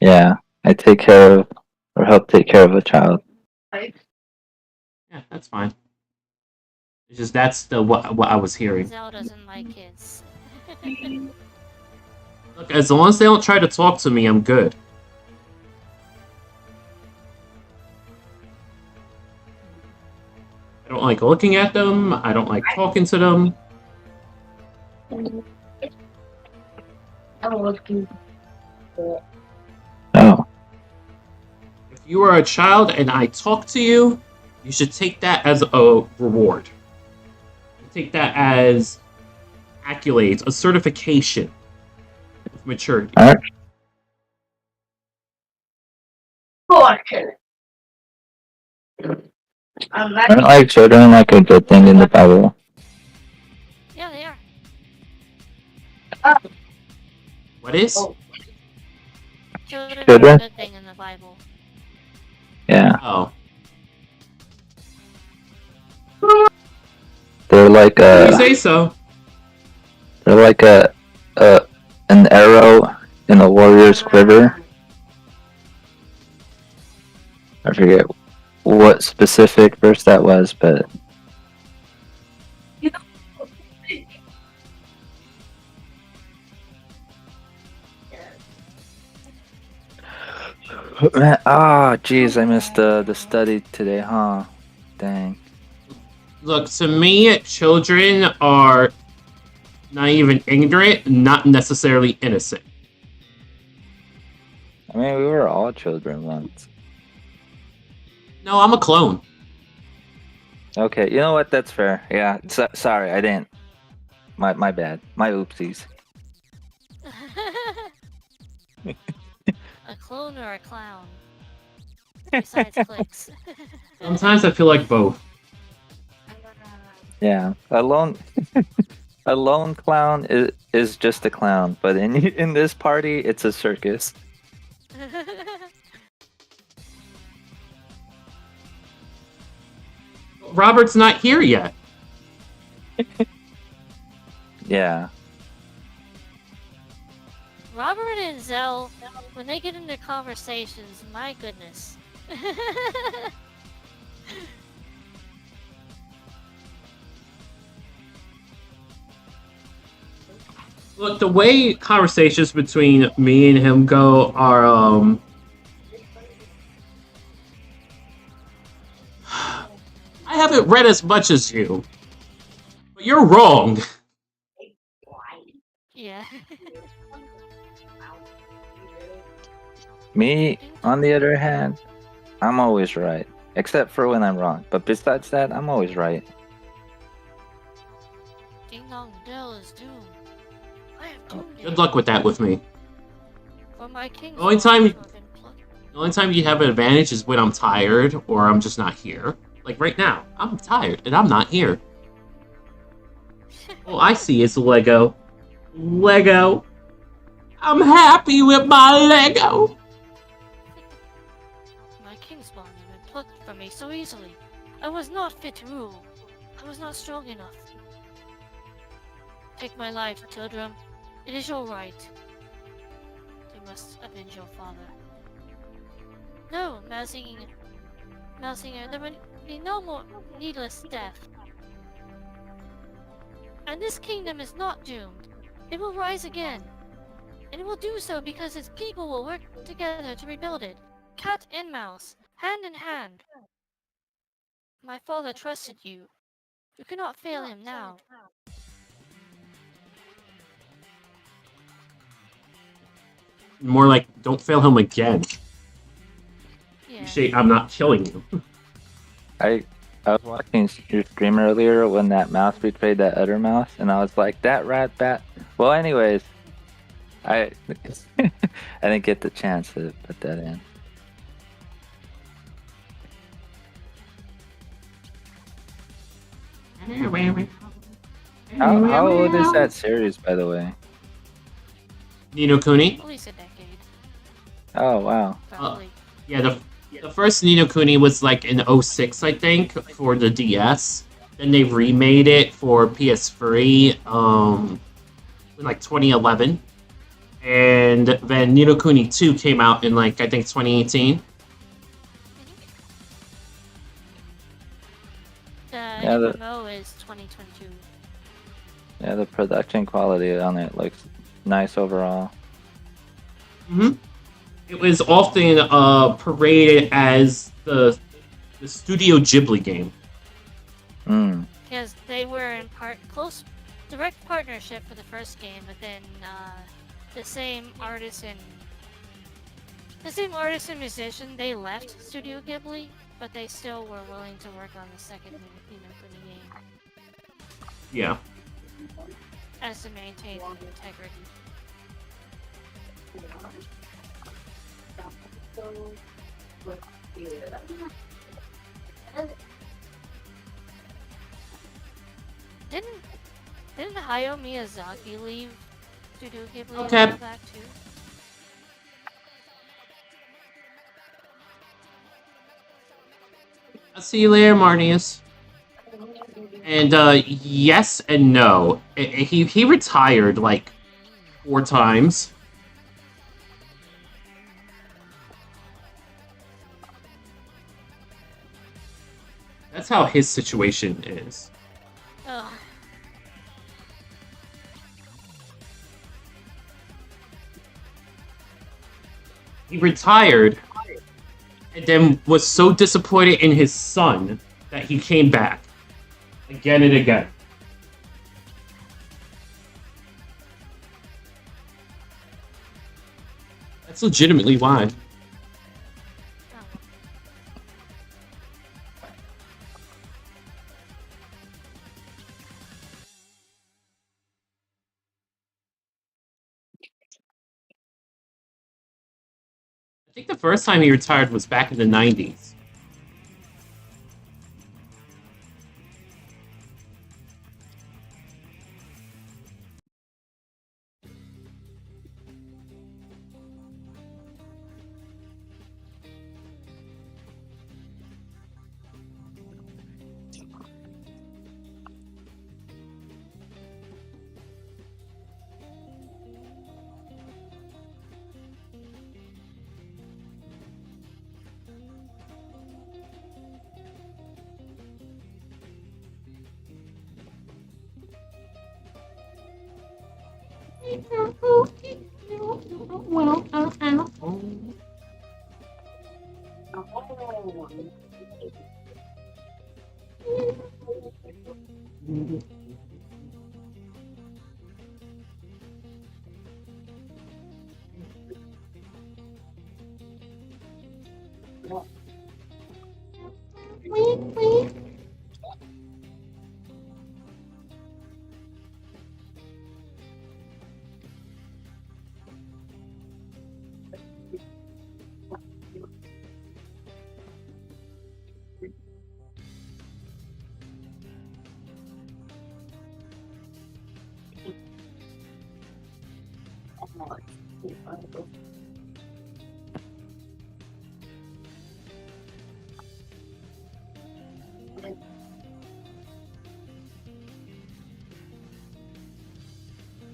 Yeah, I take care of, or help take care of a child. Yeah, that's fine. It's just that's what I was hearing. Zell doesn't like kids. Look, as long as they don't try to talk to me, I'm good. I don't like looking at them. I don't like talking to them. Oh. If you are a child and I talk to you, you should take that as a reward. Take that as accolades, a certification of maturity. Alright. Aren't like children like a good thing in the Bible? Yeah, they are. What is? Children are a Children? good thing in the Bible. Yeah. Oh. They're like You say so. They're like an arrow in a warrior's quiver. I forget what specific verse that was, but jeez, I missed the study today, huh? Dang. Look, to me, children are not even ignorant, not necessarily innocent. I mean, we were all children once. No, I'm a clone. Okay, you know what? That's fair. Yeah, sorry, I didn't. My bad. My oopsies. A clone or a clown? Besides clicks. Sometimes I feel like both. Yeah, a lone clown is just a clown, but in this party, it's a circus. Robert's not here yet. Yeah. Robert and Zell, when they get into conversations, my goodness. Look, the way conversations between me and him go are, I haven't read as much as you. But you're wrong. Yeah. Me, on the other hand, I'm always right. Except for when I'm wrong. But besides that, I'm always right. Ding Dong Dell is doomed. I have doomed Good luck with that with me. For my king's The only time you have an advantage is when I'm tired or I'm just not here. Like right now, I'm tired and I'm not here. All I see is Lego. Lego. I'm happy with my Lego. My kingspawn had been plucked from me so easily. I was not fit to rule. I was not strong enough. Take my life, children. It is your right. You must avenge your father. No, Malsinger, there will be no more needless death. And this kingdom is not doomed. It will rise again. And it will do so because its people will work together to rebuild it. Cat and mouse, hand in hand. My father trusted you. You cannot fail him now. More like, don't fail him again. Yeah. Appreciate I'm not killing you. I was watching your stream earlier when that mouse betrayed that other mouse, and I was like, that rat bat. Well, anyways, I I didn't get the chance to put that in. How old is that series, by the way? Ni no Kuni? At least a decade. Oh wow. Probably. Yeah, the first Ni no Kuni was like in 06, I think, for the DS. Then they remade it for PS3 in like 2011. And then Ni no Kuni 2 came out in like, I think, 2018. Yeah, the MMO is 2022. yeah, the production quality on it looks nice overall. It was often paraded as the Studio Ghibli game. Because they were in close direct partnership for the first game, but then the same artist and musician, they left Studio Ghibli, but they still were willing to work on the second Ni no Kuni game. Yeah. As to maintain the integrity. Didn't Hayao Miyazaki leave Studio Ghibli Okay. and go back too? I'll see you later, Marnius. And yes and no. He retired like 4 times. That's how his situation is. Ugh. He retired and then was so disappointed in his son that he came back again and again. That's legitimately why. I think the first time he retired was back in the 90s.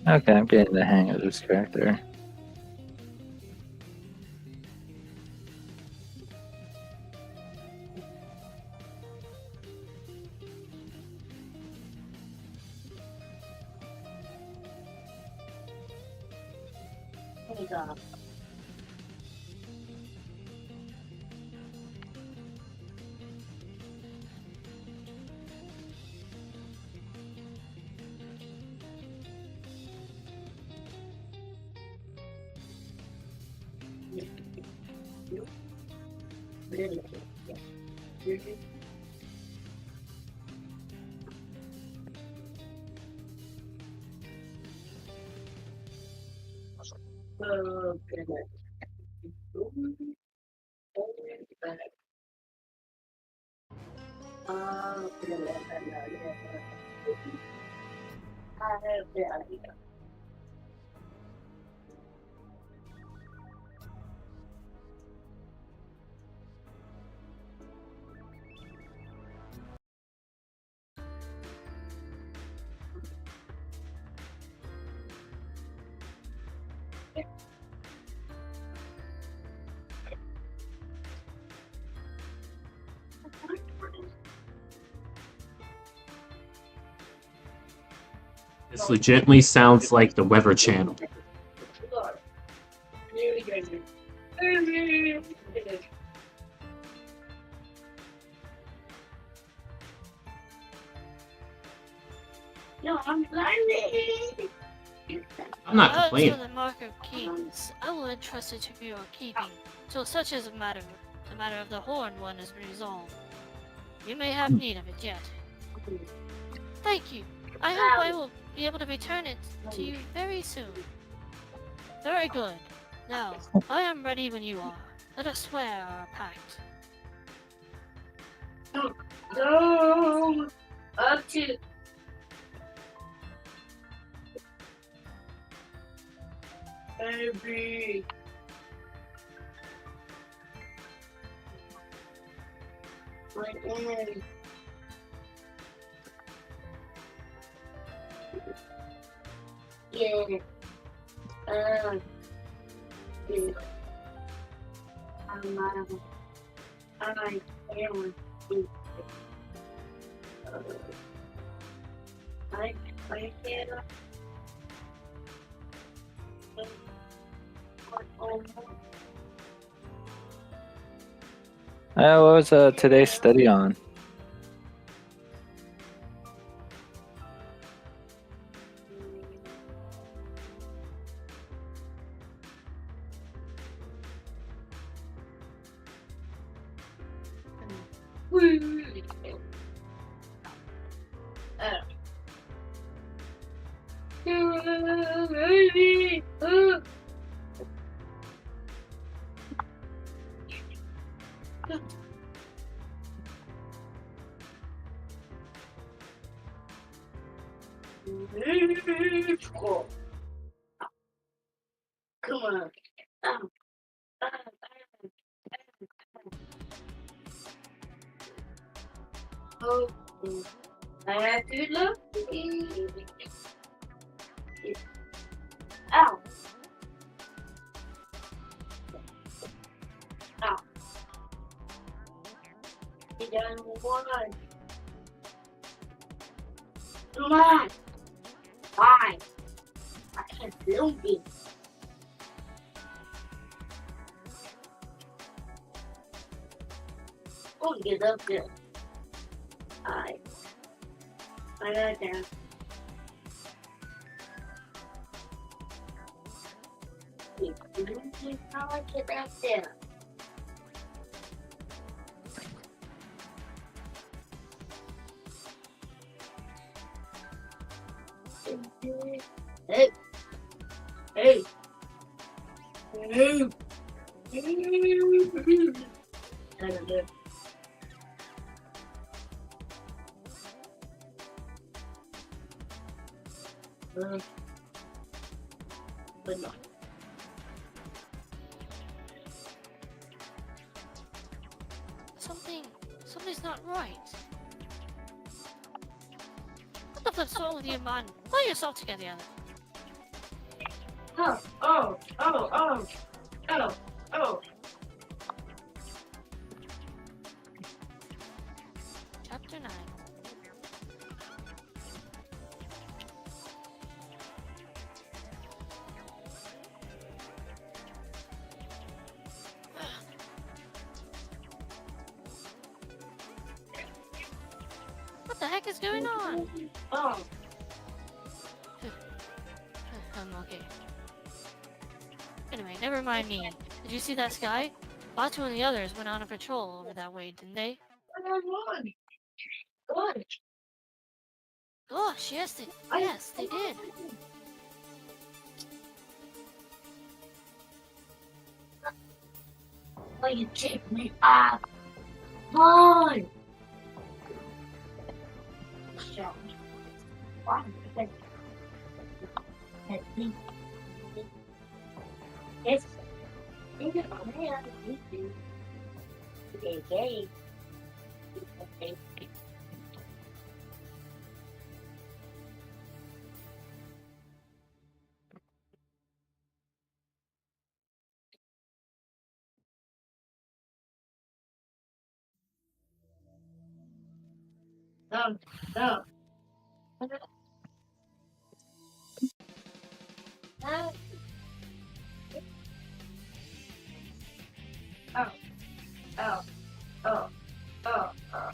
Okay, I'm getting the hang of this character. This legitimately sounds like the Weather Channel. No, I'm blinded. I'm not As for complaining. the mark of keys, I will entrust it to your keeping, till such as the matter of the horned one is resolved. You may have need of it yet. Thank you. I hope I will be able to return it to you very soon. Very good. Now, I am ready when you are. Let us swear our pact. No, up to. Baby. My dad. Yeah. Yeah. I can't. What was today's study on? Come on. Oh, I have to look. Ow. Ow. You done one. Come on. Fine. I can't film it. Oh, get up there. I got that. How I get back there? Hey. Hey. Hey. But no. Something's not right. What the flip's wrong with you, man? Pull yourself together. Oh. Chapter 9. What the heck is going on? Oh. I'm okay. Anyway, never mind me. Did you see that sky? Batu and the others went on a patrol over that way, didn't they? Gosh, yes, they did. Oh, you take me up. Boy. Yes. No, no. No. Oh, oh, oh, oh, oh.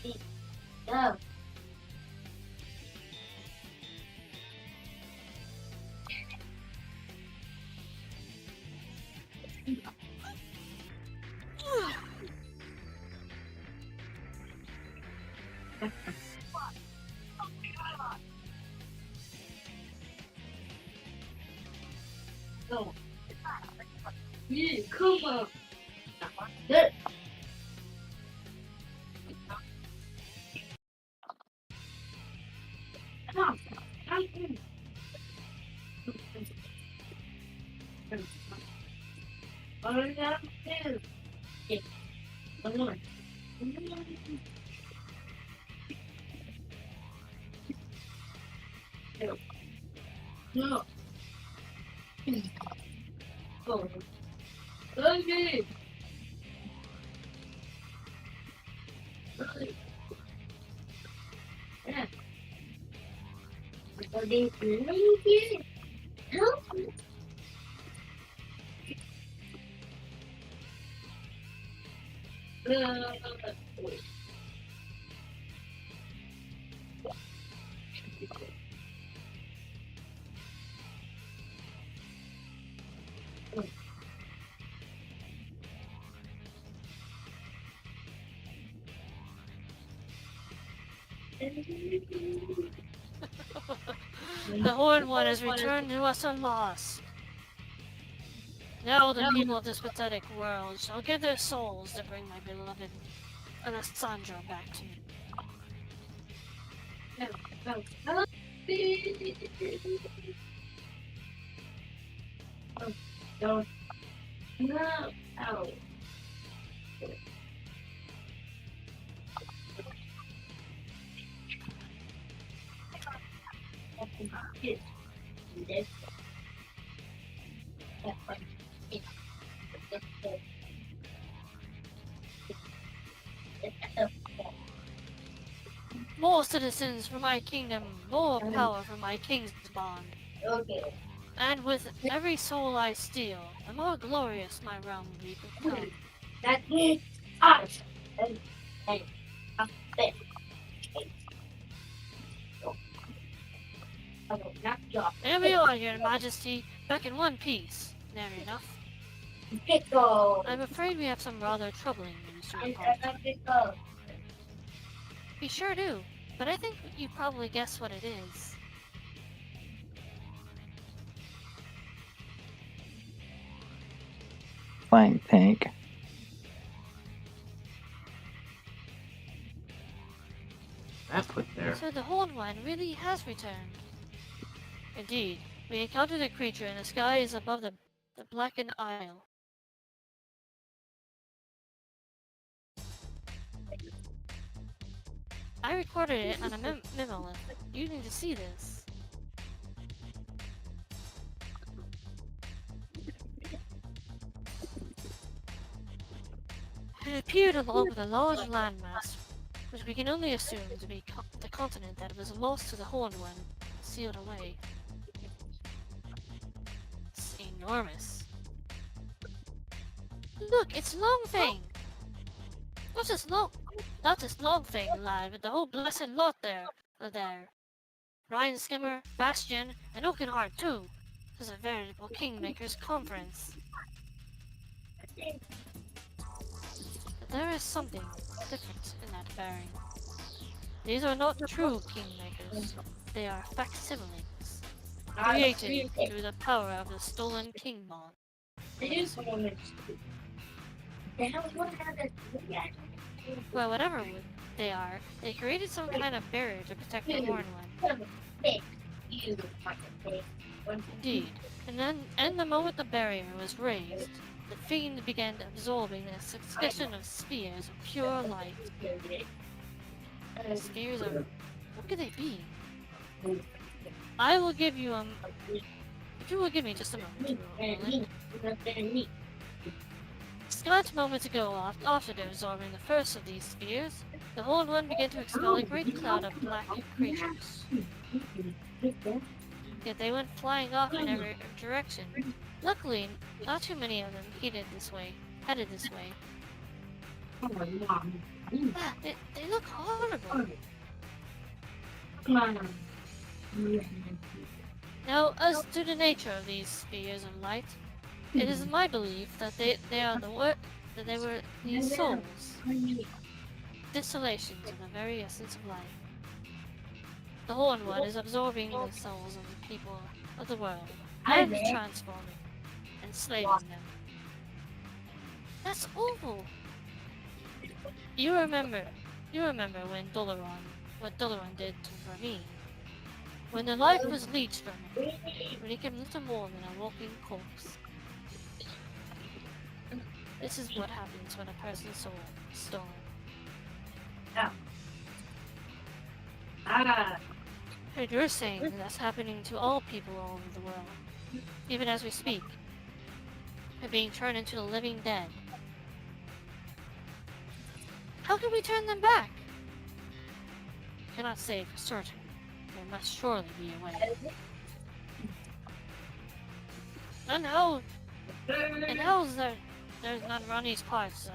This, no. No. Yeah, come on. Good. Come on. Come on. All I gotta do is come on. No. No. Oh. Okay. Yeah. Are they really help me? The Horned One has returned to us a loss. Now the people of this pathetic world shall give their souls to bring my beloved Alessandro back to me. No, no, no. Oh, don't. No. Oh. Yes. This. That one. More citizens for my kingdom, more power for my king's bond. Okay. And with every soul I steal, the more glorious my realm will become. That means us. Hey. Up there. I will knock you off. There we are, your majesty, back in one piece. Near enough. Pickle. I'm afraid we have some rather troubling news to I report. got pickle. We sure do, but I think you probably guessed what it is. Flying tank. That put there. So the Horned One really has returned. Indeed, we encountered a creature in the skies above the blackened isle. I recorded it on a memo. You need to see this. It appeared along with a large landmass, which we can only assume to be the continent that was lost to the Horned One, sealed away. It's enormous. Look, it's Longfang! Not just Longfang, lad, but the whole blessed lot there. Ryan Skimmer, Bastion, and Oakenheart too. was a veritable Kingmaker's conference. But there is something different in that bearing. These are not true Kingmakers. They are facsimiles, created through the power of the stolen King Bond. Well, whatever they are, they created some kind of barrier to protect the Horn One. Indeed. And the moment the barrier was raised, the fiend began absorbing a succession of spheres of pure light. Spheres of... what could they be? I will give you if you will give me just a moment. Scott moments ago, after absorbing the first of these spheres, the Horned One began to expel a great cloud of black creatures. Yet they went flying off in every direction. Luckily, not too many of them headed this way. They look horrible. Now, as to the nature of these spheres of light, it is my belief that they were these souls, distillations of the very essence of life. The Horned One is absorbing the souls of the people of the world and transforming, enslaving them. That's awful. You remember when what Dolaron did for me. When the life was leached from him, when he became little more than a walking corpse. This is what happens when a person's soul is stolen. And you're saying that's happening to all people all over the world, even as we speak. They're being turned into the living dead. How can we turn them back? I cannot say for certain. There must surely be a way. And how is there's none around these parts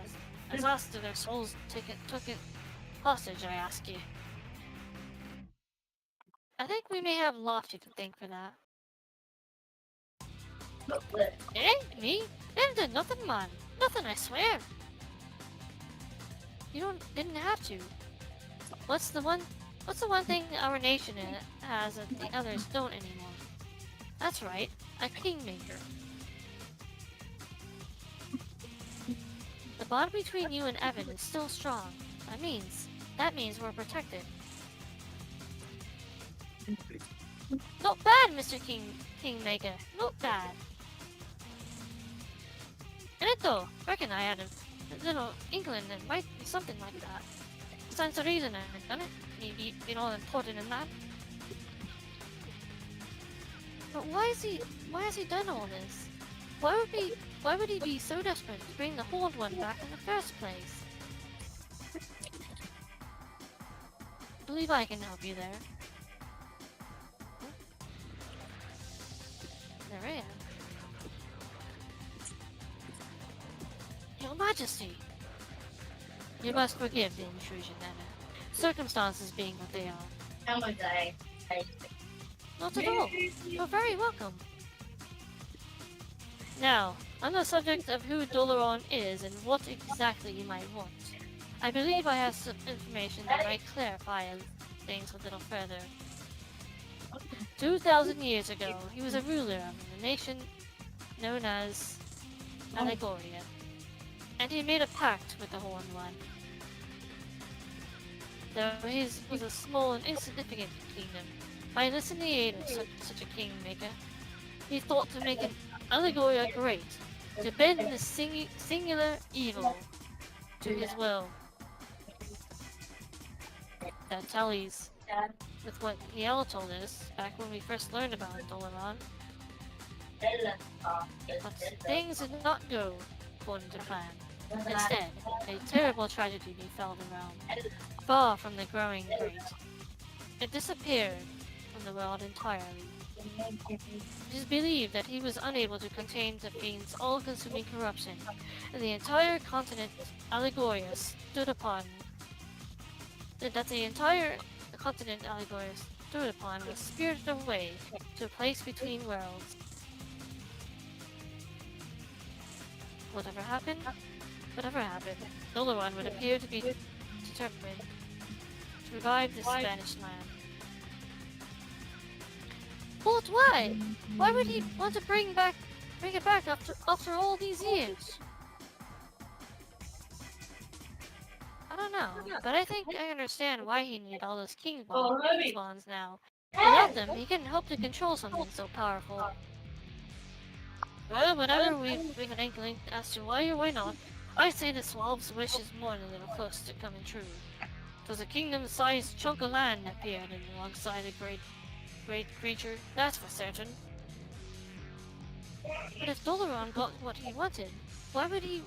as us to their souls took it hostage, I ask you. I think we may have Lofty to thank for that. It ain't me. It did nothing, man. Nothing, I swear. You didn't have to. What's the one thing our nation has that the others don't anymore? That's right, a Kingmaker. The bond between you and Evan is still strong. That means we're protected. Not bad, Mr. Kingmaker. Not bad. And it though, reckon I had a little inkling that might be something like that. Stands to reason I've done it. Maybe been all important in that. But why has he done all this? Why would he be so desperate to bring the Horned One back in the first place? I believe I can help you there. There I am. Your Majesty! You must forgive the intrusion, Anna. Circumstances being what they are. How much I Not at all. You're very welcome. Now, on the subject of who Dolaron is and what exactly you might want, I believe I have some information that might clarify things a little further. 2,000 years ago, he was a ruler of the nation known as Allegoria, and he made a pact with the Horned One. Though his was a small and insignificant kingdom, by enlisting the aid of such a kingmaker, he thought to make an Allegoria great, to bend the singular evil to his will. That tallies with what Niel told us back when we first learned about Dolaron. But things did not go according to plan. Instead, a terrible tragedy befell the realm, far from the growing great. It disappeared from the world entirely. It is believed that he was unable to contain the fiend's all-consuming corruption, and the entire continent Allegoria stood upon. Was spirited away to a place between worlds. whatever happened, Doloran would appear to be determined to revive the Spanish land. But why? Why would he want to bring it back after all these years? I don't know, but I think I understand why he needed all those king bonds now. Without them, he couldn't hope to control something so powerful. Well, whenever we've an inkling as to why or why not, I say the Swab's wish is more than a little close to coming true. 'Twas a kingdom-sized chunk of land that appeared alongside a great creature, that's for certain. But if Doloran got what he wanted, why would he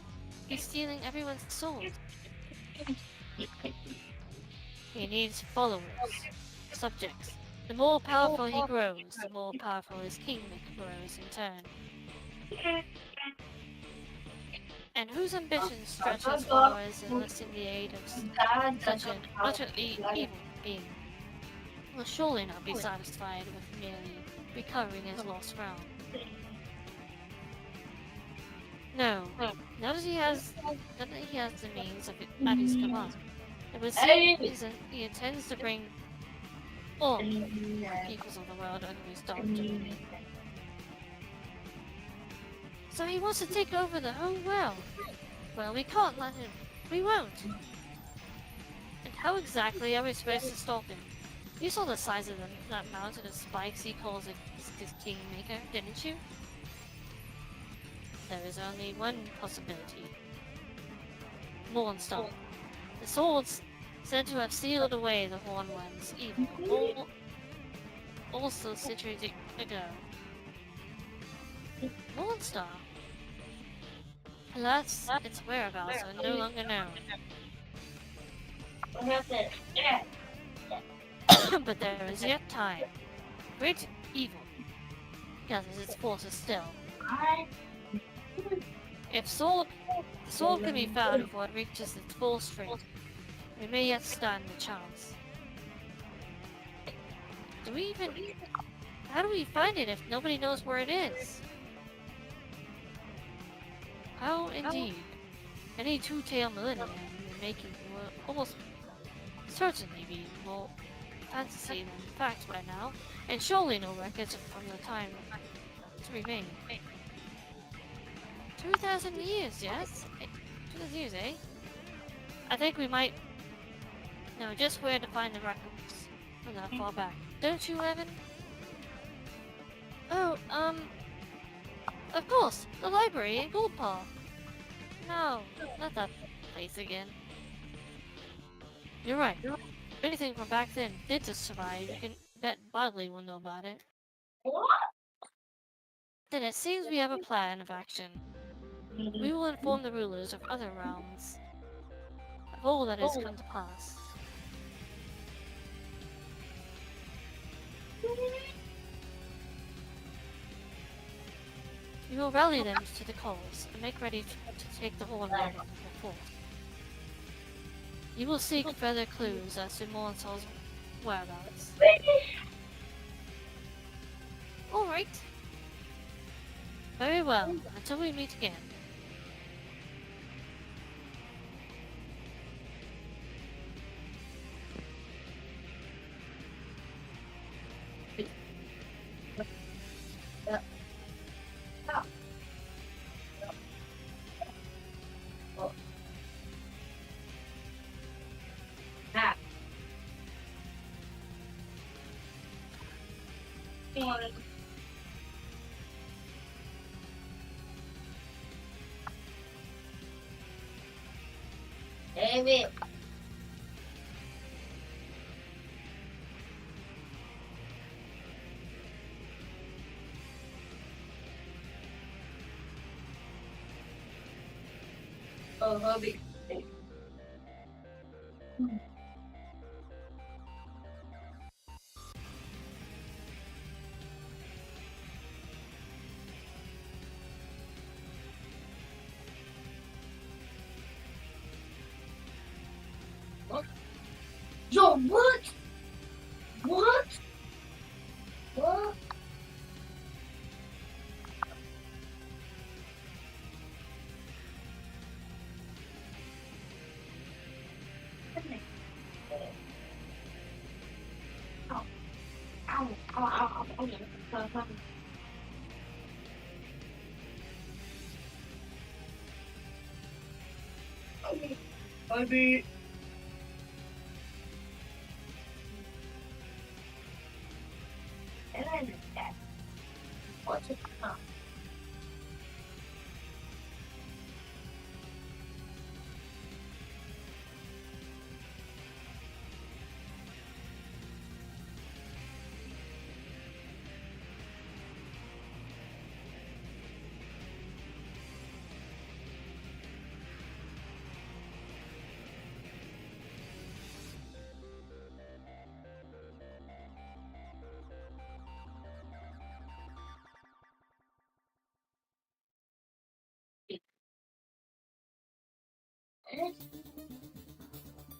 be stealing everyone's souls? He needs followers, subjects. The more powerful he grows, the more powerful his kingdom grows in turn. And whose ambition stretch as far as enlisting the aid of such an utterly evil being will surely not be satisfied with merely recovering his lost realm. No, now that he has the means of it at his command, it would seem he intends to bring all peoples of the world under his dark dominion. So he wants to take over the whole world. Well, we can't let him. We won't. And how exactly are we supposed to stop him? You saw the size of that mountain of spikes he calls his kingmaker, didn't you? There is only one possibility. Mornstar. The swords said to have sealed away the Horn One's evil also centuries ago. Mornstar. Alas, its whereabouts are no longer known. But there is yet time. Great evil gathers its forces still. If the sword can be found before it reaches its full strength, we may yet stand a chance. How do we find it if nobody knows where it is? How indeed? Any two-tailed millennium in making will almost certainly be more fantasy than fact by now, and surely no records from the time to remain. 2,000 years, yes? 2,000 years, eh? I think we might know just where to find the records from that far back. Don't you, Evan? Oh, of course, the library in Goldpaw. No, not that place again. You're right. If anything from back then did just survive, you can bet Bodley will know about it. Then it seems we have a plan of action. We will inform the rulers of other realms of all that has come to pass. We will rally them to the cause and make ready to take the Horn Red into the fort. You will seek further clues as to Mornstar's whereabouts. Alright. Very well, until we meet again. David. Oh, hubby. Yo, what? What? What? Maybe. What's it called?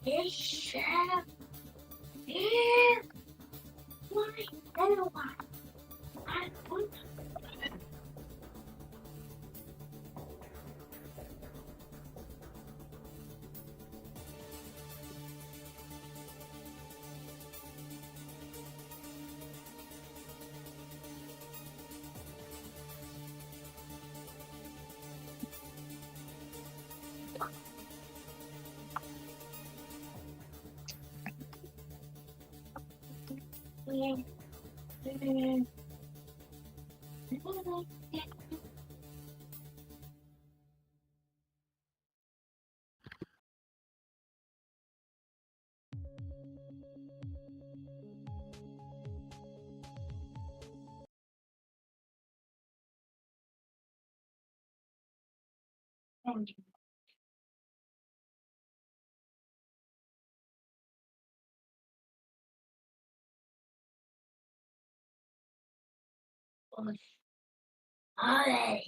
It's chef. Yeah. My little one. I want Alright.